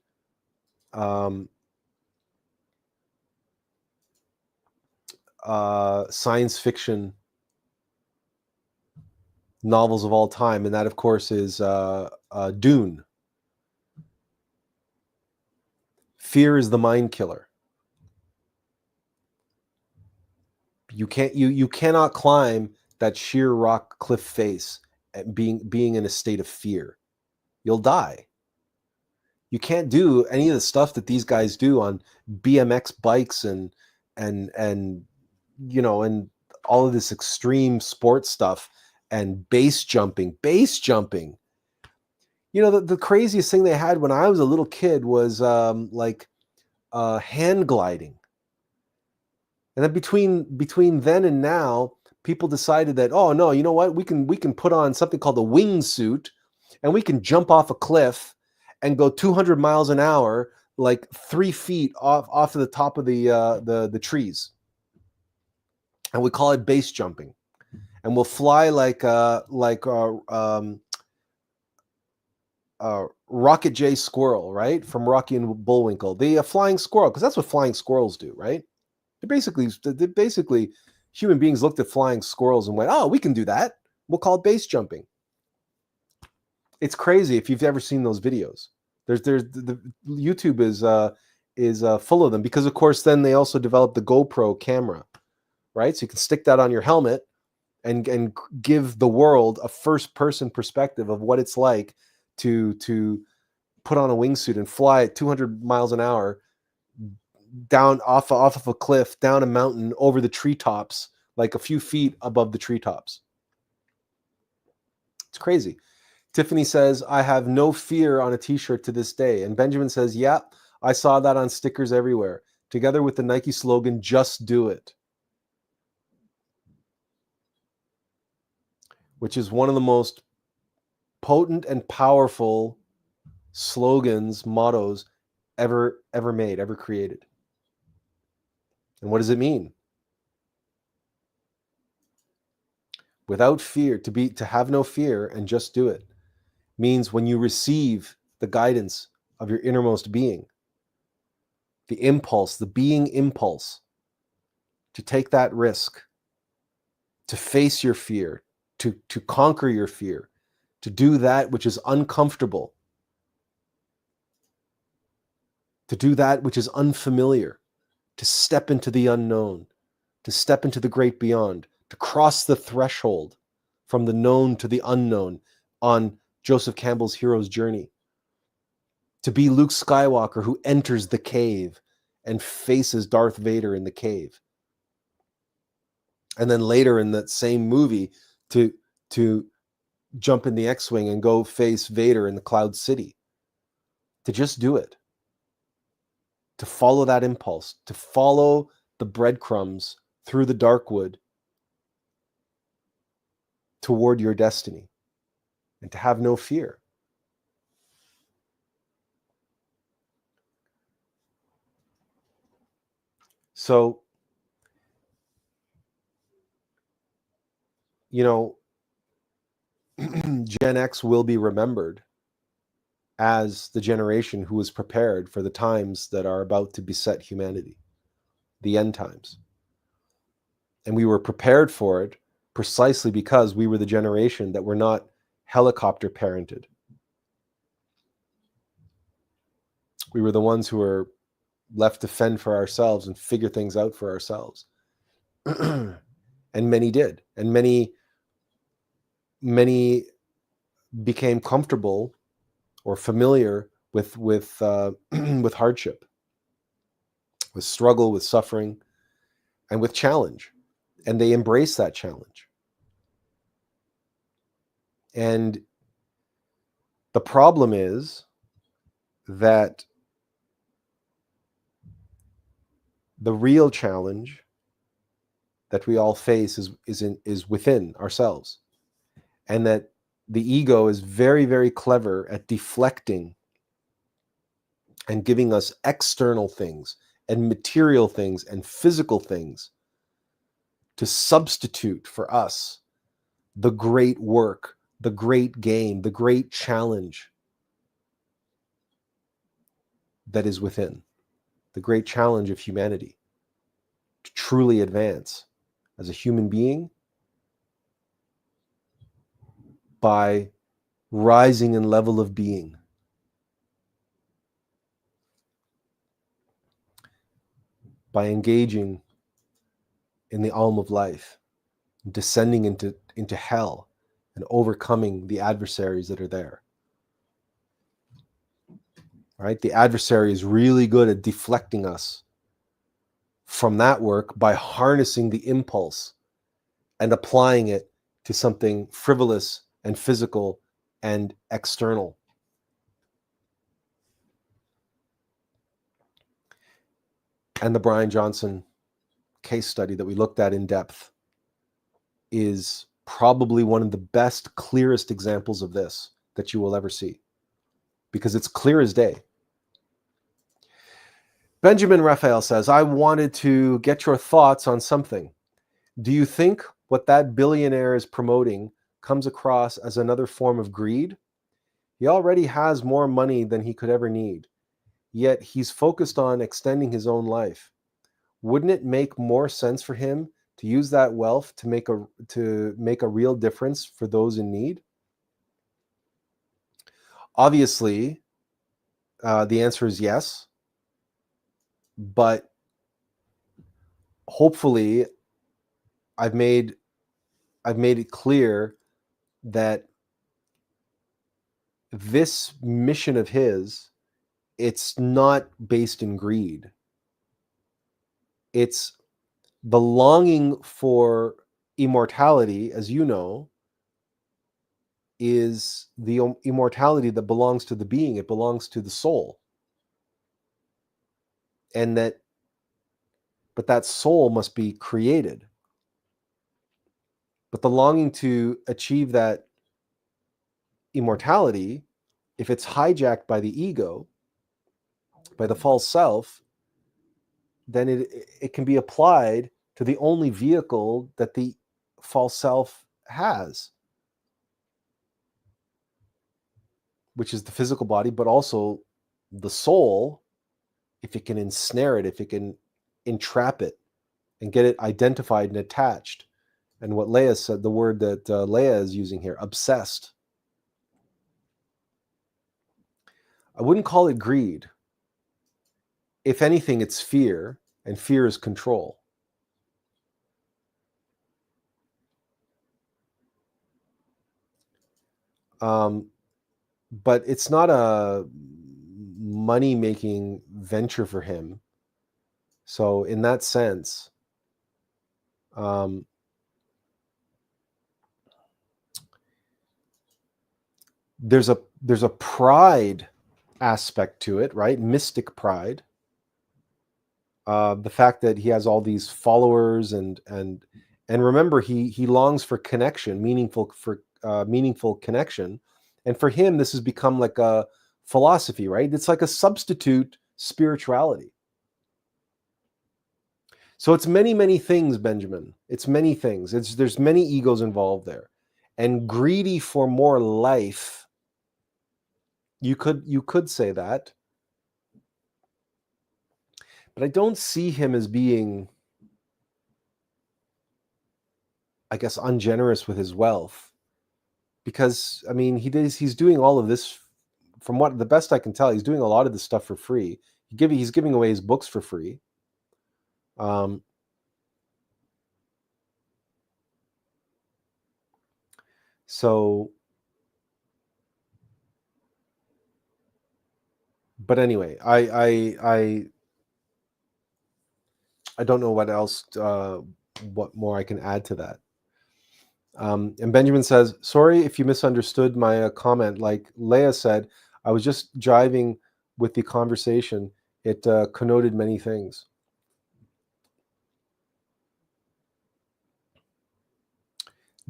science fiction novels of all time, and that, of course, is Dune. Fear is the mind killer. You cannot climb that sheer rock cliff face being in a state of fear. You'll die. You can't do any of the stuff that these guys do on BMX bikes and all of this extreme sports stuff and base jumping. The craziest thing they had when I was a little kid was hand gliding. And then between then and now, people decided that, oh no, you know what? We can put on something called a wingsuit, and we can jump off a cliff and go 200 miles an hour, like 3 feet off of the top of the trees. And we call it base jumping. And we'll fly like Rocket J Squirrel, right? From Rocky and Bullwinkle. The flying squirrel, because that's what flying squirrels do, right? They're basically human beings looked at flying squirrels and went, oh, we can do that. We'll call it base jumping. It's crazy if you've ever seen those videos. There's the YouTube is full of them, because of course then they also developed the GoPro camera, right? So you can stick that on your helmet and give the world a first person perspective of what it's like to put on a wingsuit and fly at 200 miles an hour down off of a cliff, down a mountain, over the treetops, like a few feet above the treetops. It's crazy. Tiffany says, I have no fear on a t-shirt to this day. And Benjamin says, yeah, I saw that on stickers everywhere, together with the Nike slogan, "Just do it," which is one of the most potent and powerful slogans, mottos ever made, ever created. And what does it mean? Without fear, to have no fear and just do it, means when you receive the guidance of your innermost being, the impulse, the being impulse, to take that risk, to face your fear, to conquer your fear, to do that which is uncomfortable, to do that which is unfamiliar, to step into the unknown, to step into the great beyond, to cross the threshold from the known to the unknown on Joseph Campbell's hero's journey, to be Luke Skywalker who enters the cave and faces Darth Vader in the cave. And then later in that same movie to jump in the X-Wing and go face Vader in the Cloud City. To just do it. To follow that impulse, to follow the breadcrumbs through the dark wood toward your destiny, and to have no fear. So, Gen X will be remembered as the generation who was prepared for the times that are about to beset humanity, the end times. And we were prepared for it precisely because we were the generation that were not helicopter parented. We were the ones who were left to fend for ourselves and figure things out for ourselves. And many did. And many became comfortable or familiar with with hardship, with struggle, with suffering, and with challenge. And they embrace that challenge. And the problem is that the real challenge that we all face is within ourselves. And that the ego is very, very clever at deflecting and giving us external things and material things and physical things to substitute for us the great work, the great game, the great challenge that is within, the great challenge of humanity to truly advance as a human being by rising in level of being, by engaging in the alm of life, descending into hell and overcoming the adversaries that are there. Right? The adversary is really good at deflecting us from that work by harnessing the impulse and applying it to something frivolous and physical and external. And the Bryan Johnson case study that we looked at in depth is probably one of the best, clearest examples of this that you will ever see, because it's clear as day. Benjamin Raphael says, I wanted to get your thoughts on something. Do you think what that billionaire is promoting comes across as another form of greed? He already has more money than he could ever need, yet he's focused on extending his own life. Wouldn't it make more sense for him to use that wealth to make a real difference for those in need? Obviously, the answer is yes, but hopefully I've made it clear that this mission of his, it's not based in greed. It's the longing for immortality, as you know, is the immortality that belongs to the being. It belongs to the soul. and but that soul must be created. But the longing to achieve that immortality, if it's hijacked by the ego, by the false self, then it can be applied to the only vehicle that the false self has, which is the physical body, but also the soul, if it can ensnare it, if it can entrap it and get it identified and attached. And what Leah said, the word that Leah is using here, obsessed. I wouldn't call it greed. If anything, it's fear, and fear is control. But it's not a money-making venture for him. So in that sense, there's a pride aspect to it, right? Mystic pride. The fact that he has all these followers and remember, he longs for connection, meaningful connection. And for him, this has become like a philosophy, right? It's like a substitute spirituality. So it's many, many things, Benjamin. It's many things. There's many egos involved there. And greedy for more life, you could say that. But I don't see him as being, I guess, ungenerous with his wealth. Because, I mean, he's doing all of this, from what the best I can tell, he's doing a lot of this stuff for free. He's giving away his books for free. So, but anyway, I don't know what else, what more I can add to that. And Benjamin says, sorry if you misunderstood my comment. Like Leah said, I was just jiving with the conversation. It connoted many things.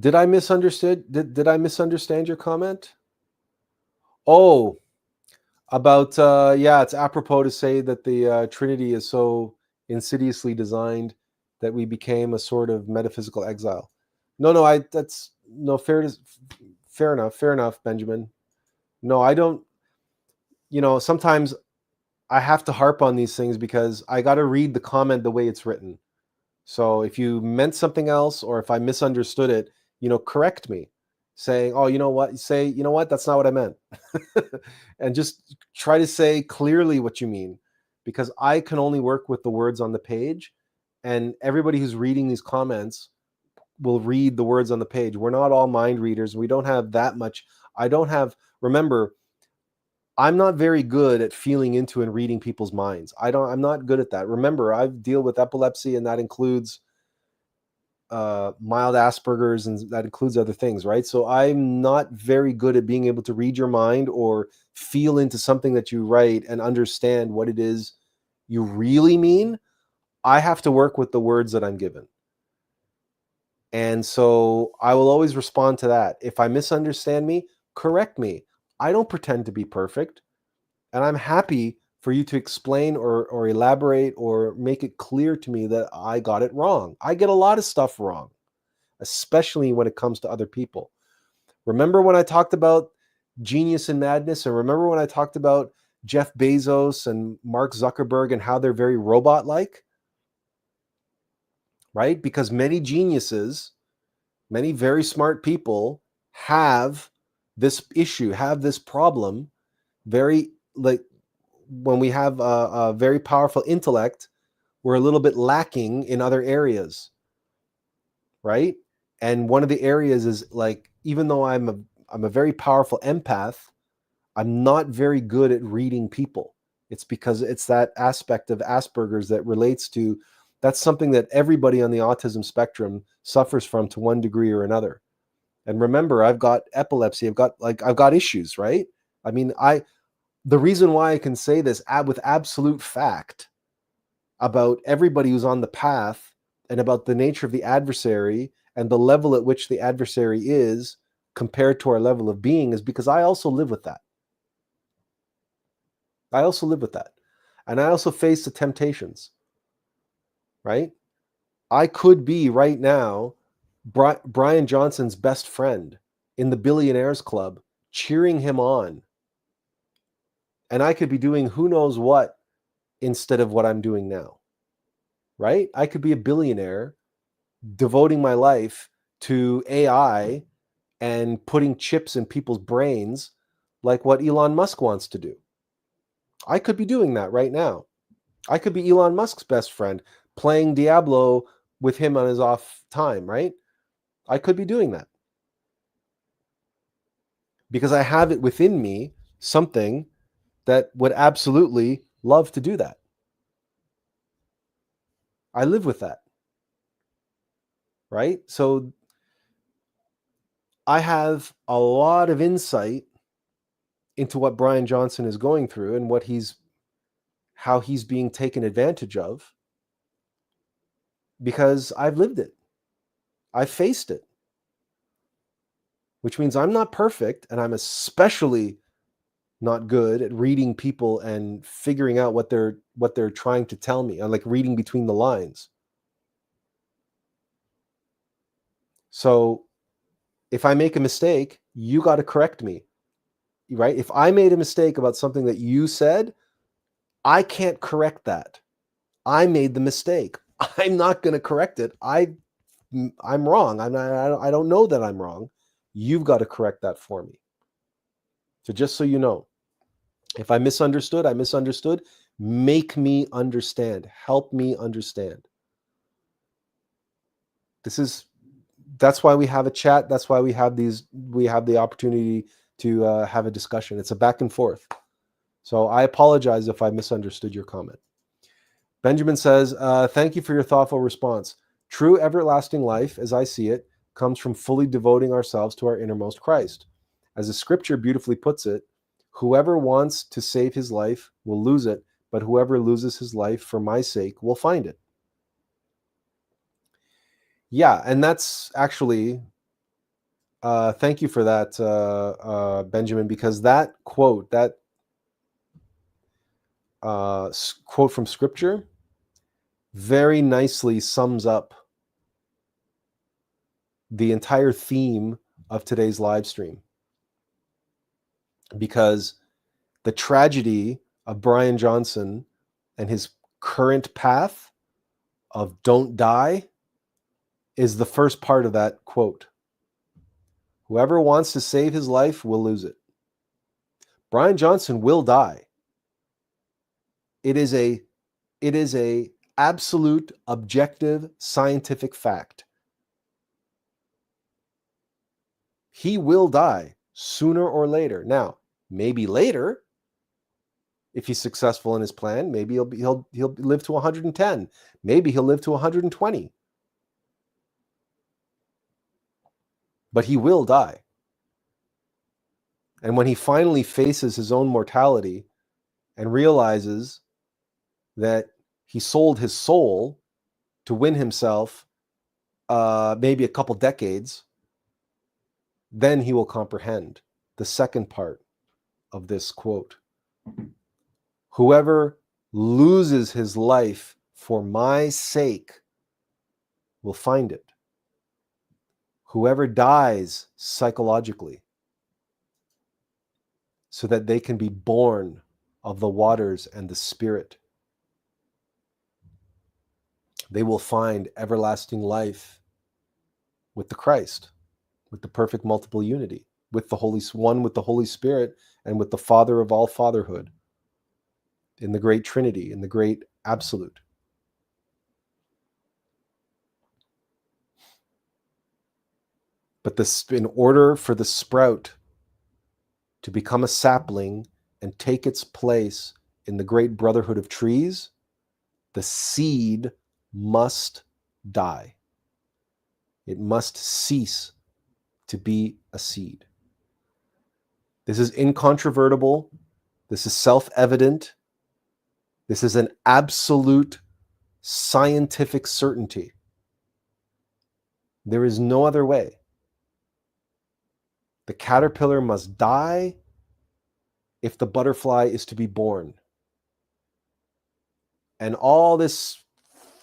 Did I misunderstand? Did I misunderstand your comment? Oh, about yeah, it's apropos to say that the Trinity is so insidiously designed that we became a sort of metaphysical exile. No, that's no fair enough, Benjamin. No, I don't. Sometimes I have to harp on these things because I got to read the comment the way it's written. So if you meant something else, or if I misunderstood it, correct me, saying, "Oh, you know what?" That's not what I meant, and just try to say clearly what you mean, because I can only work with the words on the page, and everybody who's reading these comments will read the words on the page. We're not all mind readers. We don't have that much. Remember, I'm not very good at feeling into and reading people's minds. I'm not good at that. Remember, I deal with epilepsy, and that includes mild Asperger's, and that includes other things, right? So I'm not very good at being able to read your mind or feel into something that you write and understand what it is you really mean. I have to work with the words that I'm given. And so I will always respond to that. If I misunderstand me, correct me. I don't pretend to be perfect. And I'm happy for you to explain or elaborate or make it clear to me that I got it wrong. I get a lot of stuff wrong, especially when it comes to other people. Remember when I talked about genius and madness? And remember when I talked about Jeff Bezos and Mark Zuckerberg and how they're very robot-like? Right? Because many geniuses, many very smart people have this issue, have this problem, very like when we have a very powerful intellect, we're a little bit lacking in other areas, right? And one of the areas is like, even though I'm a very powerful empath, I'm not very good at reading people. It's because it's that aspect of Asperger's that relates to, that's something that everybody on the autism spectrum suffers from to one degree or another. And remember, I've got epilepsy, I've got issues, right? I mean, the reason why I can say this with absolute fact about everybody who's on the path and about the nature of the adversary and the level at which the adversary is compared to our level of being is because I also live with that. I also live with that. And I also face the temptations, right? I could be right now Bryan Johnson's best friend in the Billionaires Club, cheering him on. And I could be doing who knows what instead of what I'm doing now, right? I could be a billionaire devoting my life to AI and putting chips in people's brains like what Elon Musk wants to do. I could be doing that right now. I could be Elon Musk's best friend, playing Diablo with him on his off time, right? I could be doing that. Because I have it within me, something that would absolutely love to do that. I live with that, right? So I have a lot of insight into what Bryan Johnson is going through and how he's being taken advantage of, because I've lived it. I've faced it. Which means I'm not perfect, and I'm especially not good at reading people and figuring out what they're trying to tell me. I'm like reading between the lines. So if I make a mistake, you got to correct me, right? If I made a mistake about something that you said, I can't correct that. I made the mistake. I'm not going to correct it. I'm wrong. I don't know that I'm wrong. You've got to correct that for me. So just so you know, if I misunderstood, I misunderstood. Make me understand. Help me understand. That's why we have a chat. That's why we have the opportunity to have a discussion. It's a back and forth. So I apologize if I misunderstood your comment. Benjamin says, thank you for your thoughtful response. True everlasting life, as I see it, comes from fully devoting ourselves to our innermost Christ. As the scripture beautifully puts it, whoever wants to save his life will lose it, but whoever loses his life for my sake will find it. Yeah, and that's actually, thank you for that, Benjamin, because that quote, quote from scripture very nicely sums up the entire theme of today's live stream. Because the tragedy of Bryan Johnson and his current path of don't die is the first part of that quote. Whoever wants to save his life will lose it. Bryan Johnson will die. It is a absolute, objective, scientific fact. He will die sooner or later. Now, maybe later, if he's successful in his plan, maybe he'll live to 110. Maybe he'll live to 120. But he will die. And when he finally faces his own mortality and realizes that he sold his soul to win himself maybe a couple decades, then he will comprehend the second part of this quote. Whoever loses his life for my sake will find it. Whoever dies psychologically so that they can be born of the waters and the Spirit, they will find everlasting life with the Christ, with the perfect multiple unity, with the Holy One, with the Holy Spirit, and with the Father of all fatherhood, in the great Trinity, in the great Absolute. But in order for the sprout to become a sapling and take its place in the great brotherhood of trees, the seed must die. It must cease to be a seed. This is incontrovertible. This is self-evident. This is an absolute scientific certainty. There is no other way. The caterpillar must die if the butterfly is to be born. And all this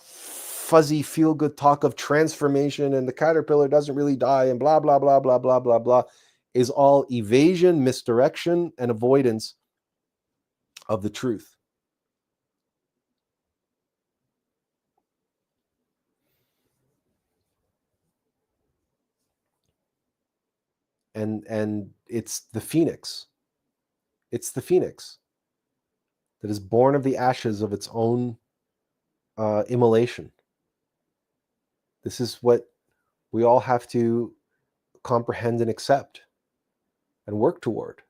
fuzzy feel-good talk of transformation and the caterpillar doesn't really die and blah, blah, blah, blah, blah, blah, blah, is all evasion, misdirection, and avoidance of the truth. And it's the phoenix. It's the phoenix that is born of the ashes of its own immolation. This is what we all have to comprehend and accept and work toward.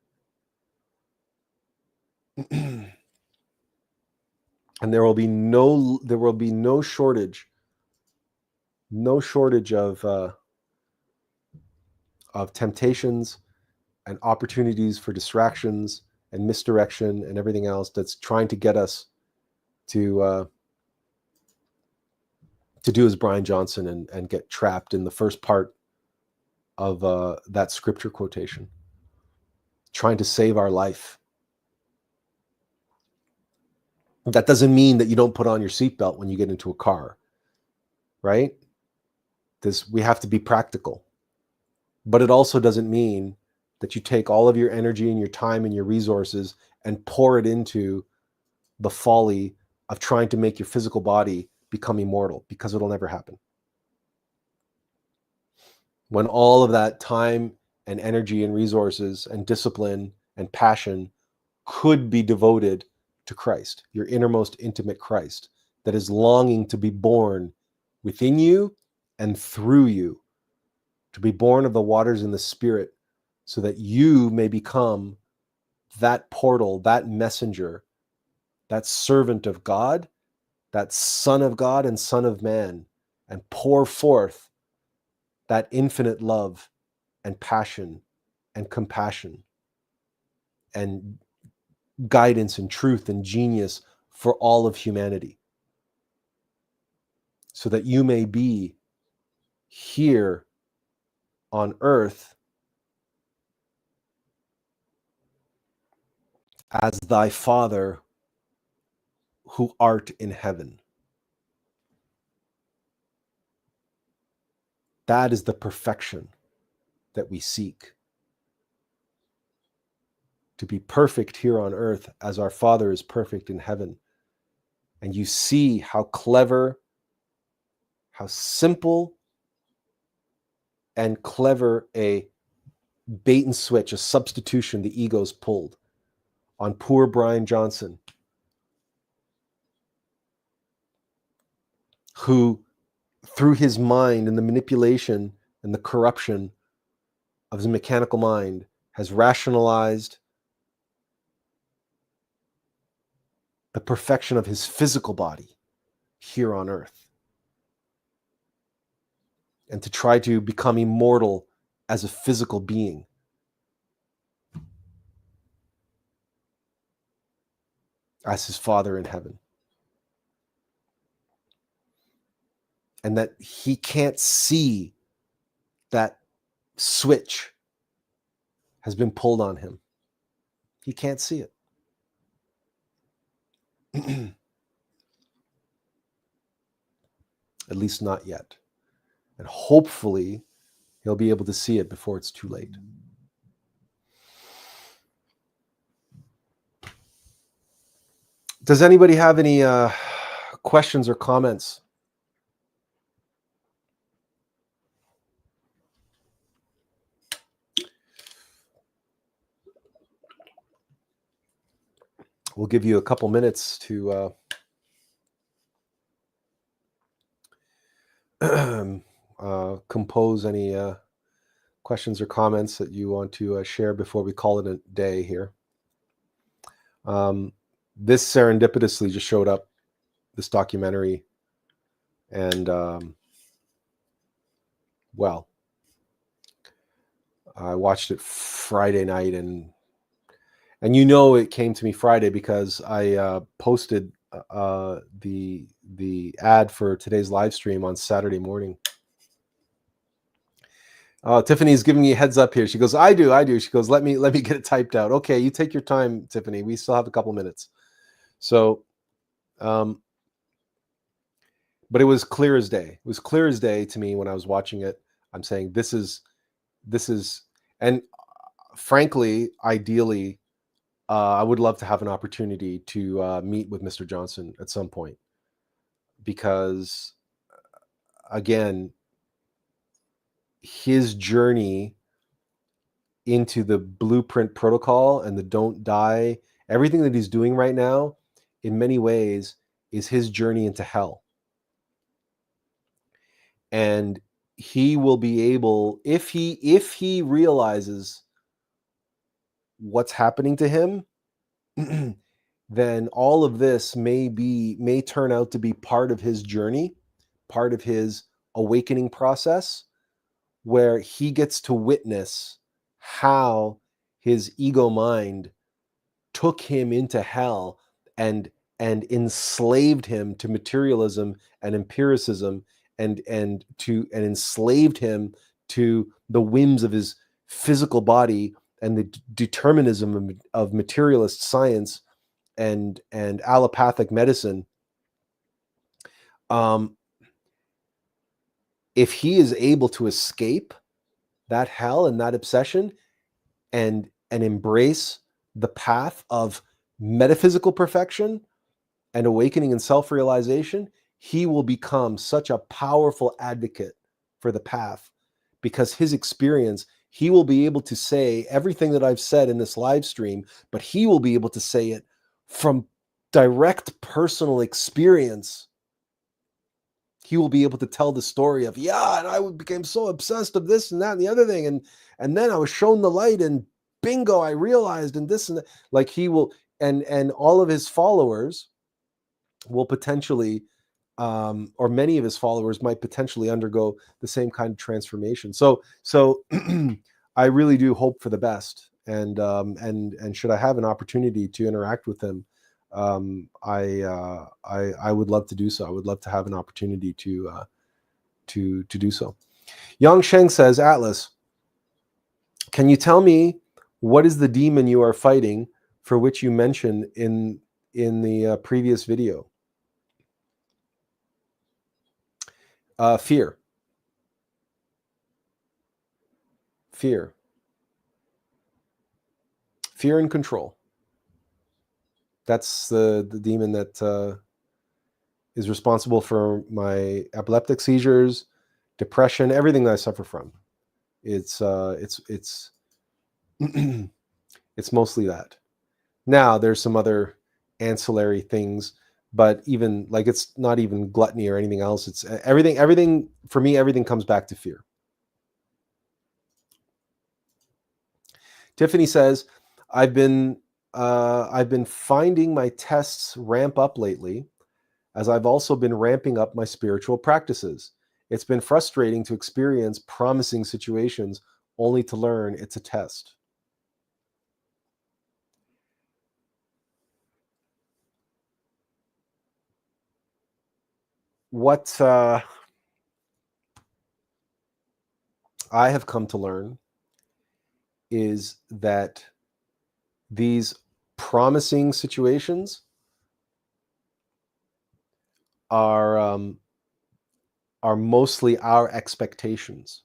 And there will be no shortage of temptations and opportunities for distractions and misdirection and everything else that's trying to get us to do as Bryan Johnson and get trapped in the first part of that scripture quotation, trying to save our life. That doesn't mean that you don't put on your seatbelt when you get into a car, right? We have to be practical. But it also doesn't mean that you take all of your energy and your time and your resources and pour it into the folly of trying to make your physical body become immortal, because it'll never happen. When all of that time and energy and resources and discipline and passion could be devoted to Christ, your innermost intimate Christ, that is longing to be born within you and through you, to be born of the waters in the Spirit, so that you may become that portal, that messenger, that servant of God, that Son of God and Son of Man, and pour forth that infinite love and passion and compassion and guidance and truth and genius for all of humanity, so that you may be here on earth as thy Father who art in heaven. That is the perfection that we seek. To be perfect here on earth as our Father is perfect in heaven. And you see how clever, how simple and clever a bait and switch, a substitution the ego's pulled on poor Bryan Johnson, who, through his mind and the manipulation and the corruption of his mechanical mind, has rationalized the perfection of his physical body here on earth, and to try to become immortal as a physical being. As his Father in heaven. And that he can't see that switch has been pulled on him. He can't see it. At least not yet. And hopefully he'll be able to see it before it's too late. Does anybody have any questions or comments? We'll give you a couple minutes to compose any questions or comments that you want to share before we call it a day here. This serendipitously just showed up, this documentary, and well, I watched it Friday night, and it came to me Friday because I posted the ad for today's live stream on Saturday morning. Tiffany's giving me a heads up here. She goes, I do. She goes, let me get it typed out. Okay, you take your time, Tiffany. We still have a couple minutes. So, but it was clear as day. It was clear as day to me when I was watching it. I'm saying this is, and frankly, ideally, I would love to have an opportunity to meet with Mr. Johnson at some point, because again, his journey into the blueprint protocol and the don't die, everything that he's doing right now, in many ways, is his journey into hell. And he will be able, if he realizes what's happening to him, then all of this may turn out to be part of his journey, part of his awakening process, where he gets to witness how his ego mind took him into hell and enslaved him to materialism and empiricism, and enslaved him to the whims of his physical body and the determinism of materialist science and allopathic medicine. If he is able to escape that hell and that obsession and embrace the path of metaphysical perfection and awakening and self-realization, he will become such a powerful advocate for the path, because his experience, he will be able to say everything that I've said in this live stream, but he will be able to say it from direct personal experience. He will be able to tell the story of, yeah, and I became so obsessed of this and that and the other thing, and then I was shown the light, and bingo, I realized, and this and that. Like, he will, and all of his followers will potentially, or many of his followers might potentially undergo the same kind of transformation. So I really do hope for the best, and should I have an opportunity to interact with him, I would love to do so. I would love to have an opportunity to do so. Yang Sheng says, Attlas, can you tell me what is the demon you are fighting for which you mentioned in the previous video? Fear. Fear and control. That's the demon that is responsible for my epileptic seizures, depression, everything that I suffer from. It's it's mostly that. Now there's some other ancillary things, but even like, it's not even gluttony or anything else. It's everything for me. Everything comes back to fear. Tiffany says, I've been finding my tests ramp up lately, as I've also been ramping up my spiritual practices. It's been frustrating to experience promising situations only to learn it's a test. What I have come to learn is that these promising situations are mostly our expectations.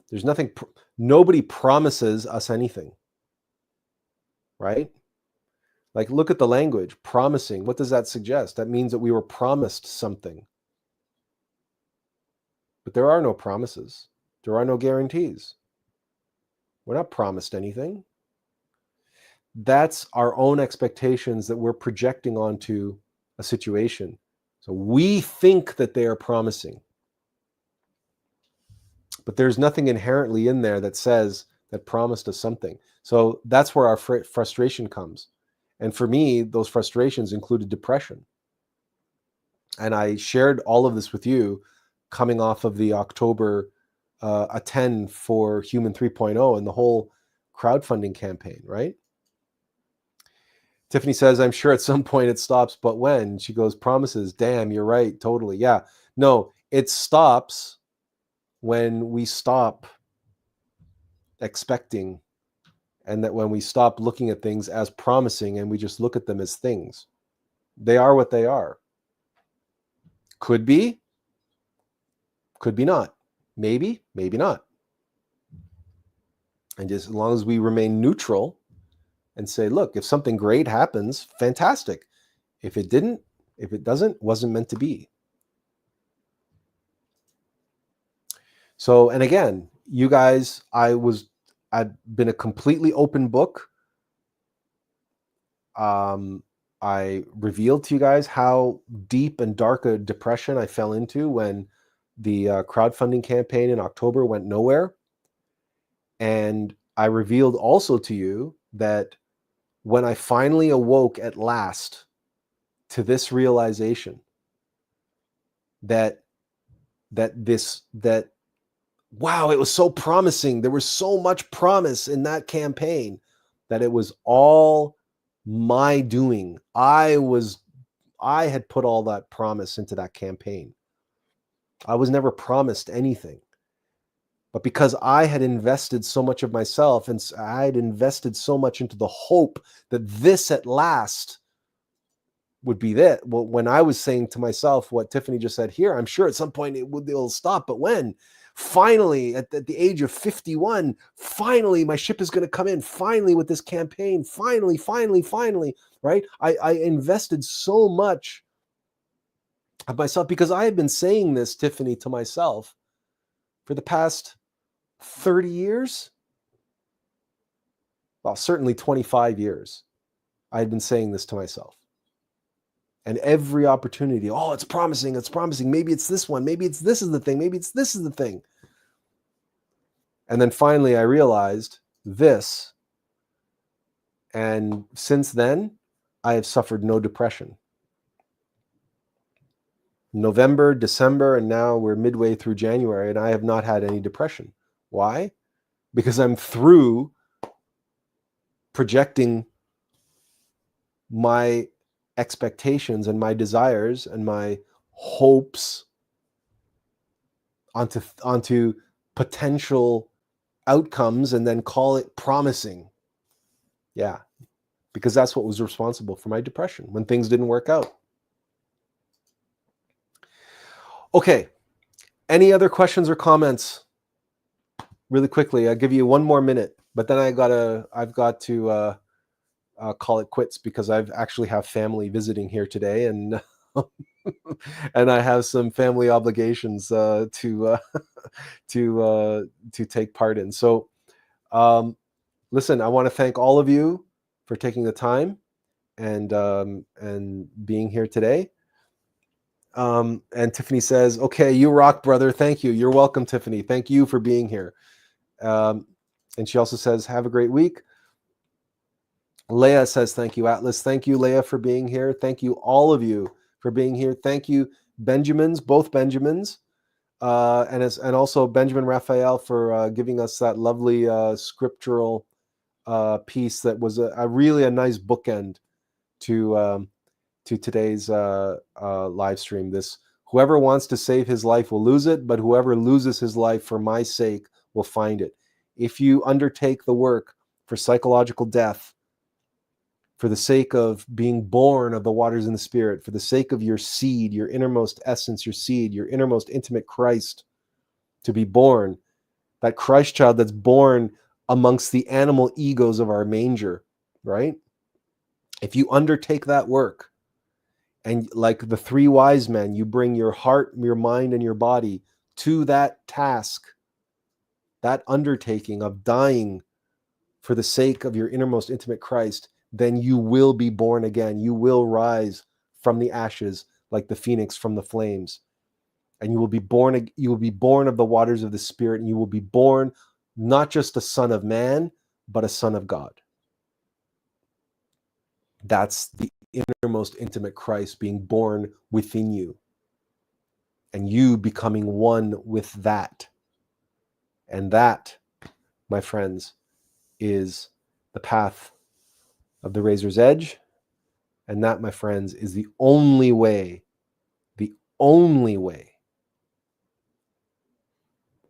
There's nothing, nobody promises us anything, right? Like, look at the language, promising. What does that suggest? That means that we were promised something. But there are no promises. There are no guarantees. We're not promised anything. That's our own expectations that we're projecting onto a situation. So we think that they are promising. But there's nothing inherently in there that says that promised us something. So that's where our frustration comes. And for me, those frustrations included depression. And I shared all of this with you coming off of the October attend for Human 3.0 and the whole crowdfunding campaign, right? Tiffany says, I'm sure at some point it stops, but when? She goes, promises. Damn, you're right. Totally. Yeah. No, it stops when we stop expecting, and that when we stop looking at things as promising and we just look at them as things. They are what they are. Could be not. Maybe, maybe not. And just as long as we remain neutral and say, look, if something great happens, fantastic. If it didn't, if it doesn't, wasn't meant to be. So, and again, you guys, I've been a completely open book. I revealed to you guys how deep and dark a depression I fell into when the crowdfunding campaign in October went nowhere. And I revealed also to you that when I finally awoke at last to this realization that wow, it was so promising. There was so much promise in that campaign that it was all my doing. I had put all that promise into that campaign. I was never promised anything. But because I had invested so much of myself and I had invested so much into the hope that this at last would be that. Well, when I was saying to myself what Tiffany just said here, I'm sure at some point it'll stop. But when? Finally, at the age of 51, finally, my ship is going to come in. Finally, with this campaign. Finally, right? I invested so much of myself because I had been saying this, Tiffany, to myself for the past 30 years. Well, certainly 25 years. I had been saying this to myself. And every opportunity, oh, it's promising. Maybe it's this one. Maybe this is the thing. Maybe this is the thing. And then finally I realized this. And since then, I have suffered no depression. November, December, and now we're midway through January, and I have not had any depression. Why? Because I'm through projecting my expectations and my desires and my hopes onto potential outcomes and then call it promising. Yeah, because that's what was responsible for my depression when things didn't work out. Okay, any other questions or comments? Really quickly, I'll give you one more minute, but then I've got to call it quits because I've actually have family visiting here today, and and I have some family obligations to take part in. So, listen, I want to thank all of you for taking the time and being here today. And Tiffany says, "Okay, you rock, brother. Thank you. You're welcome, Tiffany. Thank you for being here." And she also says, "Have a great week." Leah says, "Thank you, Attlas." Thank you, Leah, for being here. Thank you, all of you, for being here. Thank you, Benjamins, both Benjamins, and also Benjamin Raphael for giving us that lovely scriptural piece that was a really a nice bookend to today's live stream. This, whoever wants to save his life will lose it, but whoever loses his life for my sake will find it. If you undertake the work for psychological death, for the sake of being born of the waters in the Spirit, for the sake of your seed, your innermost essence, your seed, your innermost intimate Christ, to be born, that Christ child that's born amongst the animal egos of our manger, right? If you undertake that work, and like the three wise men, you bring your heart, your mind, and your body to that task, that undertaking of dying for the sake of your innermost intimate Christ, then you will be born again. You will rise from the ashes like the phoenix from the flames. And you will be born of the waters of the Spirit, and you will be born not just a son of man, but a son of God. That's the innermost intimate Christ being born within you, and you becoming one with that. And that, my friends, is the path of the razor's edge And that, my friends, is the only way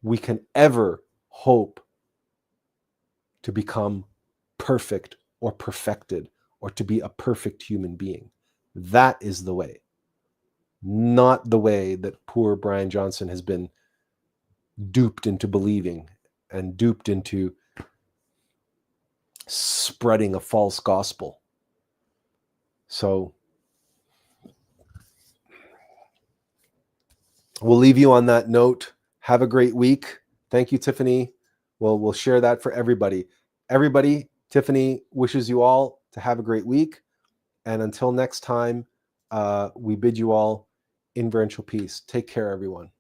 we can ever hope to become perfect or perfected or to be a perfect human being. That is the way, not the way that poor Bryan Johnson has been duped into believing and duped into spreading a false gospel. So we'll leave you on that note. Have a great week. Thank you, Tiffany. We'll share that for everybody. Everybody, Tiffany wishes you all to have a great week. And until next time, we bid you all inferential peace. Take care, everyone.